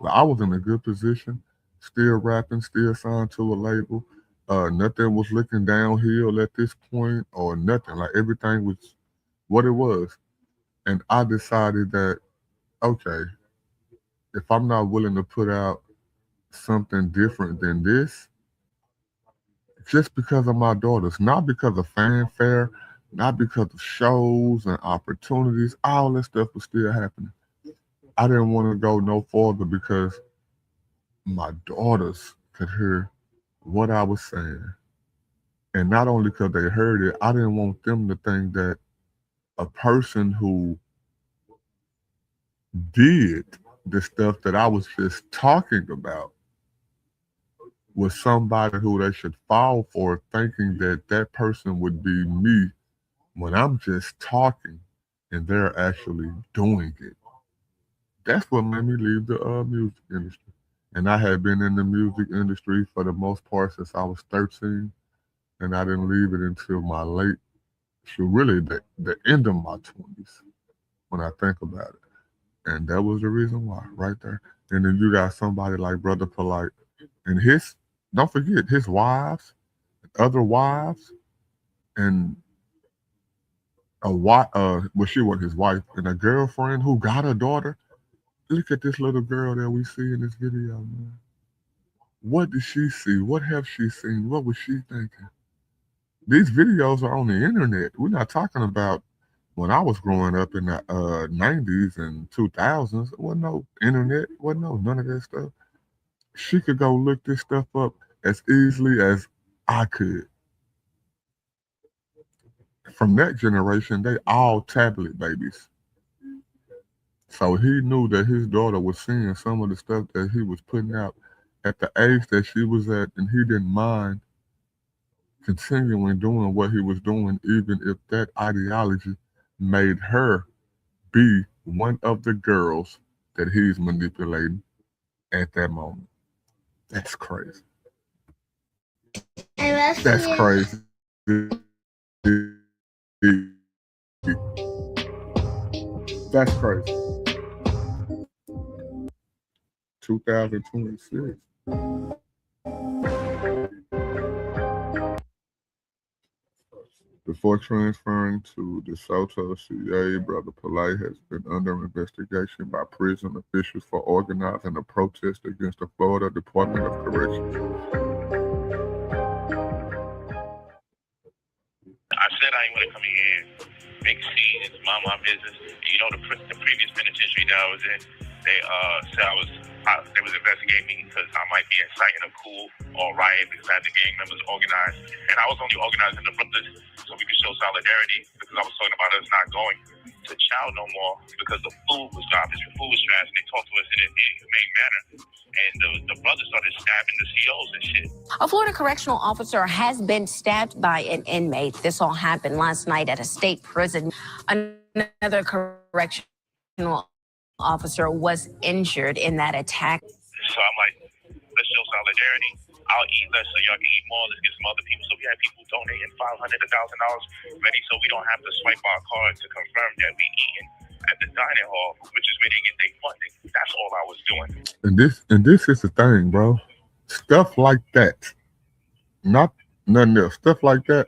Like, I was in a good position, still rapping, still signed to a label. Nothing was looking downhill at this point or nothing. Like, everything was what it was. And I decided that, okay, if I'm not willing to put out something different than this, just because of my daughters, not because of fanfare, not because of shows and opportunities, all this stuff was still happening. I didn't want to go no further because my daughters could hear what I was saying. And not only because they heard it, I didn't want them to think that a person who did the stuff that I was just talking about was somebody who they should fall for, thinking that that person would be me when I'm just talking and they're actually doing it. That's what made me leave the music industry. And I had been in the music industry for the most part since I was 13, and I didn't leave it until my late, so really the end of my 20s when I think about it. And that was the reason why, right there. And then you got somebody like Brother Polight and his, don't forget, his wives, other wives, and well, she was his wife, and a girlfriend who got a daughter. Look at this little girl that we see in this video, man. What did she see? What have she seen? What was she thinking? These videos are on the internet. We're not talking about when I was growing up in the 90s and 2000s. There wasn't no internet, wasn't no none of that stuff. She could go look this stuff up as easily as I could. From that generation, they all tablet babies. So he knew that his daughter was seeing some of the stuff that he was putting out at the age that she was at, and he didn't mind continuing doing what he was doing, even if that ideology made her be one of the girls that he's manipulating at that moment. That's crazy. That's crazy. That's crazy. 2026. Before transferring to DeSoto CA, Brother Polight has been under investigation by prison officials for organizing a protest against the Florida Department of Corrections. I said I ain't want to come in here and make a scene. It's my business. You know, the previous penitentiary that I was in, they said they was investigating me because I might be inciting a coup or riot because I had the gang members organized. And I was only organizing the brothers so we could show solidarity because I was talking about us not going to chow no more because the food was garbage, the food was trash, and they talked to us in a humane manner. And the brothers started stabbing the COs and shit. A Florida correctional officer has been stabbed by an inmate. This all happened last night at a state prison. Another correctional officer was injured in that attack. So I'm like, let's show solidarity. I'll eat less so y'all can eat more. Let's get some other people. So we had people donating $500 to $1,000 ready so we don't have to swipe our card to confirm that we eating at the dining hall, which is where they get their funding. That's all I was doing. And this is the thing, bro. Stuff like that, not nothing else. Stuff like that,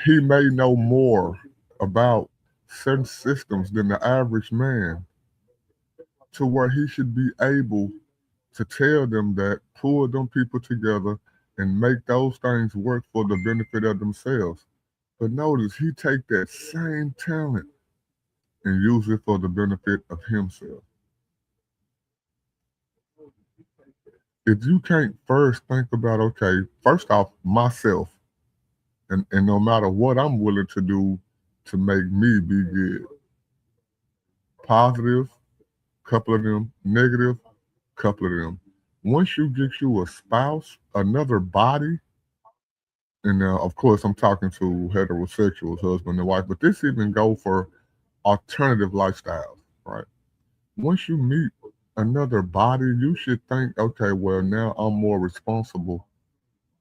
he may know more about certain systems than the average man, to where he should be able to tell them that, pull them people together and make those things work for the benefit of themselves. But notice, he take that same talent and use it for the benefit of himself. If you can't first think about, okay, first off, myself, and no matter what I'm willing to do to make me be good. Positive, couple of them, negative, couple of them. Once you get you a spouse, another body, and now, of course, I'm talking to heterosexuals, husband and wife, but this even go for alternative lifestyles, right? Once you meet another body, you should think, okay, well, now I'm more responsible.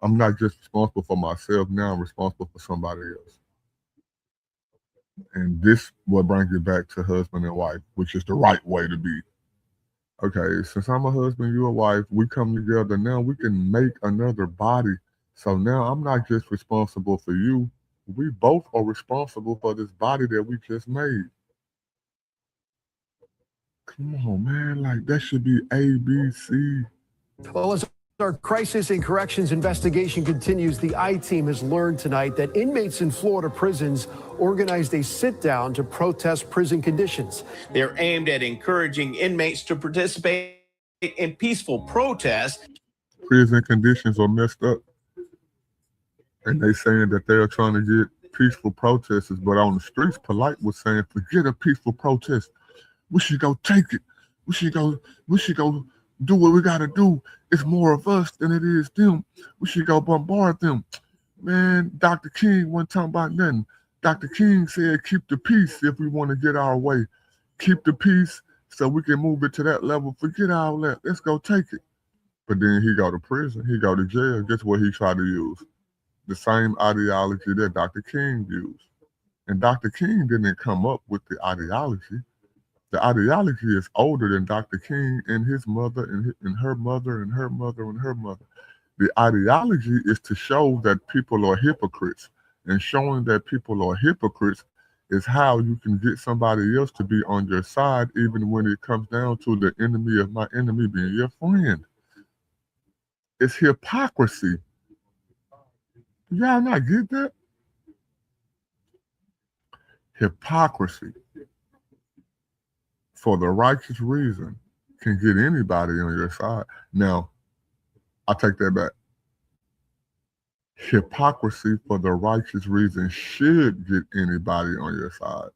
I'm not just responsible for myself, now I'm responsible for somebody else. And this will bring you back to husband and wife, which is the right way to be. Okay, since I'm a husband, you're a wife, we come together, now we can make another body. So now I'm not just responsible for you, we both are responsible for this body that we just made. Come on, man, like that should be A, B, C. Well, as our crisis and corrections investigation continues, the I-Team has learned tonight that inmates in Florida prisons organized a sit-down to protest prison conditions. They're aimed at encouraging inmates to participate in peaceful protests. Prison conditions are messed up. And they saying that they're trying to get peaceful protesters, but on the streets, Polight was saying, forget a peaceful protest. We should go take it. We should go do what we gotta do. It's more of us than it is them. We should go bombard them. Man, Dr. King wasn't talking about nothing. Dr. King said, keep the peace if we want to get our way. Keep the peace so we can move it to that level. Forget all that. Let's go take it. But then he go to prison. He go to jail. Guess what he tried to use? The same ideology that Dr. King used. And Dr. King didn't come up with the ideology. The ideology is older than Dr. King and his mother and her mother and her mother and her mother. The ideology is to show that people are hypocrites. And showing that people are hypocrites is how you can get somebody else to be on your side, even when it comes down to the enemy of my enemy being your friend. It's hypocrisy. Do y'all not get that? Hypocrisy, for the righteous reason, can get anybody on your side. Now, I take that back. Hypocrisy for the righteous reason should get anybody on your side.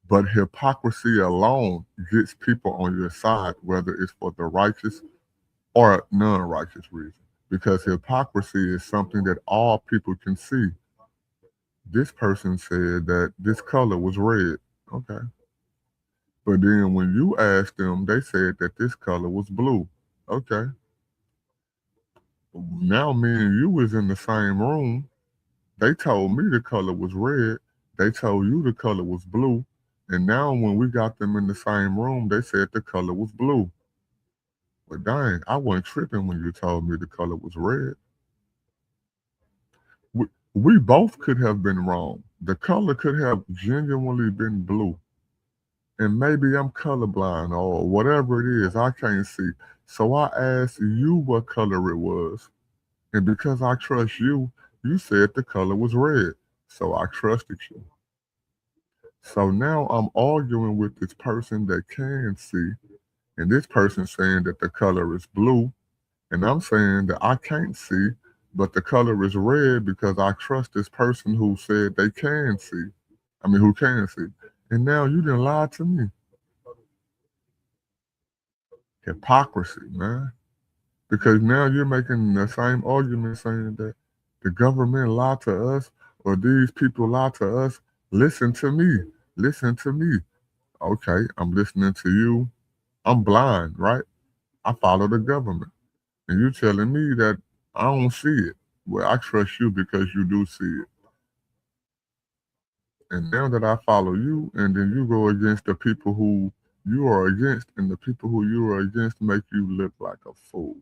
But hypocrisy alone gets people on your side, whether it's for the righteous or non-righteous reason. Because hypocrisy is something that all people can see. This person said that this color was red. Okay. But then when you asked them, they said that this color was blue. Okay. Now me and you was in the same room. They told me the color was red. They told you the color was blue. And now when we got them in the same room, they said the color was blue. But dang, I wasn't tripping when you told me the color was red. We both could have been wrong. The color could have genuinely been blue. And maybe I'm colorblind or whatever it is, I can't see. So I asked you what color it was. And because I trust you, you said the color was red. So I trusted you. So now I'm arguing with this person that can see, and this person saying that the color is blue, and I'm saying that I can't see, but the color is red because I trust this person who said they can see. I mean, who can see. And now you didn't lie to me. Hypocrisy, man. Because now you're making the same argument saying that the government lied to us or these people lied to us. Listen to me. Listen to me. Okay, I'm listening to you. I'm blind, right? I follow the government. And you telling me that I don't see it. Well, I trust you because you do see it. And now that I follow you, and then you go against the people who you are against, and the people who you are against make you look like a fool.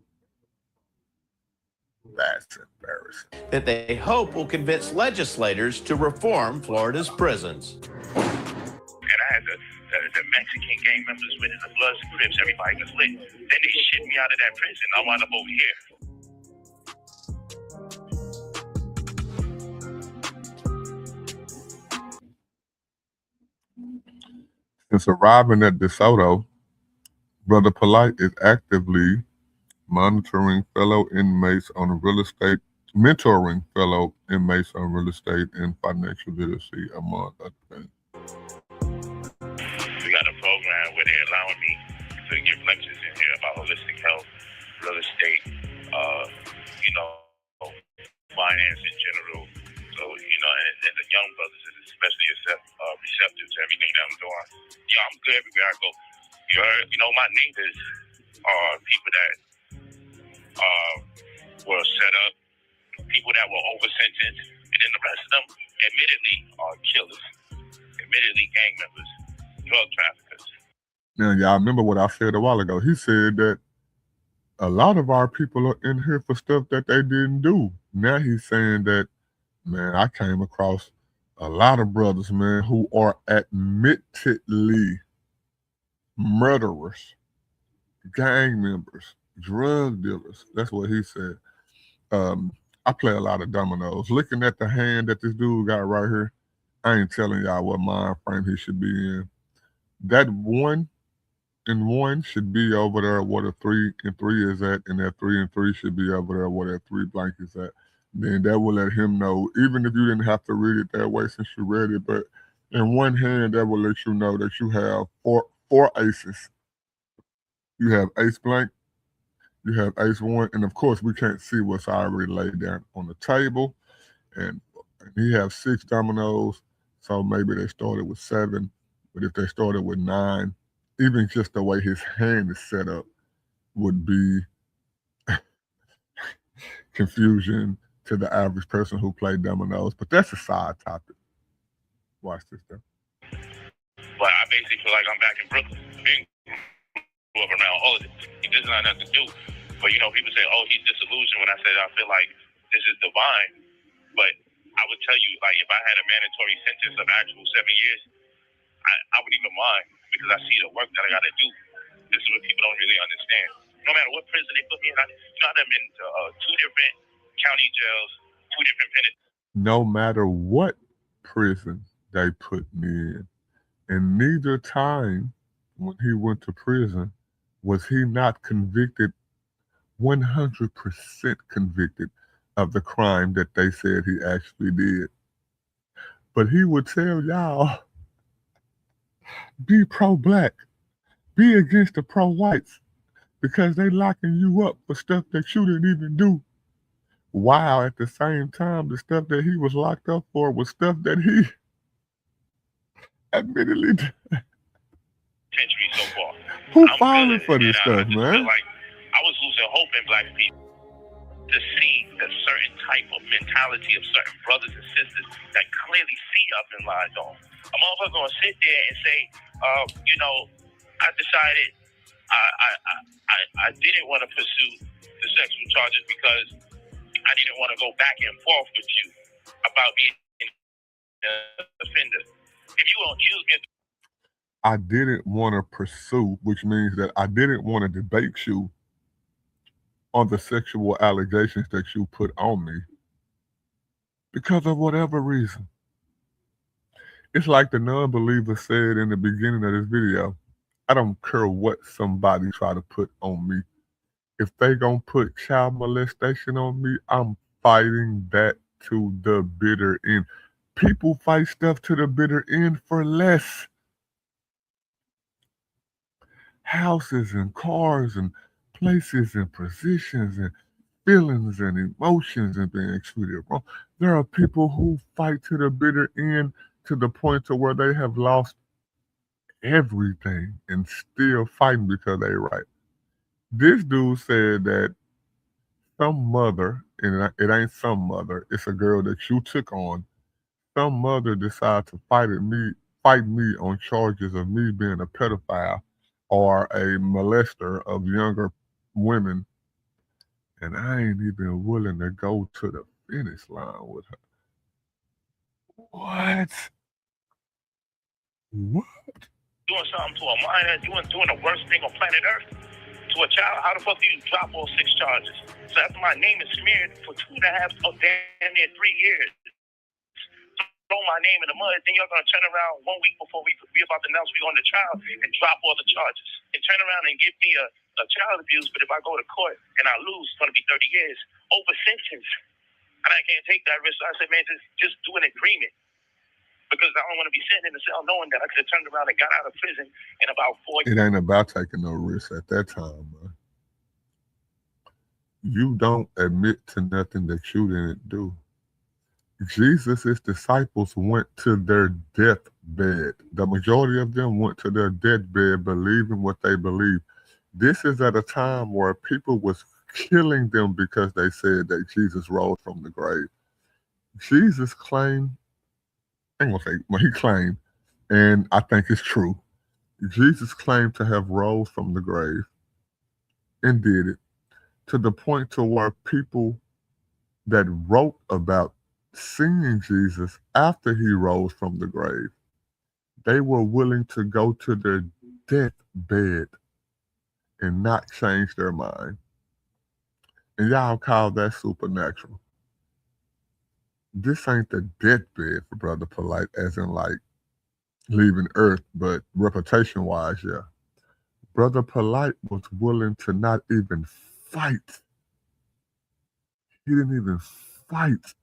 That's embarrassing. That they hope will convince legislators to reform Florida's prisons. And I had the Mexican gang members with the Bloods and Crips, everybody was lit. Then they shipped me out of that prison. I wound up over here. Since arriving at DeSoto, Brother Polight is actively mentoring fellow inmates on real estate and financial literacy, among other things. We got a program where they're allowing me to give lectures in here about holistic health, real estate, finance in general. So, and the young brothers is especially receptive to everything that I'm doing. Yeah, I'm good everywhere I go. My neighbors are people that were set up, people that were over-sentenced, and then the rest of them, admittedly, are killers, admittedly gang members, drug traffickers. Now, y'all remember what I said a while ago. He said that a lot of our people are in here for stuff that they didn't do. Now he's saying that, man, I came across a lot of brothers, man, who are admittedly murderers, gang members, drug dealers. That's what he said. I play a lot of dominoes. Looking at the hand that this dude got right here, I ain't telling y'all what mind frame he should be in. That 1 and 1 should be over there where the 3 and 3 is at, and that 3 and 3 should be over there where that 3 blank is at. Then that will let him know, even if you didn't have to read it that way since you read it, but in one hand, that will let you know that you have four aces. You have ace blank, you have ace 1, and of course, we can't see what's already laid down on the table. And he has 6 dominoes, so maybe they started with 7, but if they started with 9, even just the way his hand is set up would be confusion to the average person who played dominoes. But that's a side topic. Watch this though. But I basically feel like I'm back in Brooklyn. Being grew up around all of this. It doesn't have nothing to do. But people say, oh, he's disillusioned. When I said I feel like this is divine. But I would tell you, like, if I had a mandatory sentence of actual 7 years, I wouldn't even mind, because I see the work that I got to do. This is what people don't really understand. No matter what prison they put me in, I've been to 2 different county jails, 2 different penitentiaries. No matter what prison they put me in, and neither time when he went to prison was he not convicted, 100% convicted of the crime that they said he actually did. But he would tell y'all, be pro-black, be against the pro-whites, because they locking you up for stuff that you didn't even do. While at the same time, the stuff that he was locked up for was stuff that he admittedly did. So far. Who falling for this stuff, man? Like I was losing hope in black people to see a certain type of mentality of certain brothers and sisters that clearly see I've been lied on. A motherfucker gonna sit there and say, I decided I didn't want to pursue the sexual charges because I didn't want to go back and forth with you about being an offender. If you won't accuse me of I didn't want to pursue, which means that I didn't want to debate you on the sexual allegations that you put on me because of whatever reason. It's like the non-believer said in the beginning of this video, I don't care what somebody try to put on me. If they gonna put child molestation on me, I'm fighting that to the bitter end. People fight stuff to the bitter end for less. Houses and cars and places and positions and feelings and emotions and being treated wrong. There are people who fight to the bitter end to the point to where they have lost everything and still fighting because they right. This dude said that some mother, and it ain't some mother, it's a girl that you took on, some mother decided to fight me on charges of me being a pedophile or a molester of younger women, and I ain't even willing to go to the finish line with her. What? doing something to a minor, doing the worst thing on planet Earth to a child, how the fuck do you drop all 6 charges? So after my name is smeared for 2.5, damn near 3 years, throw my name in the mud, then you're gonna turn around 1 week before we about to announce we on the trial and drop all the charges and turn around and give me a child abuse. But if I go to court and I lose, it's gonna be 30 years over sentence, and I can't take that risk. So I said, man, just do an agreement. Because I don't want to be sitting in the cell knowing that I could have turned around and got out of prison in about 4 years. It ain't about taking no risks at that time, man. You don't admit to nothing that you didn't do. Jesus' disciples went to their deathbed. The majority of them went to their deathbed believing what they believed. This is at a time where people was killing them because they said that Jesus rose from the grave. Jesus claimed, I ain't gonna say, well, he claimed, and I think it's true. Jesus claimed to have rose from the grave and did it to the point to where people that wrote about seeing Jesus after he rose from the grave, they were willing to go to their deathbed and not change their mind. And y'all call that supernatural. This ain't the deathbed for Brother Polight, as in like leaving Earth, but reputation-wise, yeah. Brother Polight was willing to not even fight. He didn't even fight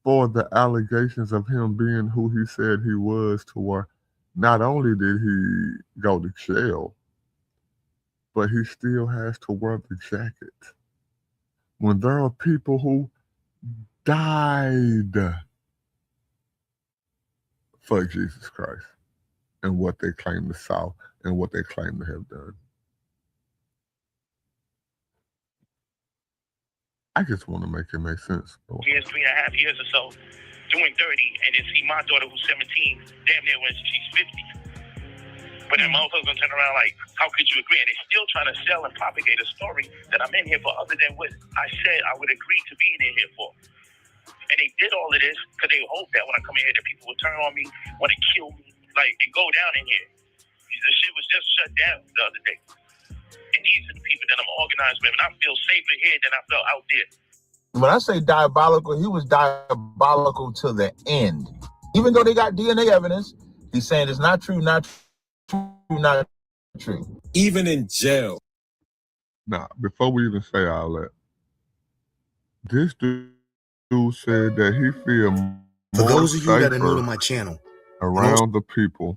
for the allegations of him being who he said he was, to where not only did he go to jail, but he still has to wear the jacket. When there are people who died for Jesus Christ and what they claim to saw and what they claim to have done. I just want to make it make sense. Years, 3.5 years or so, doing 30, and then see my daughter who's 17, damn near when she's 50. But then motherfuckers gonna turn around like, how could you agree? And they're still trying to sell and propagate a story that I'm in here for other than what I said I would agree to being in here for. And they did all of this because they hope that when I come in here that people will turn on me, want to kill me, like, and go down in here. The shit was just shut down the other day. And these are the people that I'm organized with, and I feel safer here than I felt out there. When I say diabolical, he was diabolical to the end. Even though they got DNA evidence, he's saying it's not true, not true, not true. Even in jail. Now, before we even say all that, this dude said that he feel more For those of you that are new safer to my channel, around the people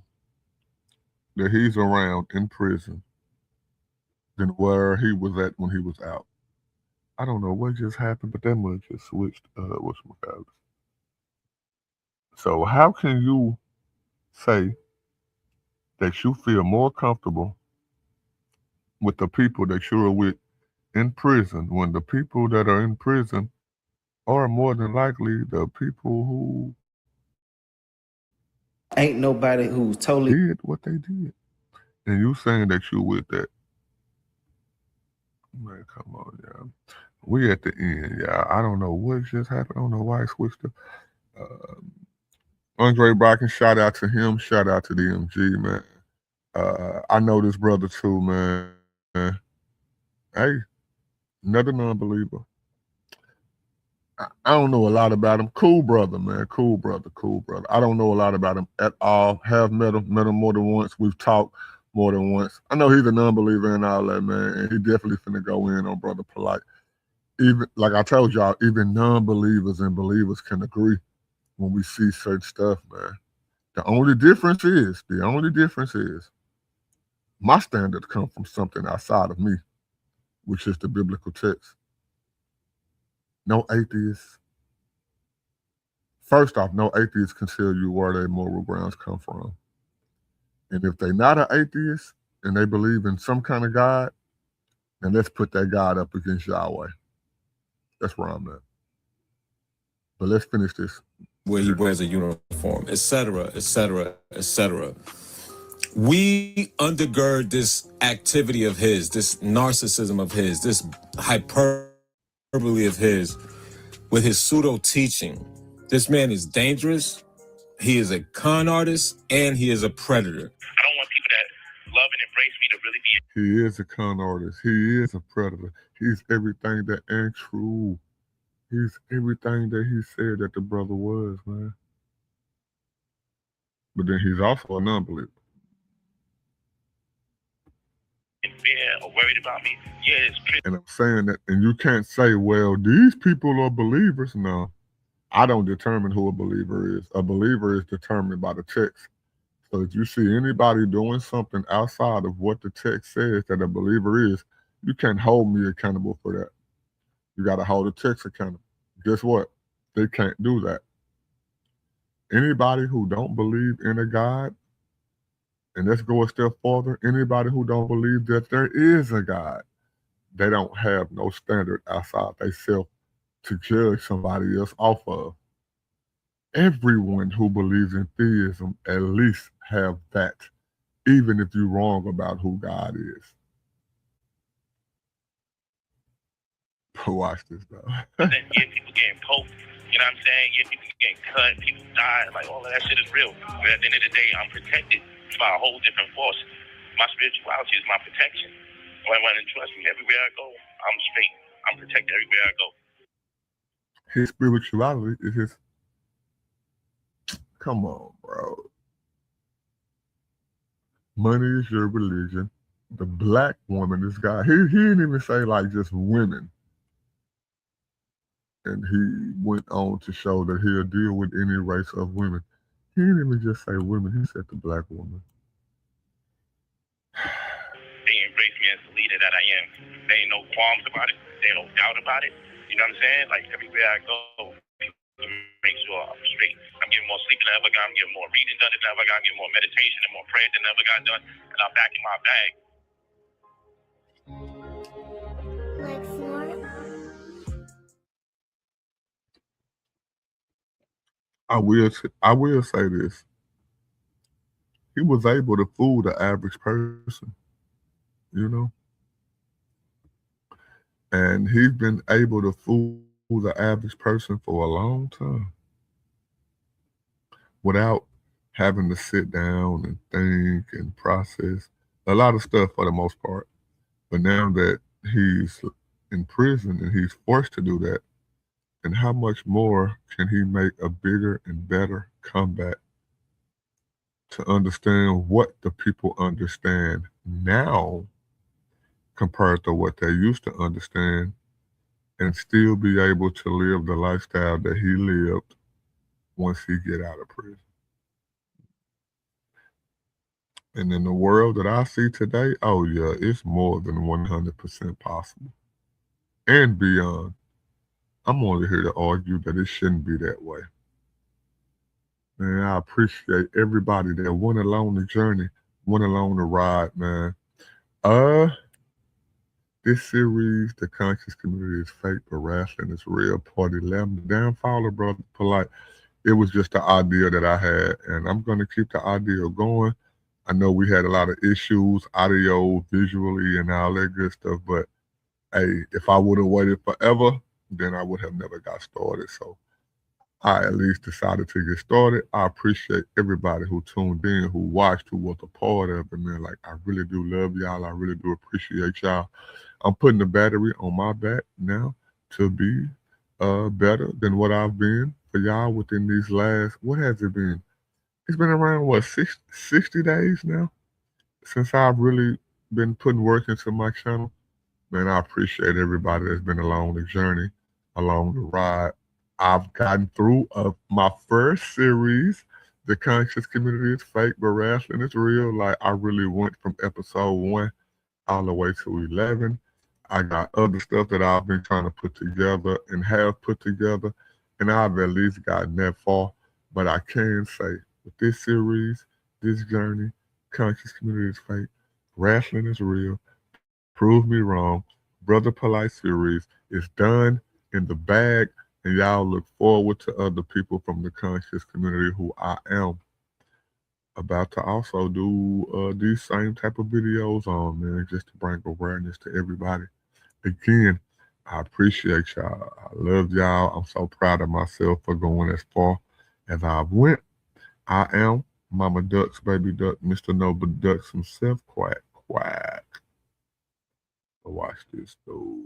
that he's around in prison than where he was at when he was out. I don't know what just happened, but that mud just switched. Whatchamacallit. So how can you say that you feel more comfortable with the people that you're with in prison when the people that are in prison are more than likely the people who Ain't nobody who's totally did what they did? And you saying that you with that. Man, come on, y'all. We at the end, y'all. I don't know what just happened. I don't know why I switched up. Andre Bracken, shout out to him. Shout out to DMG, man. I know this brother too, man. Hey, another non-believer. I don't know a lot about him. Cool brother, man. Cool brother. I don't know a lot about him at all. Have met him more than once. We've talked more than once. I know he's a non-believer and all that, man. And he definitely finna go in on Brother Polight. Even like I told y'all, even non-believers and believers can agree when we see certain stuff, man. The only difference is my standards come from something outside of me, which is the biblical text. No atheists. First off, no atheists can tell you where their moral grounds come from. And if they're not an atheist and they believe in some kind of God, then let's put that God up against Yahweh. That's where I'm at. But let's finish this. Where he wears a uniform, etc., etc., etc. We undergird this activity of his, this narcissism of his, this hyperbole of his, with his pseudo teaching. This man is dangerous. He is a con artist and he is a predator. I don't want people that love and embrace me to really be. He is a con artist. He is a predator. He's everything that ain't true. He's everything that he said that the brother was, man. But then he's also a non-believer. In fear or worried about me. Yeah, it's true. And I'm saying that, and you can't say, well, these people are believers. No, I don't determine who a believer is. A believer is determined by the text. So if you see anybody doing something outside of what the text says that a believer is, you can't hold me accountable for that. You got to hold the text accountable. Guess what? They can't do that. Anybody who don't believe in a God, and let's go a step further, anybody who don't believe that there is a God, they don't have no standard outside themselves to judge somebody else off of. Everyone who believes in theism at least have that, even if you're wrong about who God is. Watch this though. Then yeah, people getting poked, you know what I'm saying? Yeah, people getting cut, people die, like all of that shit is real. But at the end of the day, I'm protected by a whole different force. My spirituality is my protection. And trust me, everywhere I go, I'm straight. I'm protected everywhere I go. His spirituality is his. Come on, bro. Money is your religion. The black woman is God. He didn't even say like just women. And he went on to show that he'll deal with any race of women. He didn't even just say women, he said the black woman. They embrace me as the leader that I am. There ain't no qualms about it. There ain't no doubt about it. You know what I'm saying? Like everywhere I go, people make sure I'm straight. I'm getting more sleep than I ever got. I'm getting more reading done than I ever got. I'm getting more meditation and more prayer than I ever got done. And I'm back in my bag. Like smart. I will say this. He was able to fool the average person, you know? And he's been able to fool the average person for a long time without having to sit down and think and process a lot of stuff for the most part. But now that he's in prison and he's forced to do that, and how much more can he make a bigger and better comeback to understand what the people understand now compared to what they used to understand, and still be able to live the lifestyle that he lived once he get out of prison. And in the world that I see today, oh yeah, it's more than 100% possible and beyond. I'm only here to argue that it shouldn't be that way. Man, I appreciate everybody that went along the journey, went along the ride, man. This series, The Conscious Community is Fake, but Wrestling is Real, Part 11, The Downfall of Brother Polight. It was just the idea that I had, and I'm going to keep the idea going. I know we had a lot of issues, audio, visually, and all that good stuff, but hey, if I would have waited forever, then I would have never got started. So I at least decided to get started. I appreciate everybody who tuned in, who watched, who was a part of it, man. Like, I really do love y'all. I really do appreciate y'all. I'm putting the battery on my back now to be better than what I've been for y'all within these last, what has it been? It's been around, what, 60 days now since I've really been putting work into my channel. Man, I appreciate everybody that's been along the journey, along the ride. I've gotten through my first series, The Conscious Community is Fake, but Wrestling is Real. Like, I really went from episode 1 all the way to 11. I got other stuff that I've been trying to put together and have put together, and I've at least gotten that far. But I can say, with this series, this journey, Conscious Community is Fake, Wrestling is Real, Prove Me Wrong, Brother Polight series is done, in the bag, and y'all look forward to other people from the conscious community who I am about to also do these same type of videos on, man, just to bring awareness to everybody. Again, I appreciate y'all. I love y'all. I'm so proud of myself for going as far as I went. I am Mama Ducks, Baby Duck, Mr. Noble Ducks himself. Quack, quack. Watch this, though.